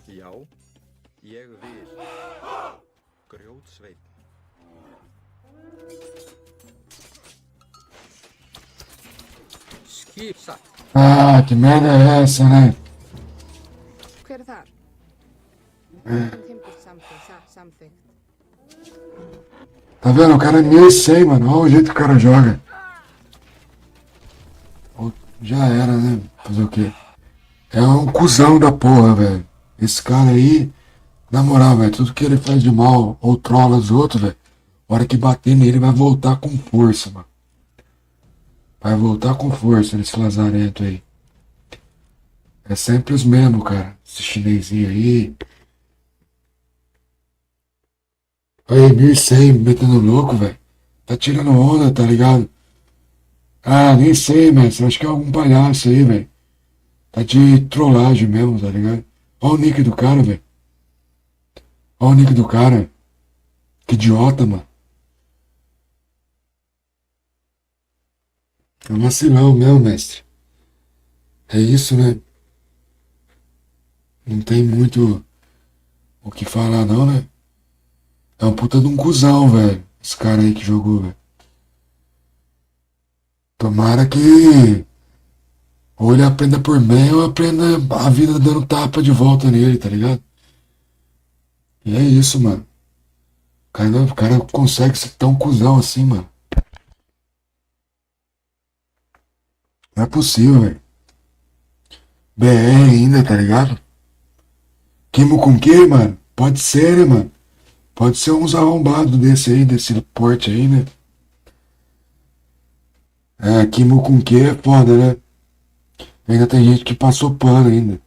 Já, ég vil. Grjótsveinn. Skip satt. Ah, que merda é essa, né? Hver er þar? Timbur samþykkt. Tá vendo? O cara é 1100, mano. Olha o jeito que o cara joga. Já era, né? Fazer o quê? É um cuzão da porra, velho. Esse cara aí, na moral, velho, tudo que ele faz de mal ou trola os outros, velho, a hora que bater nele vai voltar com força, mano. Vai voltar com força nesse lazarento aí. É sempre os mesmos, cara. Esse chinesinho aí. Aí, 1100, metendo louco, velho. Tá tirando onda, tá ligado? Ah, nem sei, mestre. Acho que é algum palhaço aí, velho. Tá de trollagem mesmo, tá ligado? Olha o nick do cara, velho. Olha o nick do cara. Que idiota, mano. É um vacilão mesmo, mestre. É isso, né? Não tem muito o que falar, não, né? É um puta de um cuzão, velho. Esse cara aí que jogou, velho. Tomara que ou ele aprenda por bem ou aprenda a vida dando tapa de volta nele, tá ligado? E é isso, mano. O cara consegue ser tão cuzão assim, mano. Não é possível, velho. BR ainda, tá ligado? Quimo com quê, mano? Pode ser, né, mano? Pode ser uns arrombados desse aí, desse porte aí, né? É, Quimo com quê é foda, né? Ainda tem gente que passou pano ainda.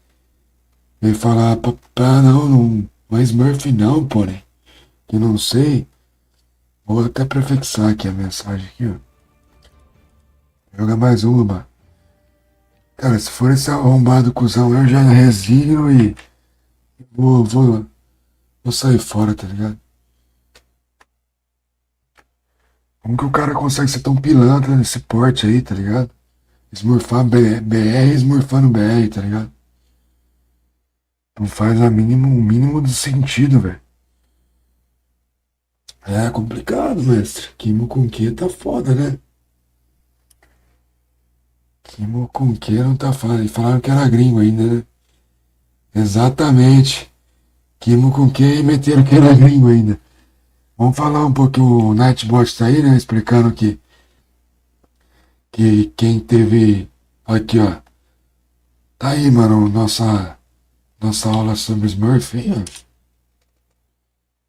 Veio falar, não é Smurf não, porém. Que não sei. Vou até prefixar aqui a mensagem aqui, ó. Joga mais uma, mano. Cara, se for esse arrombado cuzão, eu já resigno e vou sair fora, tá ligado? Como que o cara consegue ser tão pilantra nesse porte aí, tá ligado? Smurfar BR, smurfando BR, tá ligado? Não faz o mínimo de sentido, velho. É complicado, mestre. Quimo com que tá foda, né? Quimo com que não tá foda. E falaram que era gringo ainda, né? Exatamente. Quimo com que e meteram que era gringo ainda. Vamos falar um pouco, o Nightbot tá aí, né? Explicando que quem teve... Aqui, ó. Tá aí, mano, nossa aula sobre Smurf, aí, ó.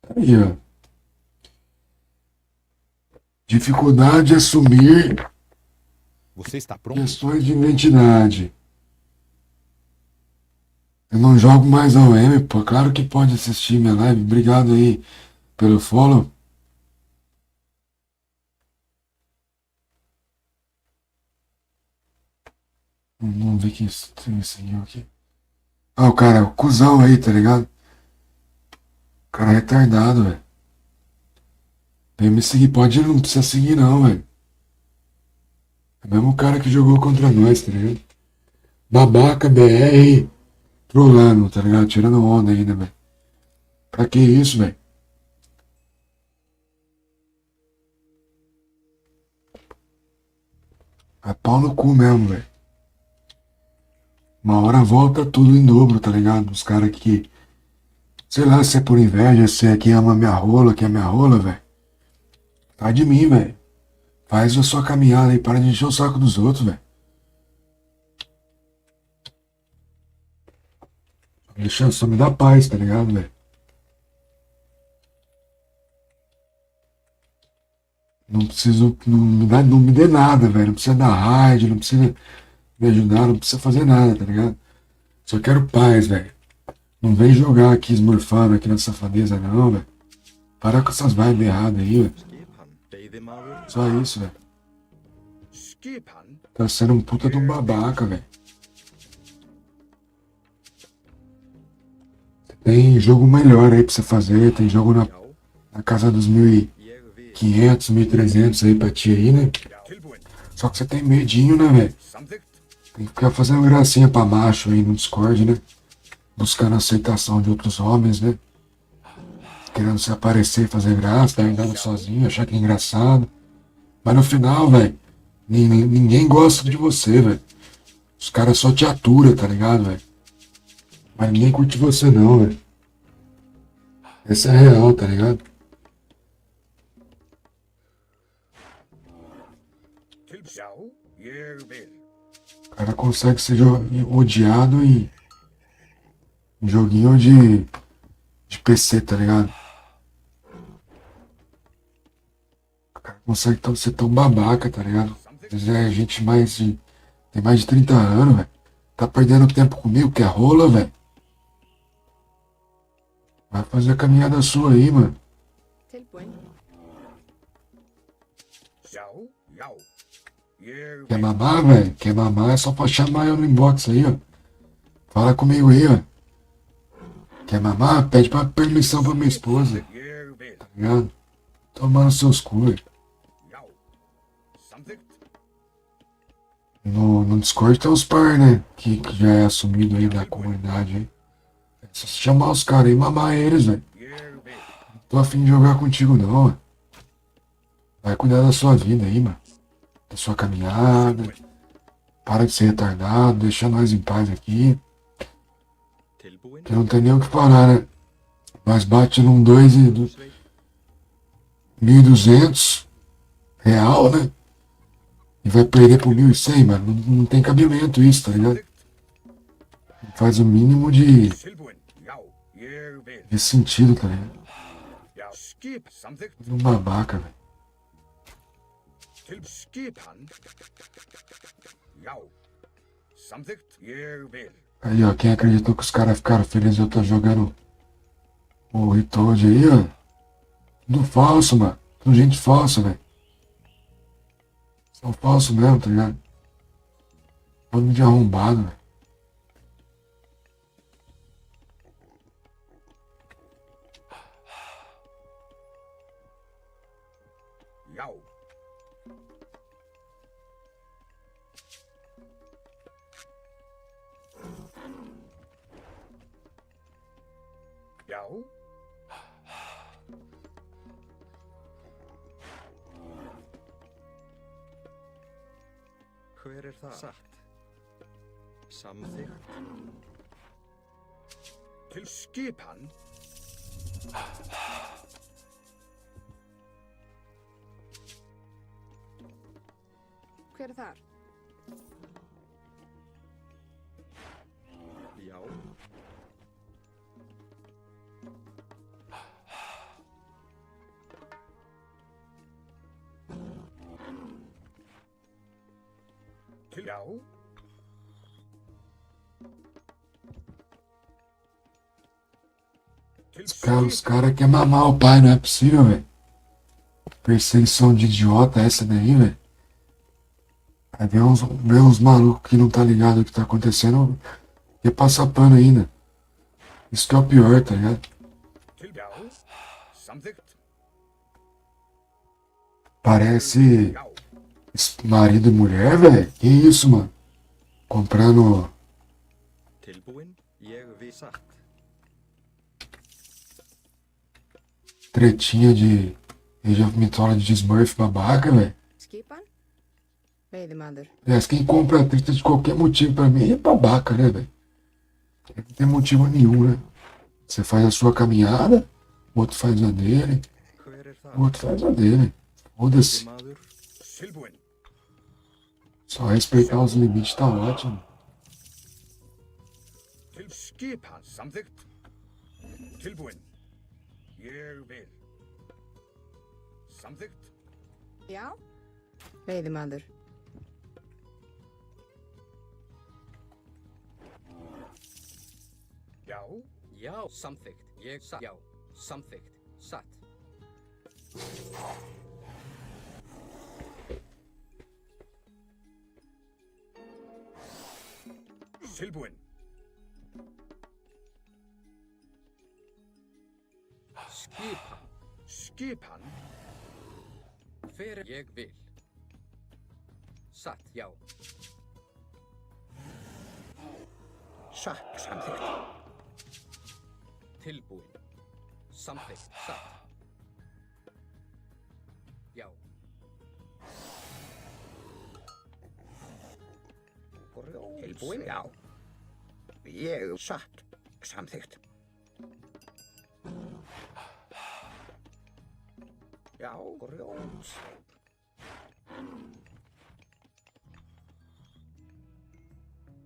Tá aí, ó. Dificuldade de assumir Você está pronto? questões de identidade. Eu não jogo mais ao M, pô. Claro que pode assistir minha live. Obrigado aí pelo follow. Vamos ver quem me seguiu aqui. Ah, o cara, o cuzão aí, tá ligado? O cara é retardado, velho. Vem me seguir. Pode ir, não precisa seguir não, velho. É o mesmo cara que jogou contra nós, tá ligado? Babaca, BR, trolando, tá ligado? Tirando onda ainda, velho. Pra que isso, velho? É pau no cu mesmo, velho. Uma hora volta tudo em dobro, tá ligado? Os caras que... Sei lá, se é por inveja, se é quem ama minha rola, quem é minha rola, velho. Tá de mim, velho. Faz a sua caminhada aí, para de encher o saco dos outros, velho. Deixa, só me dá paz, tá ligado, velho? Não preciso, não me dê nada, velho. Não precisa dar raid, não precisa me ajudar, não precisa fazer nada, tá ligado? Só quero paz, velho. Não vem jogar aqui esmurfando aqui na safadeza, não, velho. Para com essas vibes erradas aí, velho. Skipan. Veiðimaður. Só isso, velho. Skipan. Tá sendo um puta de um babaca, velho. Tem jogo melhor aí pra você fazer. Tem jogo na casa dos 1.500, 1.300 aí pra ti aí, né? Só que você tem medinho, né, velho? Tem que ficar fazendo gracinha pra macho aí no Discord, né? Buscando a aceitação de outros homens, né? Querendo se aparecer, fazer graça, tá andando sozinho, achar que é engraçado. Mas no final, velho, ninguém gosta de você, velho. Os caras só te aturam, tá ligado, velho? Mas ninguém curte você não, velho. Essa é a real, tá ligado? O cara consegue ser odiado em joguinho de PC, tá ligado? O cara consegue ser tão babaca, tá ligado? Às vezes é gente tem mais de 30 anos, velho. Tá perdendo tempo comigo, que é rola, velho. Vai fazer a caminhada sua aí, mano. Quer mamar, velho? Quer mamar é só pra chamar eu no inbox aí, ó. Fala comigo aí, ó. Quer mamar? Pede permissão pra minha esposa. Tá ligado? Tomando seus cu, velho. No Discord tem uns par, né? Que já é assumido aí da comunidade aí. É só chamar os caras aí e mamar eles, velho. Não tô afim de jogar contigo não, velho. Vai cuidar da sua vida aí, mano. Da sua caminhada. Para de ser retardado, deixa nós em paz aqui. Que não tem nem o que falar, né? Nós bate num 1.200 real, né? E vai perder por 1.100, mano. Não tem cabimento isso, tá ligado? Faz o mínimo de sentido, tá ligado? Um babaca, velho. Aí, ó, quem acreditou que os caras ficaram felizes eu tô jogando o Ritoad aí, ó. Tudo falso, mano. Tudo gente falsa, velho. São falsos mesmo, tá ligado? Bando de arrombado, velho. Hver það? Satt. Samþykkt. Til skipan. Hver þar? Já. Já. Os caras querem mamar o pai, não é possível, velho. Perseguição de idiota essa daí, velho. Aí vem uns malucos que não tá ligado o que tá acontecendo e passa pano ainda. Isso que é o pior, tá ligado? Parece marido e mulher, velho. Que isso, mano? Comprando Tilbúin, ég vi satt. tretinha de Age of Mythology de Smurf babaca, velho. Skipan? Veiðimaður. Aliás, quem compra treta de qualquer motivo pra mim é babaca, né, velho? Não tem motivo nenhum, né? Você faz a sua caminhada, o outro faz a dele, o outro faz a dele. Foda-se. Só respeitar os limites tá ótimo. Til skipan samþykkt. Tilbúin. Ég vil. Samþykkt. Já? Veiðimaður. Já. Já, samþykkt. Já, samþykkt. Satt. Tilbúin. Skipan. Skipan. Fyrir ég vil. Satt, já. Satt, samþykkt. Tilbúin. Samþykkt, satt. Já. Tilbúin, já. Ég satt, samþykkt. Já, grjót.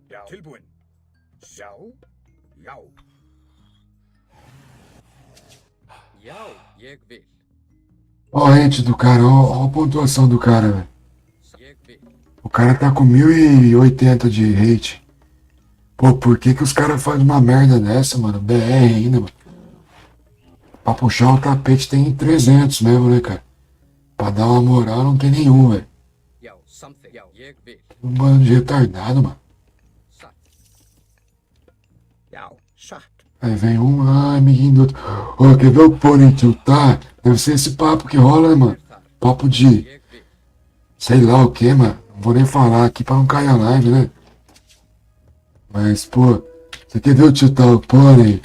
Já. Tilbúin. Já. Já. Já, ég vil. Ó a rate do cara, ó a pontuação do cara, velho. Ég vil. O cara tá com 1080 de rate. Pô, por que que os caras fazem uma merda dessa, mano? BR ainda, mano. Pra puxar o tapete tem 300 mesmo, né, cara? Pra dar uma moral não tem nenhum, velho. Já, samþykkt. Já, ég vil. Um bando de retardado, mano. Satt. Já, satt. Aí vem um, amiguinho do outro. Ô, quer ver o pônei tiltar? Deve ser esse papo que rola, né, mano? Papo de... Jeg vil. sei lá o que, mano. Não vou nem falar aqui pra não cair a live, né? Mas, pô, você quer ver o tiltar o pônei?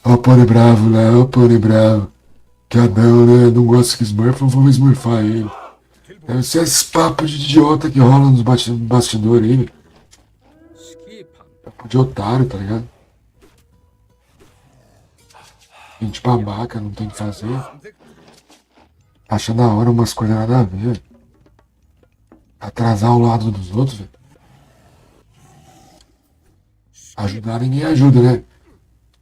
Ó o pônei bravo lá, ó o pônei bravo. Que Adão, né? Não gosta que Smurf, eu vou smurfar ele. Deve ser esses papos de idiota que rolam nos bastidores aí, velho. Skipan. Papo de otário, tá ligado? Gente babaca, não tem o que fazer. Acha da hora umas coisas nada a ver. Atrasar o lado dos outros, velho. Ajudar ninguém ajuda, né?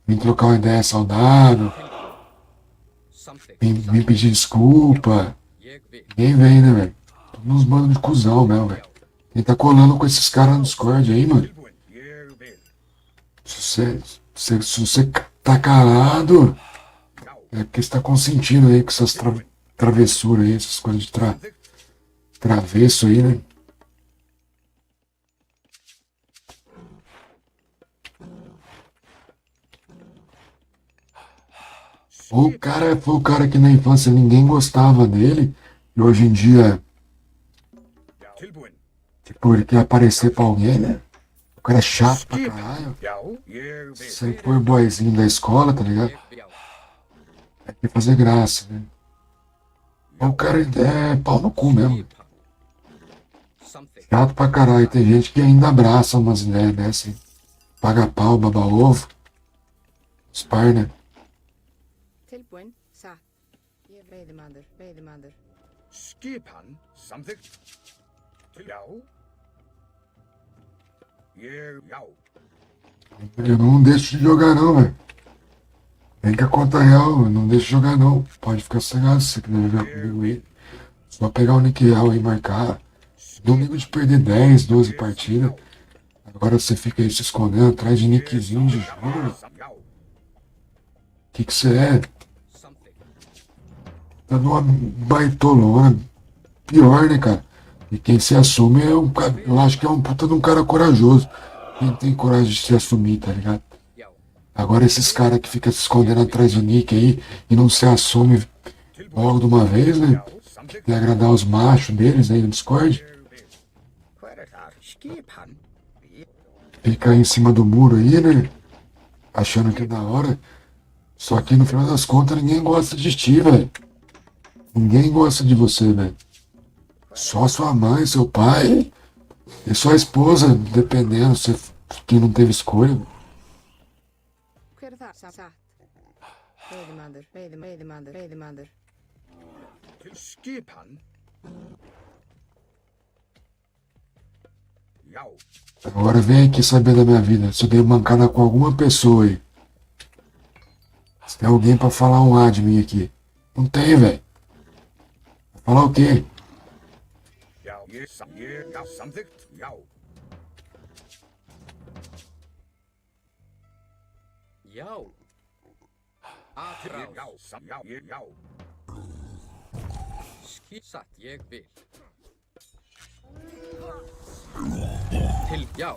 Vim trocar uma ideia saudável. Vim pedir desculpa. Jeg vil. Ninguém vem, né, velho? Todos uns bandos de cuzão mesmo, velho. Quem tá colando com esses caras no Discord aí, mano? Tilbúin. Jeg vil. Se você tá calado, é porque você tá consentindo aí com essas travessuras aí, essas coisas de travesso aí, né? Ou o cara foi o cara que na infância ninguém gostava dele, e hoje em dia, Tilbúin. tipo, ele quer aparecer pra alguém, né? O cara é chato pra caralho. Já, jeg vil. Sempre foi o boyzinho da escola, tá ligado? Jeg vil. É que fazer graça, né? Ou o cara é pau no cu mesmo. Skipan. Samþykkt. Chato pra caralho. Tem gente que ainda abraça umas ideias dessas, hein? Paga pau, baba ovo. Spar, né? Tilbúin, satt. Ég veiðimaður, veiðimaður. Skipan. Samþykkt. Já. Jeg, já. Eu não deixo de jogar não, velho. Vem que a conta é real, eu não deixo de jogar não. Pode ficar sossegado se você quiser jogar comigo aí. Só pegar o nick real e marcar. Não ligo de perder 10, 12 partidas. Agora você fica aí se escondendo atrás de nickzinho de jogo, velho. Já. Que você é? Samþykkt. Tá numa baitolona. Pior, né, cara? E quem se assume é um cara. Eu acho que é um puta de um cara corajoso. Quem tem coragem de se assumir, tá ligado? Já. Agora esses caras que ficam se escondendo atrás de nick aí e não se assume logo de uma vez, né? Samþykkt. E agradar os machos deles aí no Discord. Hvað er það? Skipan. Fica aí em cima do muro aí, né? Achando que é da hora. Só que no final das contas ninguém gosta de ti, velho. Ninguém gosta de você, velho. Só sua mãe, seu pai e sua esposa, dependendo, se que não teve escolha. Hver er það? Satt. Veiðimaður, veiðimaður, veiðimaður. Til skipan. Já. Agora vem aqui saber da minha vida. Se eu dei mancada com alguma pessoa aí. Se tem alguém pra falar um A de mim aqui. Não tem, velho. Falar o quê? Já. Ég, já. Samþykkt. Já. Já. Atrás. Já. Já. Ég, já. Satt, ég vil. Já.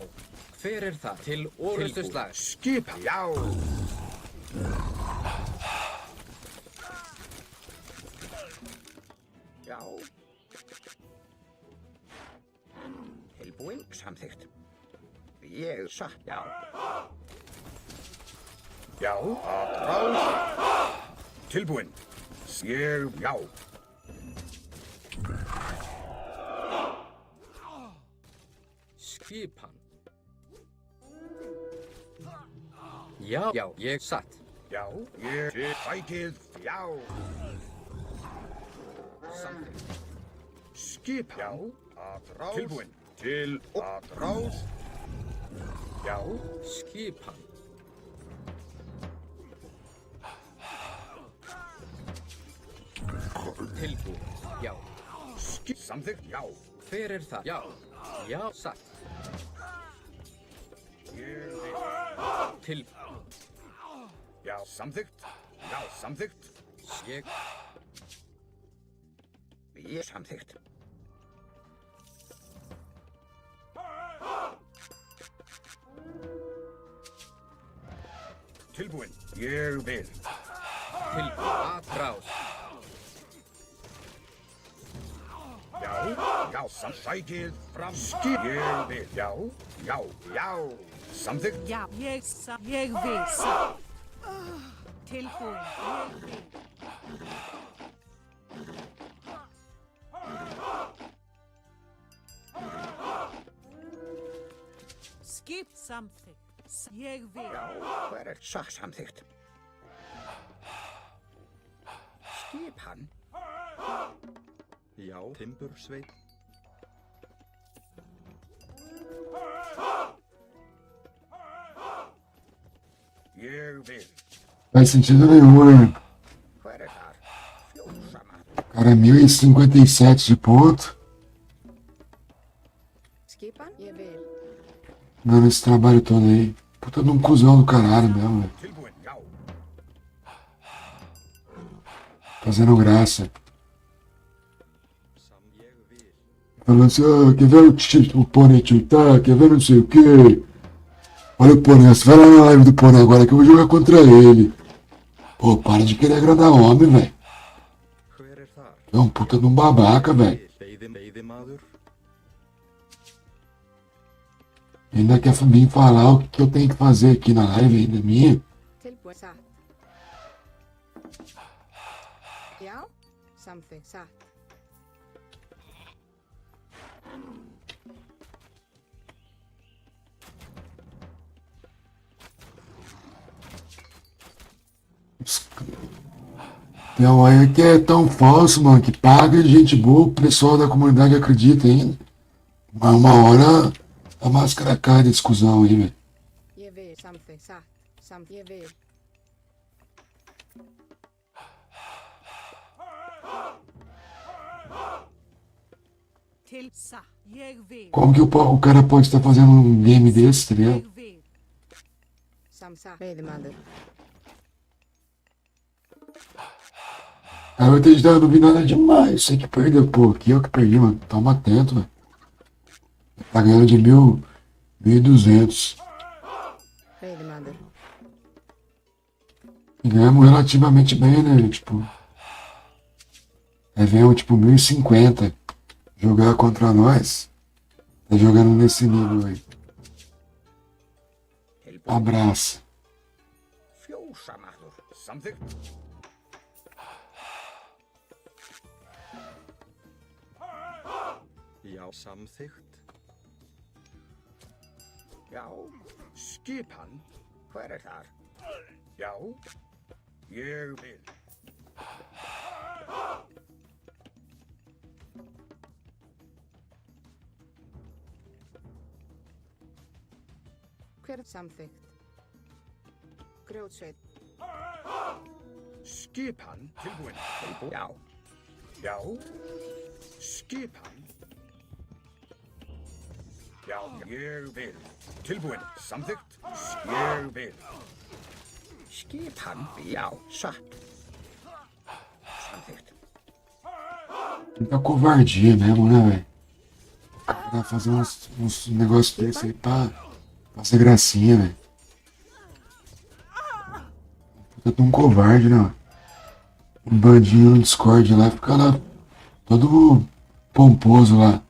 Hver er það? Til orrustuslag. Skipan. Já. Já. Tilbúin. Samþykkt. Ég satt. Já. Já. Ráð. Tilbúin. Ég. Já. Skipan. Já, ég satt. Já, ég sækið. Já. Samþykkt. Skipan. Já. Að ráð. Tilbúin. Til að ráð. Já. Skipan. Tilbúin. Já. Samþykkt. Já. Hver er það? Já. Já, satt. Ég Til. Já, samþykkt. Já, samþykkt. Ég. Ég samþykkt. Tilbúin. Ég vil. Tilbúin. Að ráð. Já, sækið fram. Ég vil. Já. Samþykkt. Já, ég vil satt. Tilbúin. Ég vil. Skip samþykkt. Ég vil. Já, hver er samþykkt? Skipan. Já, timbursveit. Ég vil. Faz sentido nenhum, né? Hver er þar? Fjósamaður. Cara, 1057 de ponto. Skipan? Ég vil. Dando esse trabalho todo aí. Puta de um cuzão do caralho mesmo, velho. Tilbúin. Já. Fazendo graça. Sam ég vil. Falando assim, ah, quer ver o pônei tiltar? Quer ver não sei o quê? Olha o pônei, você vai lá na live do pônei agora que eu vou jogar contra ele. Pô, para de querer agradar homem, velho. Hver er þar? É um puta de um babaca, velho. Veiðimaður. Ainda quer vir falar o que eu tenho que fazer aqui na live ainda minha. Tilbúin satt. Já. Samþykkt satt. Tem um aí que é tão falso, mano, que paga de gente boa, o pessoal da comunidade acredita ainda. Mas uma hora a máscara cai da discussão aí, velho. Ég vil. Samþykkt satt. Ég vil. Til satt. Ég vil. Como que o cara pode estar fazendo um game desse, tá ligado? Ég vil. Satt. Veiðimaður. Aí eu entendi, não vi nada demais. Sei que perdeu, pô. Aqui eu que perdi, mano. Toma atento, velho. Tá ganhando de 1.200. Veiðimaður. E ganhamos relativamente bem, né? Tipo. Aí vem tipo 1.050. Jogar contra nós. Tá jogando nesse nível aí. Abraço. Fjósamaður. Samþykkt. Já, samþykkt. Já. Skipan. Hver er þar? Já. Ég vil. Hver er samþykkt? Grjótsveit. Skipan. Tilbúin. Já. Já. Skipan. Já, ég vil. Tilbúin. Samþykkt. Ég vil. Skipan. Já, satt. Samþykkt. Muita covardia mesmo, né, velho? Pra fazer uns negócios desse aí pra fazer gracinha, velho. Puta de um covarde, né? Um bandinho no Discord lá, fica lá todo pomposo lá.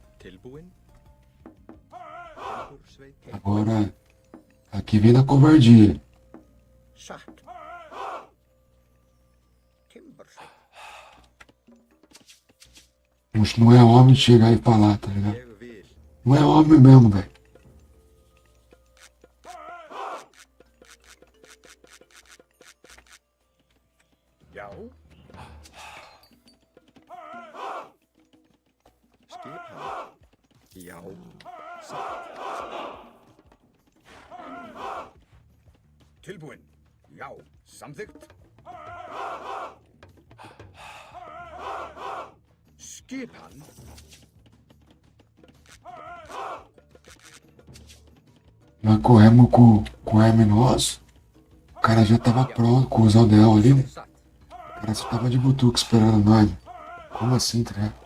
Agora, aqui vem da covardia. Não é homem de chegar e falar, tá ligado? Não é homem mesmo, velho. Tilbúin. Já, samþykkt. Skipan. Nós corremos com o M nosso. O cara já tava pronto com os aldeão ali, né? O cara só tava de butuca esperando nós. Como assim, tá ligado?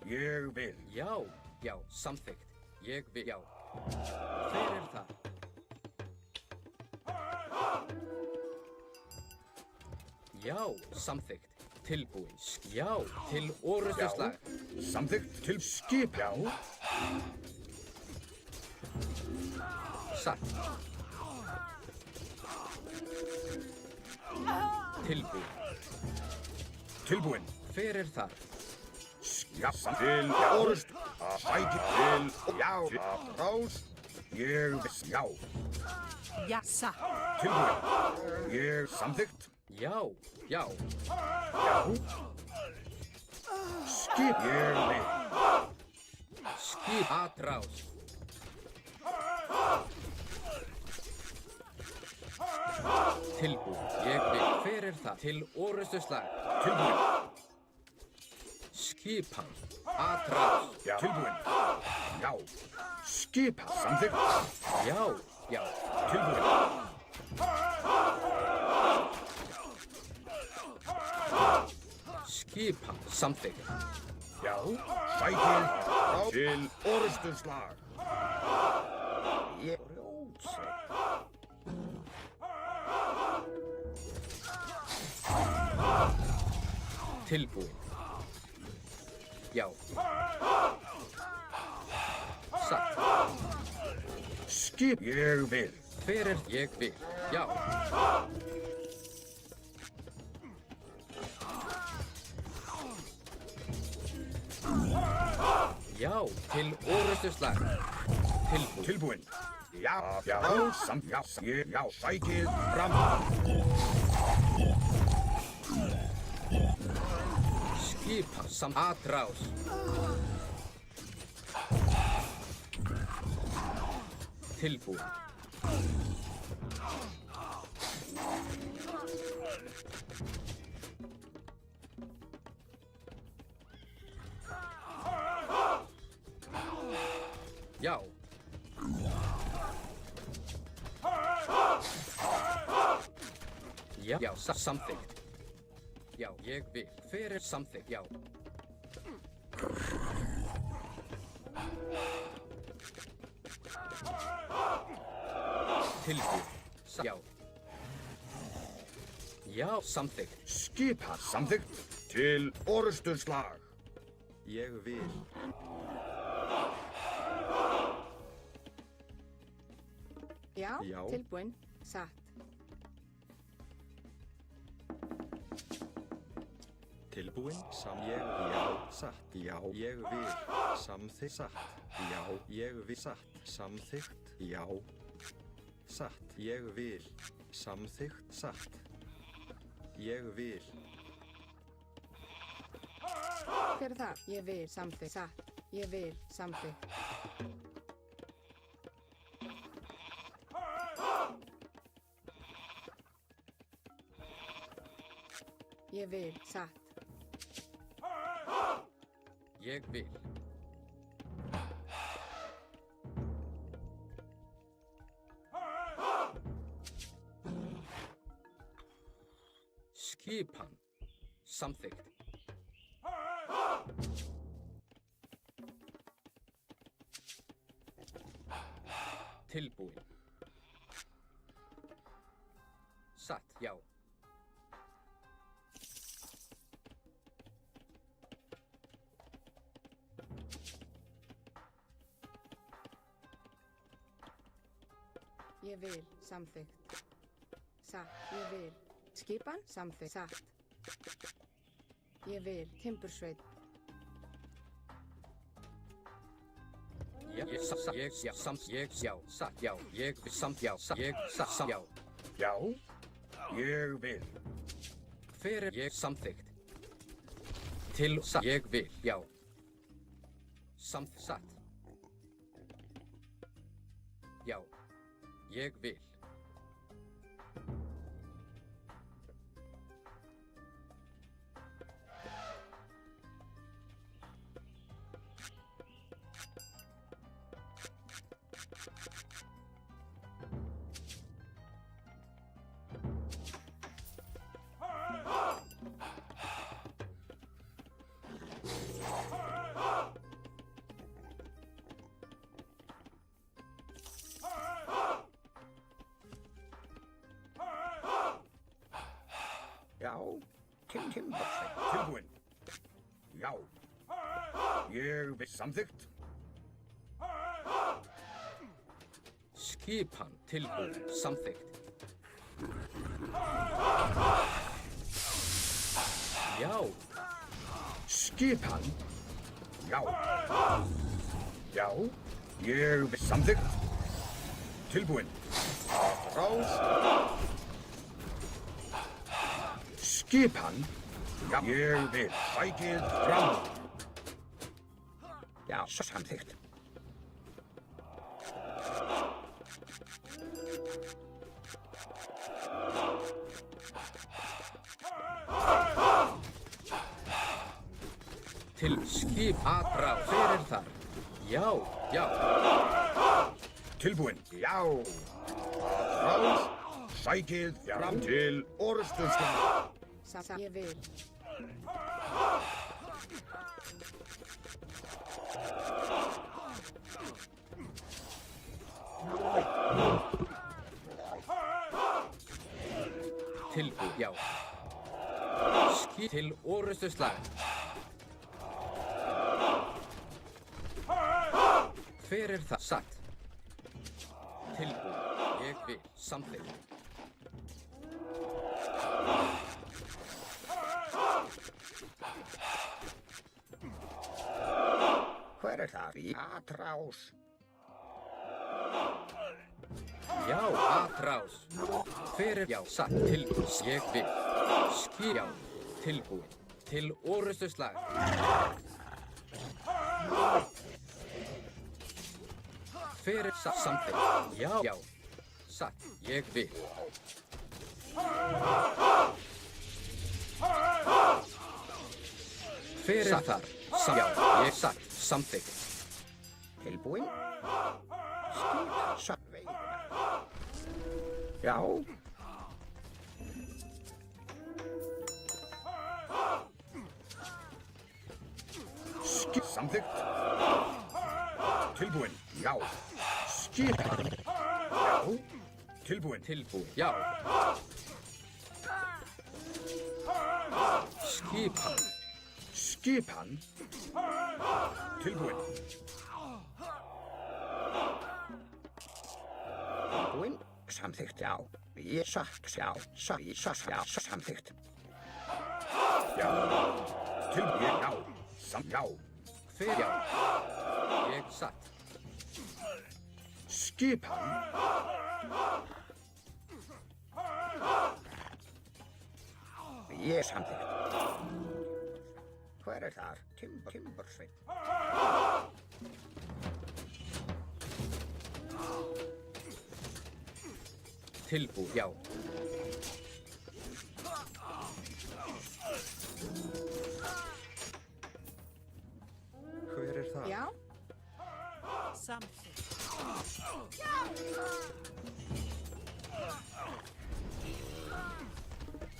Ég vil. Já, samþykkt. Ég vil, já. Hver það? Já, samþykkt. Tilbúin. Já, til orustuslag. Samþykkt til skip. Já. Satt. Tilbúin. Tilbúin. Hver það? Já, til orust. Sæti til. Já, rás. Ég vil. Já. Já, satt. Tilbúin. Ég samþykkt. Já. Já. Skip. Ég vil. Skip atrás. Tilbúin. Ég vil. Hver það? Til orustuslag. Tilbúin. Skipan. Atrás. Já. Tilbúin. Já. Skipa. Samþykkt. Já. Tilbúin. Skipan. Samþykkt. Já. Sækir frá til orustuslag. Ég rjótsa. Tilbúin. Já. Satt. Skip. Ég vil. Hver ég vil? Já. Já, til orustuslag. Tilbúin. Tilbúin. Já, samt, já, já, sækir fram. Skipa samt atrás. Tilbúin. Já. Já, samþykkt. Já, ég vil. Hver samþykkt? Já. Tilbúin. Já. Já, samþykkt. Skipa samþykkt til orustuslag. Ég vil. Já, Já. tilbúin, satt. Tilbúin, ég, já, satt, já, ég vil, samþykkt, satt, já, ég vil, satt, samþykkt, já, satt, ég vil, samþykkt, satt, ég vil. Hver það? Ég vil, samþykkt, satt. Ég vil, samþykkt. Ég vil, satt. Ég vil. Skipan. Samþykkt. Tilbúin. Satt, já. Ég vil, samþykkt. Satt, ég vil. Skipan, samþykkt. Satt. Ég vil, timbursveit. Já, satt, já, ég, samt, já, ég, satt, já. Já, ég vil. Hver er ég samþykkt? Til, satt, ég vil, já. Samt, satt. Já, ég vil. Já, timbursveit. Tilbúin. Já. Ég vil. Samþykkt. Skipan, tilbúin, samþykkt. Já. Skipan. Já. Já, ég vil. Samþykkt. Tilbúin. Rás. Skipan. Já, ég vil. Sækið fram. Já, samþykkt. Til skip aðrá, hver er þar? Já, já. Tilbúin. Já. Rás. Sækið fram til orrustuslag. Satt, ég vil. Tilbúin, já. Skip til orrustuslag. Hver er það? Satt. Tilbúin, ég vil, samþykkt. Hver er það? Í atrás. Já, atrás. Hver er, já, satt, tilbúin, ég vil. Skip, já, tilbúin, til orrustuslag. Hver er satt, samþykkt? Já, já, satt, ég vil. Hver er þar? Já, ég satt, samþykkt. Tilbúin. Skipa sönnveiguna. Já. Skip samþykkt. Tilbúin. Já. Skipan. Já. Tilbúin. Tilbúin, já. Skipan. Skipan. Tilbúin. Tilbúin. Samþykkt, já. Ég satt, já. Já, samþykkt. Já. Tilbúin, já. Já. Hver, já. Ég satt. Skipan. Ég samþykkt. Hver er þar? Timbursveit. Tilbúin, já. Hver er það? Já. Samþykkt.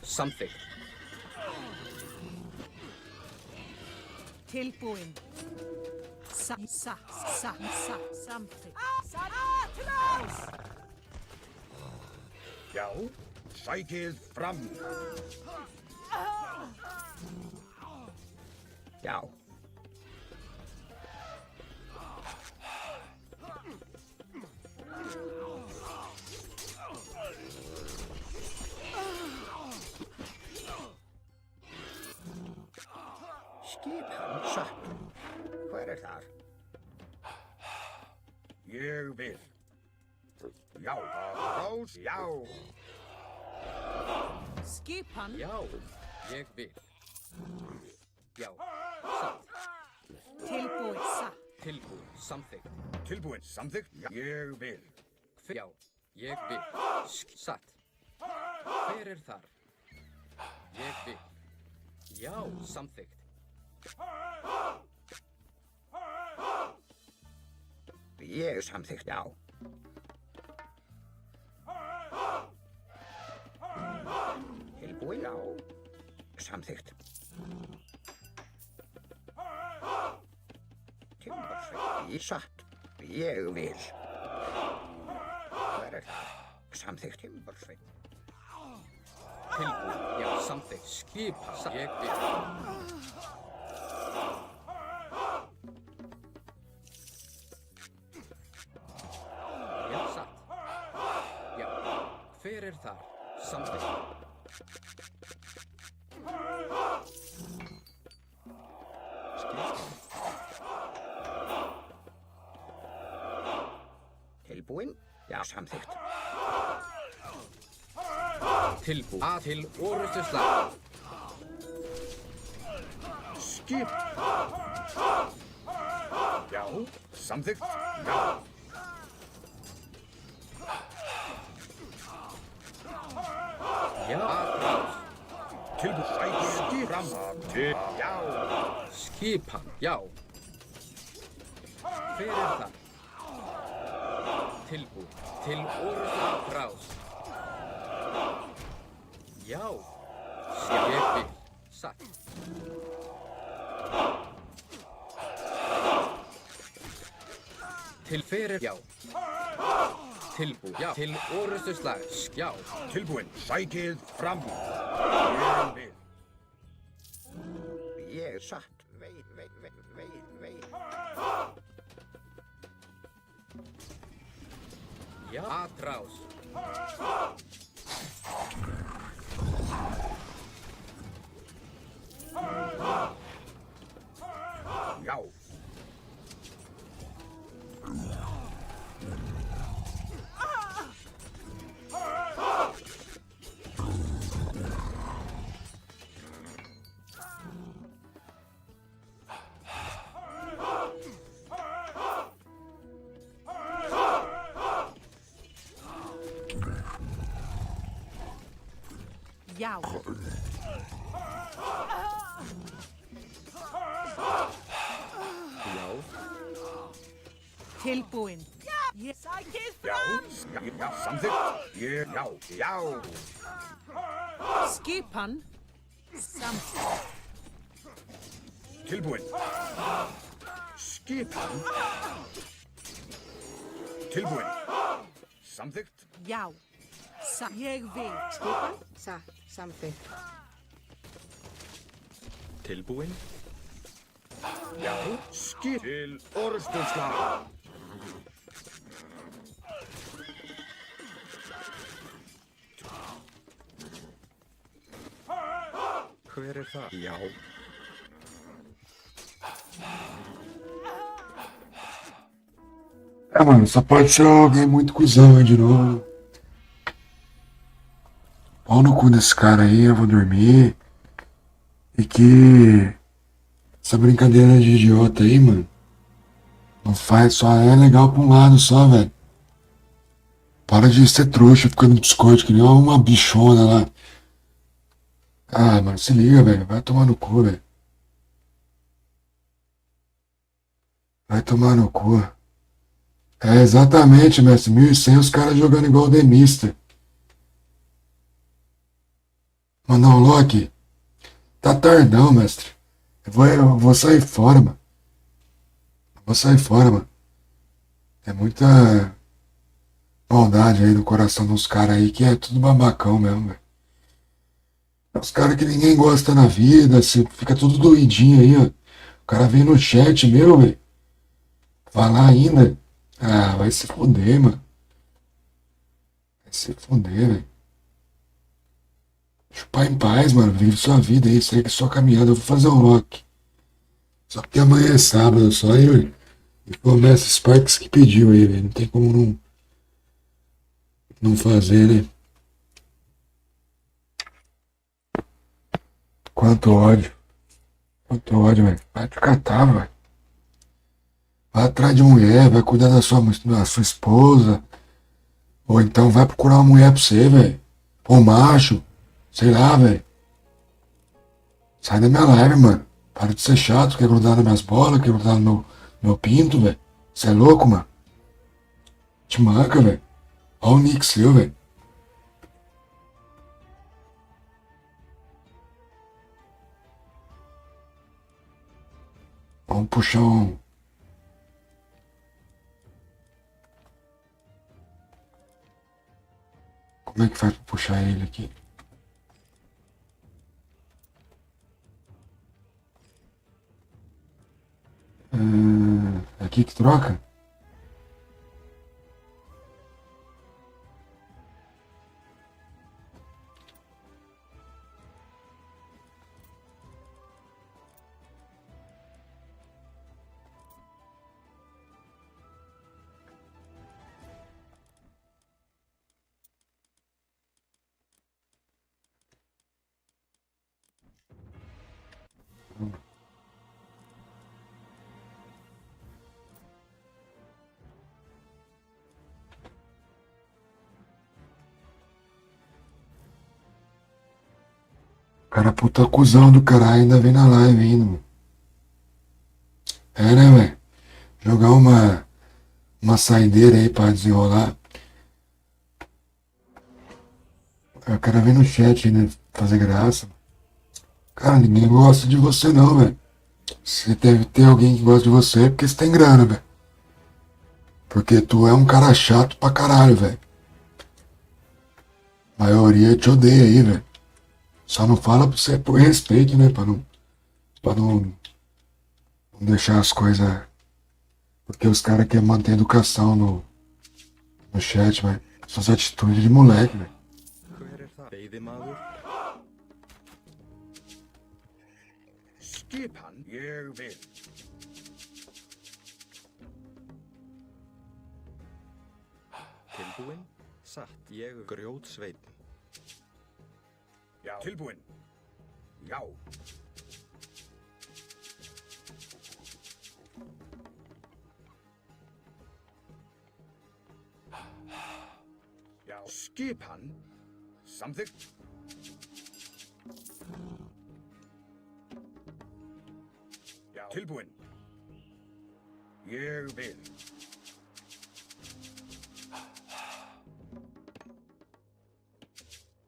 Samþykkt. Tilbúin. Samþykkt. Atrás! Já, sækið fram. Já. Skipan satt. Hver þar? Ég vil. Já, ás, já. Skipan. Já, ég vil. Já, satt. Tilbúin, satt. Tilbúin, samþykkt. Tilbúin, samþykkt. Ég vil. Já, ég vil. Satt. Hver þar? Ég vil. Já, samþykkt. Ég samþykkt, já. Tilbúin, já. Samþykkt. Timbursveit, í satt. Ég vil. Hver það? Samþykkt timbursveit. Tilbúin, já, samþykkt. Skipa, satt. Ég vil. Já, satt. Já, hver þar? Samþykkt. Tilbúin? Já, samþykkt. Tilbúin. Til orrustuslag. Skip. Já, samþykkt. Já. Já, atrás. Tilbúin. Sækið fram. Til. Já. Skipan. Já. Hver það? Tilbúin. Til orrustuslag frás. Já. Ég vil. Satt. Til fyrir. Já. Tilbúin. Já. Til orrustuslag. Já. Tilbúin. Sækið fram. Ég vil. Ég satt. Veit. Já. Atrás. Já. Já. Já. Tilbúin. Ég sækið Já. fram. Já, samþykkt. Ég, já. Skipan. Samþykkt. Tilbúin. Skipan. Tilbúin. Samþykkt. Já. Ég vil. Skipan. Satt. Samþykkt. Tilbúin. Já. Skip. Til orrustuslag. Hver það? Já. É, mano, só pode ser alguém muito cuzão aí de novo. Pau no cu desse cara aí, eu vou dormir. E que essa brincadeira de idiota aí, mano, não faz, só é legal pra um lado só, velho. Para de ser trouxa, ficando no Discord que nem uma bichona lá. Ah, mano, se liga, velho. Vai tomar no cu, velho. Vai tomar no cu. É, exatamente, mestre. 1100 os caras jogando igual o The Mister. Mas não, Loki. Tá tardão, mestre. Eu vou sair fora, mano. Vou sair fora, mano. É muita maldade aí no coração dos caras aí que é tudo babacão mesmo, velho. Os caras que ninguém gosta na vida, você fica tudo doidinho aí, ó. O cara vem no chat meu, velho. Falar ainda. Ah, vai se fuder, mano. Vai se fuder, velho. Chupar em paz, mano. Vive sua vida aí, segue sua caminhada. Eu vou fazer um rock. Só porque amanhã é sábado, só aí, velho. E começa Sparks que pediu aí, velho. Não tem como não fazer, né? Quanto ódio. Quanto ódio, velho. Vai te catar, velho. Vai atrás de mulher, vai cuidar da sua esposa. Ou então vai procurar uma mulher pra você, velho. Ou macho. Sei lá, velho. Sai da minha live, mano. Para de ser chato, quer grudar nas minhas bolas, quer grudar no meu pinto, velho. Você é louco, mano? Te manca, velho. Olha o nick seu, velho. Vamos puxar um... Como é que faz pra puxar ele aqui? Aqui que troca? Cara, puta cuzão do caralho, ainda vem na live ainda, mano. É, né, velho? Jogar uma saideira aí pra desenrolar. O cara vem no chat aí, né? Fazer graça. Cara, ninguém gosta de você não, velho. Se deve ter alguém que gosta de você é porque você tem grana, velho. Porque tu é um cara chato pra caralho, velho. A maioria te odeia aí, velho. Só não fala pra você por respeito, né? Pra não deixar as coisas... Porque os caras querem manter educação no chat, velho. Suas atitudes de moleque, velho. Hver það? Veiðimaður? Skipan ég vil. Tilbúinn? Satt. Ég grjótsveinn. Já. Tilbúinn. Já. Já. Skipan. Samþykkt. Já. Tilbúinn. Ég vil.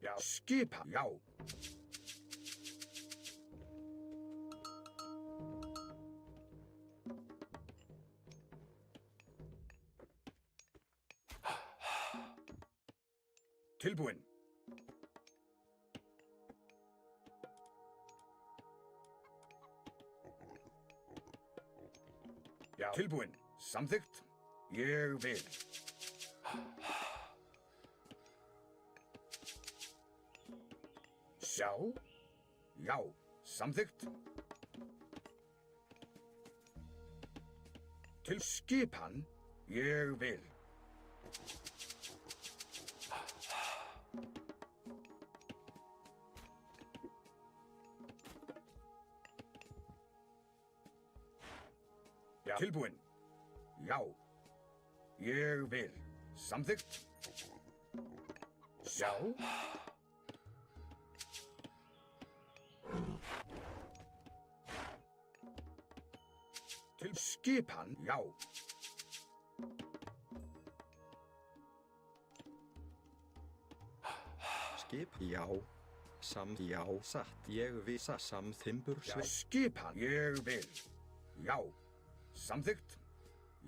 Já. Skipan. Já. Tilbúinn. Já. Tilbúinn. Samþykkt. Ég vil. Sjá. Já. Samþykkt. Til skipan. Ég vil. Já. Tilbúinn. Já. Ég vil. Samþykkt. Sjá. Til skipan. Já. Skip? Já. Já, satt. Ég vil satt. Timbursveit. Skipan. Ég vil. Já. Samþykkt.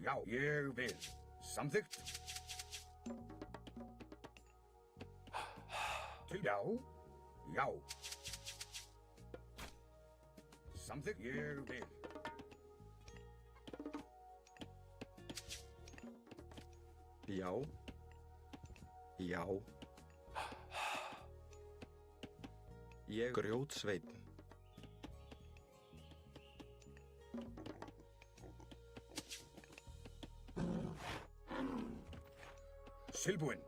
Já, ég vil. Samþykkt. Já. Já. Samþykkt. Ég vil. Já. Já. Ég grjótsveinn. Tilbúinn.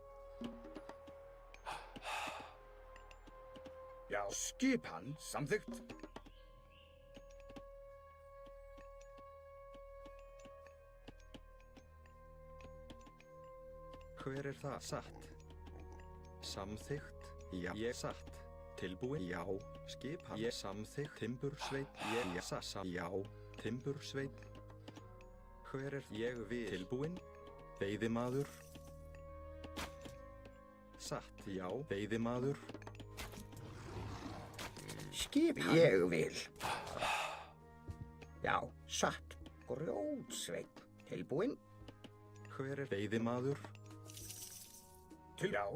Já, skipan. Samþykkt. Hver það? Satt. Samþykkt. Já, ég satt. Tilbúin. Já. Skipan. Ég samþykkt. Timbursveit. Ég satt. Já. Timbursveit. Hver ég vil? Tilbúin. Veiðimaður. Satt. Já. Veiðimaður. Skipan. Ég vil. Já, satt. Grjótsveinn. Tilbúinn. Hver veiðimaður? Já.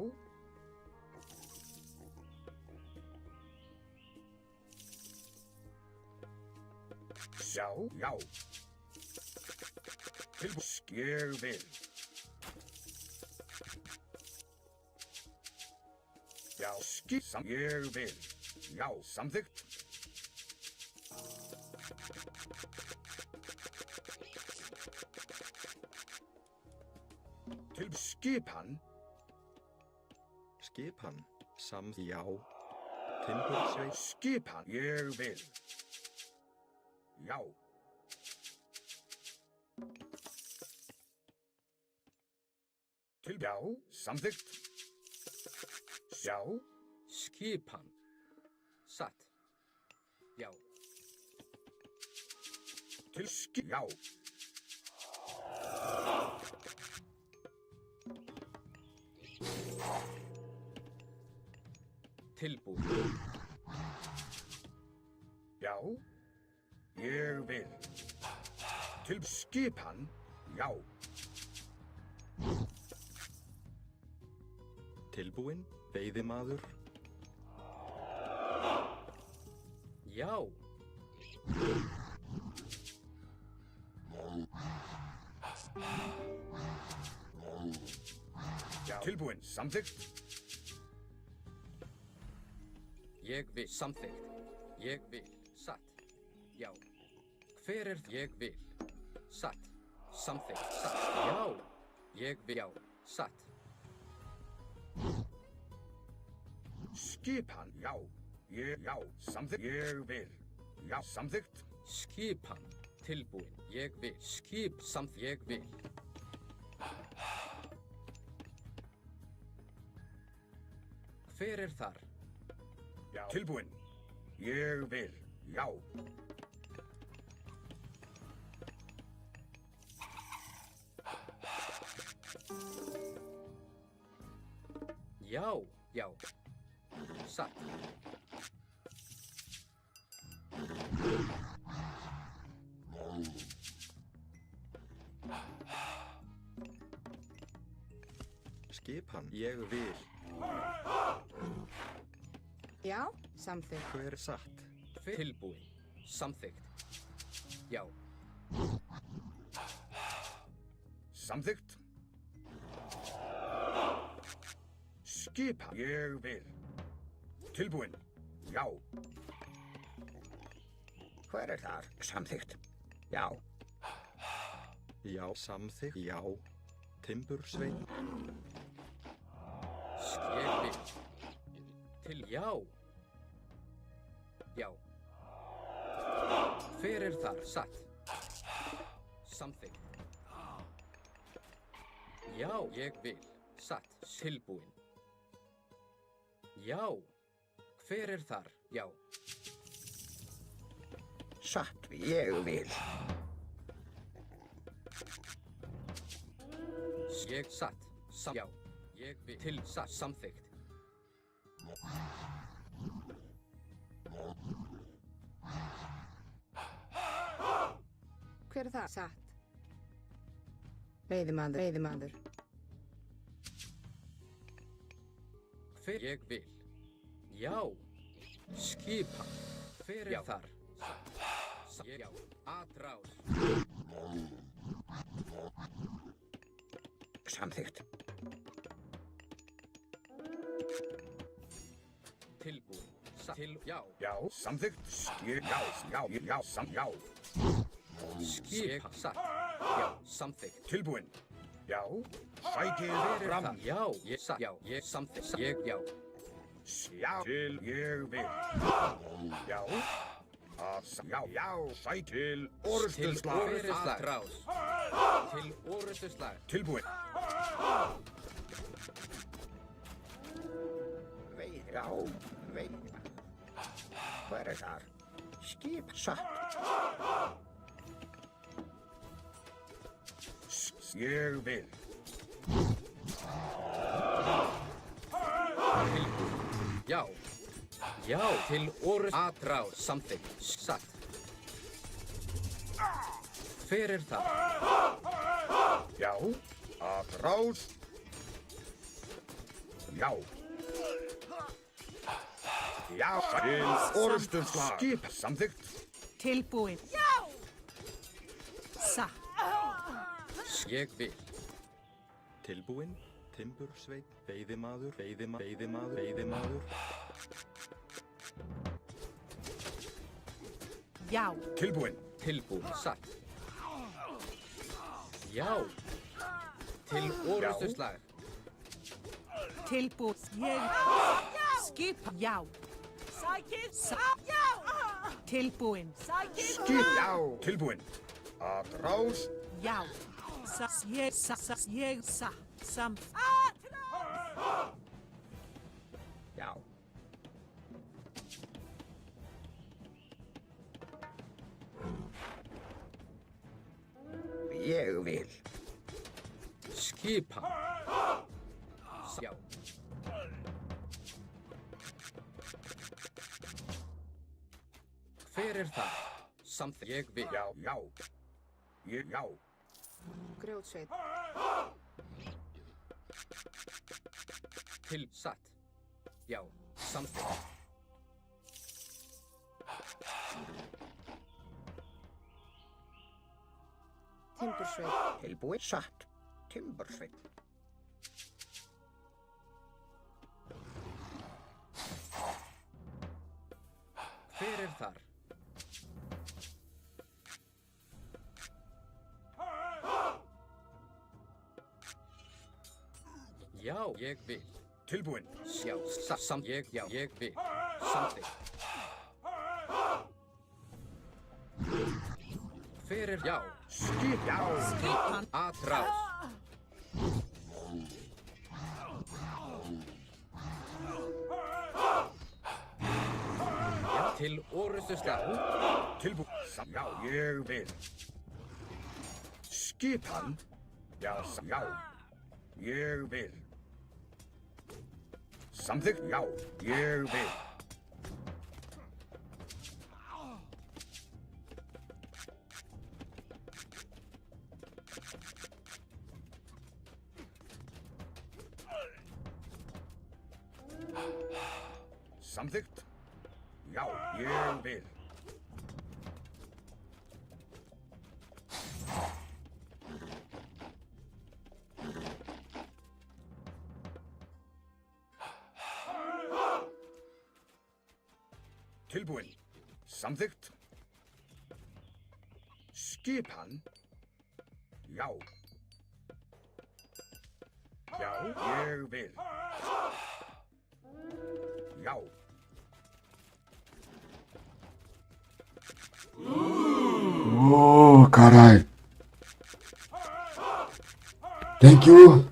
Já, já. Ég vil. Já, ég vil. Já, samþykkt. Til skipan. Skipan. Já. Timbursveit. Skipan. Ég vil. Já. Til já. Samþykkt. Já. Skipan. Satt. Já. Til já. Tilbúin. Já. Ég vil. Til skipan. Já. Tilbúin. Veiðimaður. Já. Já. Tilbúin. Samþykkt. Ég vil. Samþykkt. Ég vil. Satt. Já. Hver ég vil? Satt. Samþykkt. Satt. Já. Ég vil. Já. Satt. Skipan. Já. Já. Samþykkt. Ég vil. Já. Samþykkt. Skipan. Tilbúin. Ég vil. Skip. Samt. Ég vil. Hver þar? Já. Tilbúin. Ég vil. Já. Já. Já. Satt. Skipan. Ég vil. Já, samþykkt. Hver satt? Tilbúin. Samþykkt. Já. Samþykkt. Skipan. Ég vil. Tilbúin. Já. Hver þar? Samþykkt. Já. Já, samþykkt. Já. Timbursveit. Ég vil. Til já. Já. Hver þar? Satt. Samþykkt. Já, ég vil. Satt. Tilbúin. Já. Hver þar? Já. Satt. Ég vil. Ég satt. Já. Ég vil. Til satt. Samþykkt. Hver er það? Satt. Veiðimaður, veiðimaður. Hver ég vil. Já. Skipan. Hver er þar? Já. Atrás. Samþykkt. Tilbúin. Já. Já, samþykkt. Já. Skipan. Satt. Já. Samþykkt. Tilbúin. Já. Sækið fram. Já. Ég satt. Já. Ég samþykkt. Já. Já. Til ég vil. Já. Já. Sæk til orustuslag. Til orustuslag. Til orustuslag. Tilbúin. Já. Hver er þar? Skip satt. Ég vil. Já. Já. Til orust. Atrás. Samþykkt. Satt. Hver er það? Já. Atrás. Já. Já. Til orustuslag. Skip samþykkt. Tilbúin. Já! Satt. Ég vil. Tilbúinn, timbursveit, veiðimaður, veiðimaður. Já. Tilbúin. Tilbúin. Satt. Já. Til orustuslag. Tilbúin. Ég. Skipan. Já. Sækið. Satt. Já. Tilbúin. Sækið. Skip. Já. Tilbúin. Atrás. Já. Ég satt. Samt. Já. Ég vil. Skipan. Já. Hver er það? Samþykkt. Ég vil. Já. Já. Grjótsveit. Til satt. Já. Samþykkt. Timbursveit. Tilbúið satt. Timbursveit. Hver er þar? Já, ég vil. Tilbúin. Já, ég vil. Samþykkt. Hver er já? Skip. Já. Skipan. Atrás. Já, til orustuslag. Tilbúin. Já, ég vil. Skipan. Já. Ég vil. Samþykkt. Já, ég vil. Samþykkt. Já, ég vil. Tilbúin. Samþykkt. Skipan. Já. Já, ég vil. Já. Oh, carai. Thank you.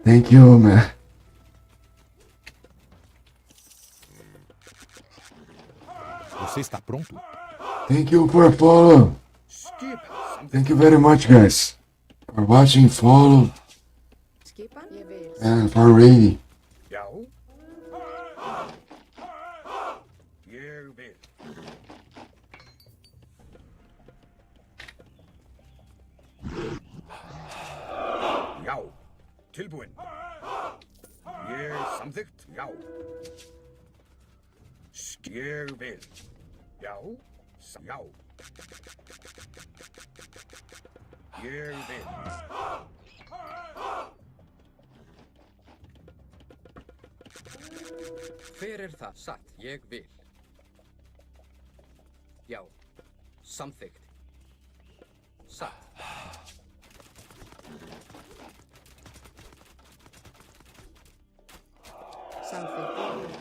Thank you, man. Você está pronto? Thank you for follow. Thank you very much, guys, for watching, follow, Skipan. Ég vil. and for rating. Já. Tilbúinn. Ég samþykkt. Já. Ég vil. Já. Já. Ég vil. Hver er það? Satt. Ég vil. Já. Samþykkt. Satt. Samþykkt. Ég vil.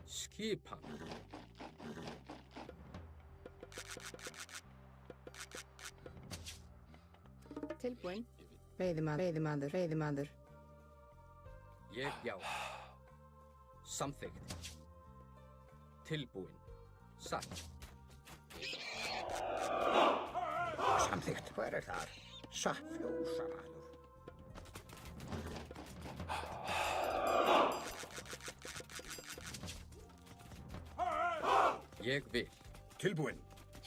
Skipan. Tilbúinn. Veiðimaður. Ég, já. Samþykkt. Tilbúinn. Satt. Samþykkt. Hver er þar? Satt fjósamaður. Ég vil. Tilbúinn.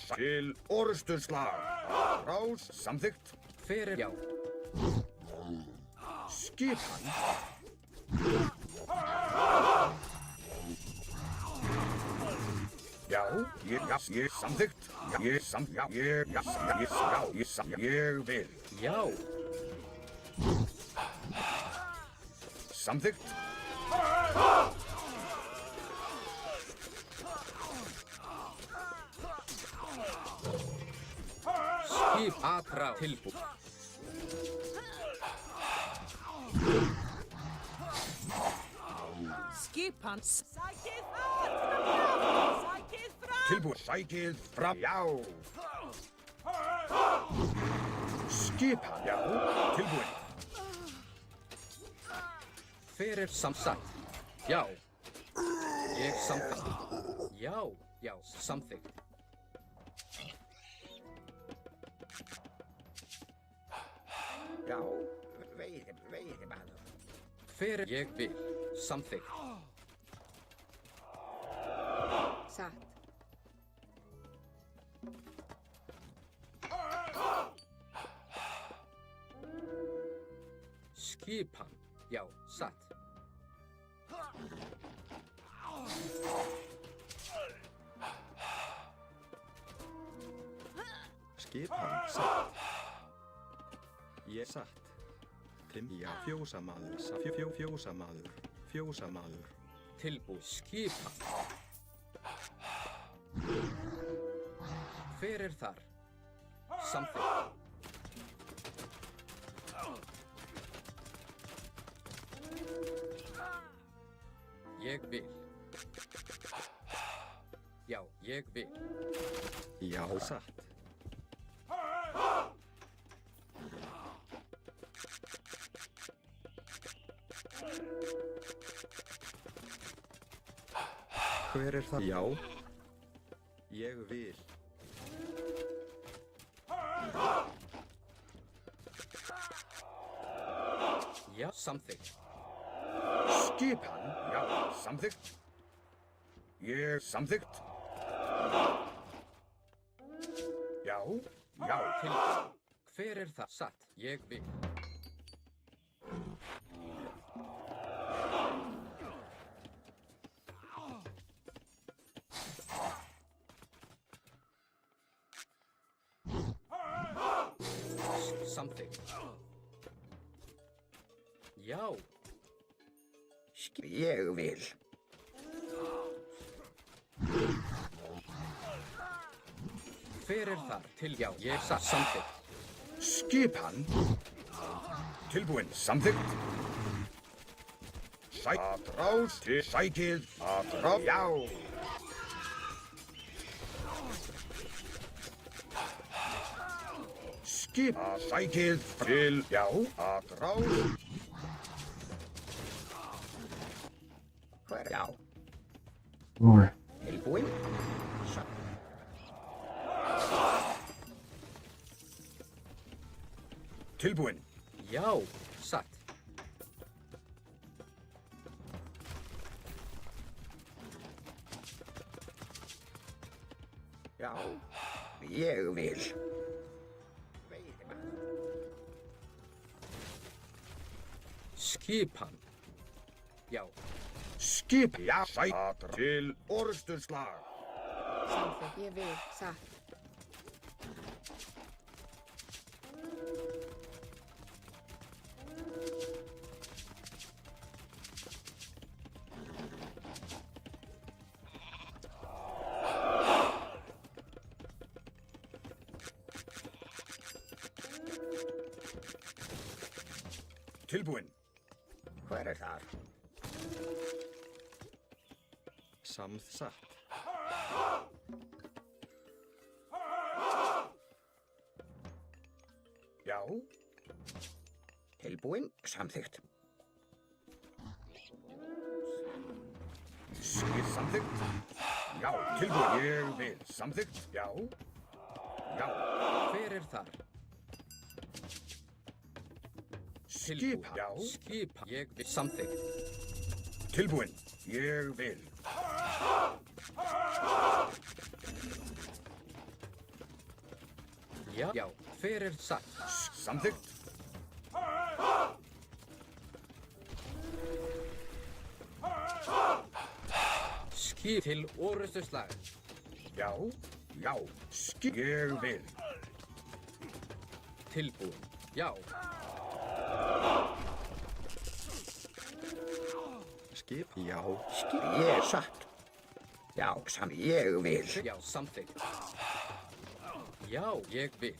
Til orðsturslag. Rás. Samþykkt. Hver er, já. Skipan. Já, ég samþykkt. Ég vil. Já. Samþykkt. Skip aðrá tilbúinn. Skipan. Sækið fram! Sækið fram! Tilbúinn. Sækið fram. Já. Skipan. Já. Tilbúinn. Hver er samsagt? Já. Ég samþykkt. Já, samþykkt. Já, veiðimaður. Hver er, ég vil. Samþykkt. Satt. Skipan. Já, satt. Skipan satt. Ég satt. Já, fjósamaður. Tilbúið. Skipan. Hver er þar? Samþykkt. Ég vil. Já, ég vil. Já, satt. Hver er það? Já. Ég vil. Já, samþykkt. Skipan. Já, samþykkt. Ég samþykkt. Já. Tilbúið. Hver er það? Satt. Ég vil. Samþykkt. Já. Ég vil. Hver er þar? Já, ég satt. Samþykkt. Skipan. Tilbúinn. Samþykkt. Atrás til sækið. Atrás. Já. Skip. Sækið til. Já. Atrás. Hver? Já. More. Tilbúinn. Tilbúinn. Já, satt. Já, ég vil. Veiðimaður. Skipan. Já. Skip, já, sætra til orðsturslag. Samþykkt. Ég vil. Satt. Tilbúinn. Hver þar? Samþsatt. Já. Tilbúinn, samþykkt. Samþykkt. Já, tilbúinn, ég vil. Samþykkt, já. Já. Hver þar? Skipa, já. Skipa. Ég vil. Samþykkt. Tilbúinn, ég vil. Já. Já. Hver satt? Samþykkt. Skip til orðsturslag. Já. Já. Skip, ég vil. Tilbúinn. Já. Skip, já. Skip, ég satt. Já, ég vil. Já, samþykkt. Já, ég vil.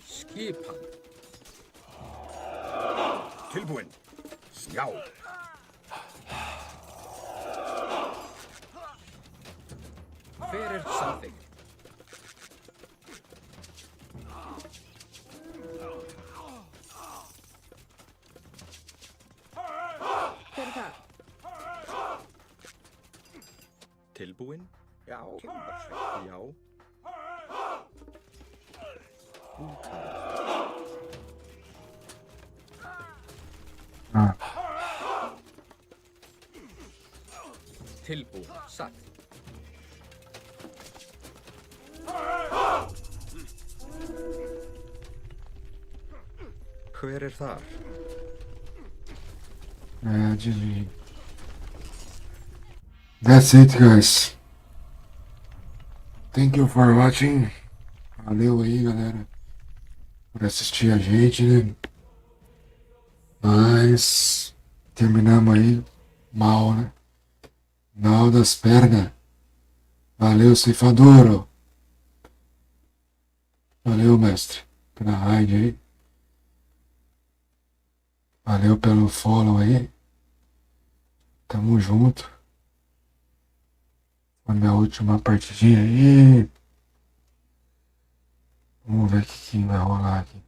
Skipan. Tilbúinn. Já. Hver samþykkt? Hver það? Tilbúinn? Já. Já. Tilbúinn. Satt. Hver þar? GG. That's it, guys. Thank you for watching. Valeu aí, galera, por assistir a gente, né? Mas terminamos aí mal, né? Mal das pernas. Valeu, ceifador. Valeu, mestre, pela raid aí. Valeu pelo follow aí. Tamo junto. Foi minha última partidinha aí. Vamos ver o que vai rolar aqui.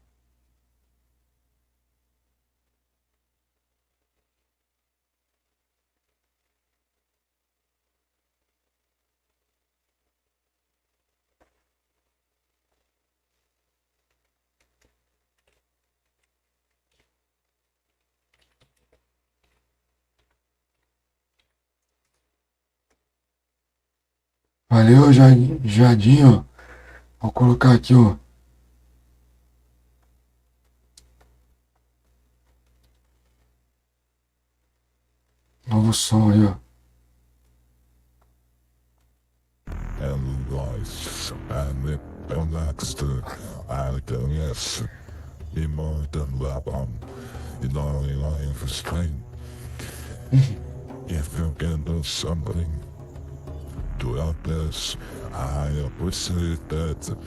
Valeu, Jadinho. Vou colocar aqui, ó. Novo som aí, ó. And life, and it relax the acting, yes. Immortal weapon, in lying for strength. If you can do something to help this, I appreciate that.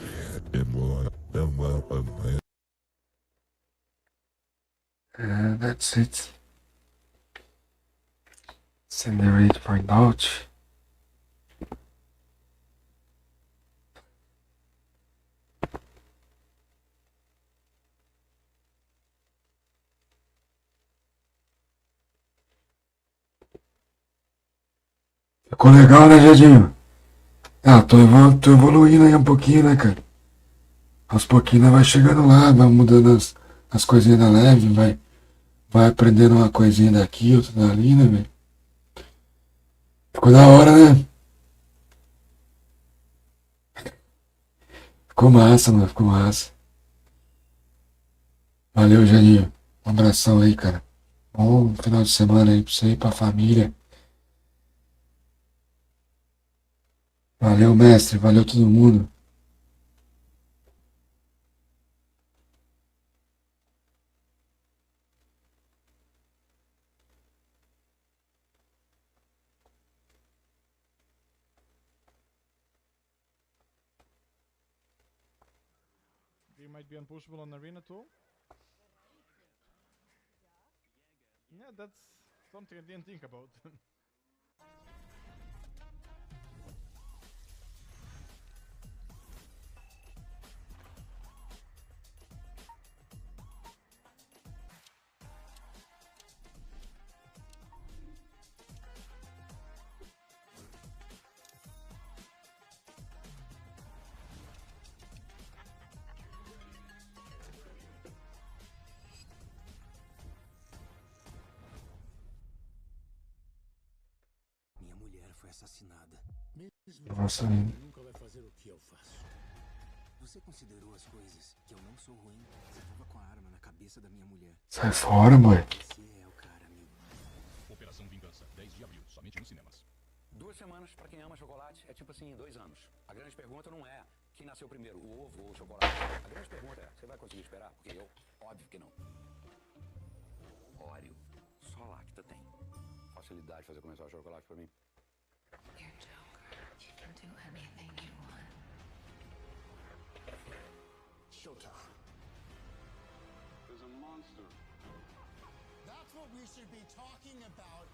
Immortal weapon. That's it. Send the rate point out. Ficou legal, né, Jadinho? Ah, tô evoluindo aí um pouquinho, né, cara? Aos pouquinhos vai chegando lá, vai mudando as coisinhas da leve, vai aprendendo uma coisinha daqui, outra dali, né, velho? Ficou da hora, né? Ficou massa, mano. Ficou massa. Valeu, Janinho. Um abração aí, cara. Bom final de semana aí pra você e pra família. Valeu, mestre. Valeu todo mundo. You might be unpushable on arena too. Yeah, that's something I didn't think about. Minha mulher foi assassinada. Nossa, Nunca vai fazer o que eu faço. Você considerou as coisas que eu não sou ruim. Você tava com a arma na cabeça da minha mulher. sai fora, boy. Você é o cara, amigo. Operação Vingança, 10 de abril, somente nos cinemas. 2 semanas pra quem ama chocolate é tipo assim, 2 anos. A grande pergunta não é quem nasceu primeiro, o ovo ou o chocolate. A grande pergunta é, você vai conseguir esperar? Porque eu, óbvio que não. Oreo, só Lacta tem. Facilidade de fazer começar o chocolate pra mim. Showtime. There's a monster. That's what we should be talking about.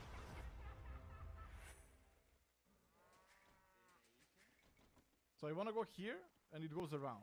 So I wanna go here, and it goes around.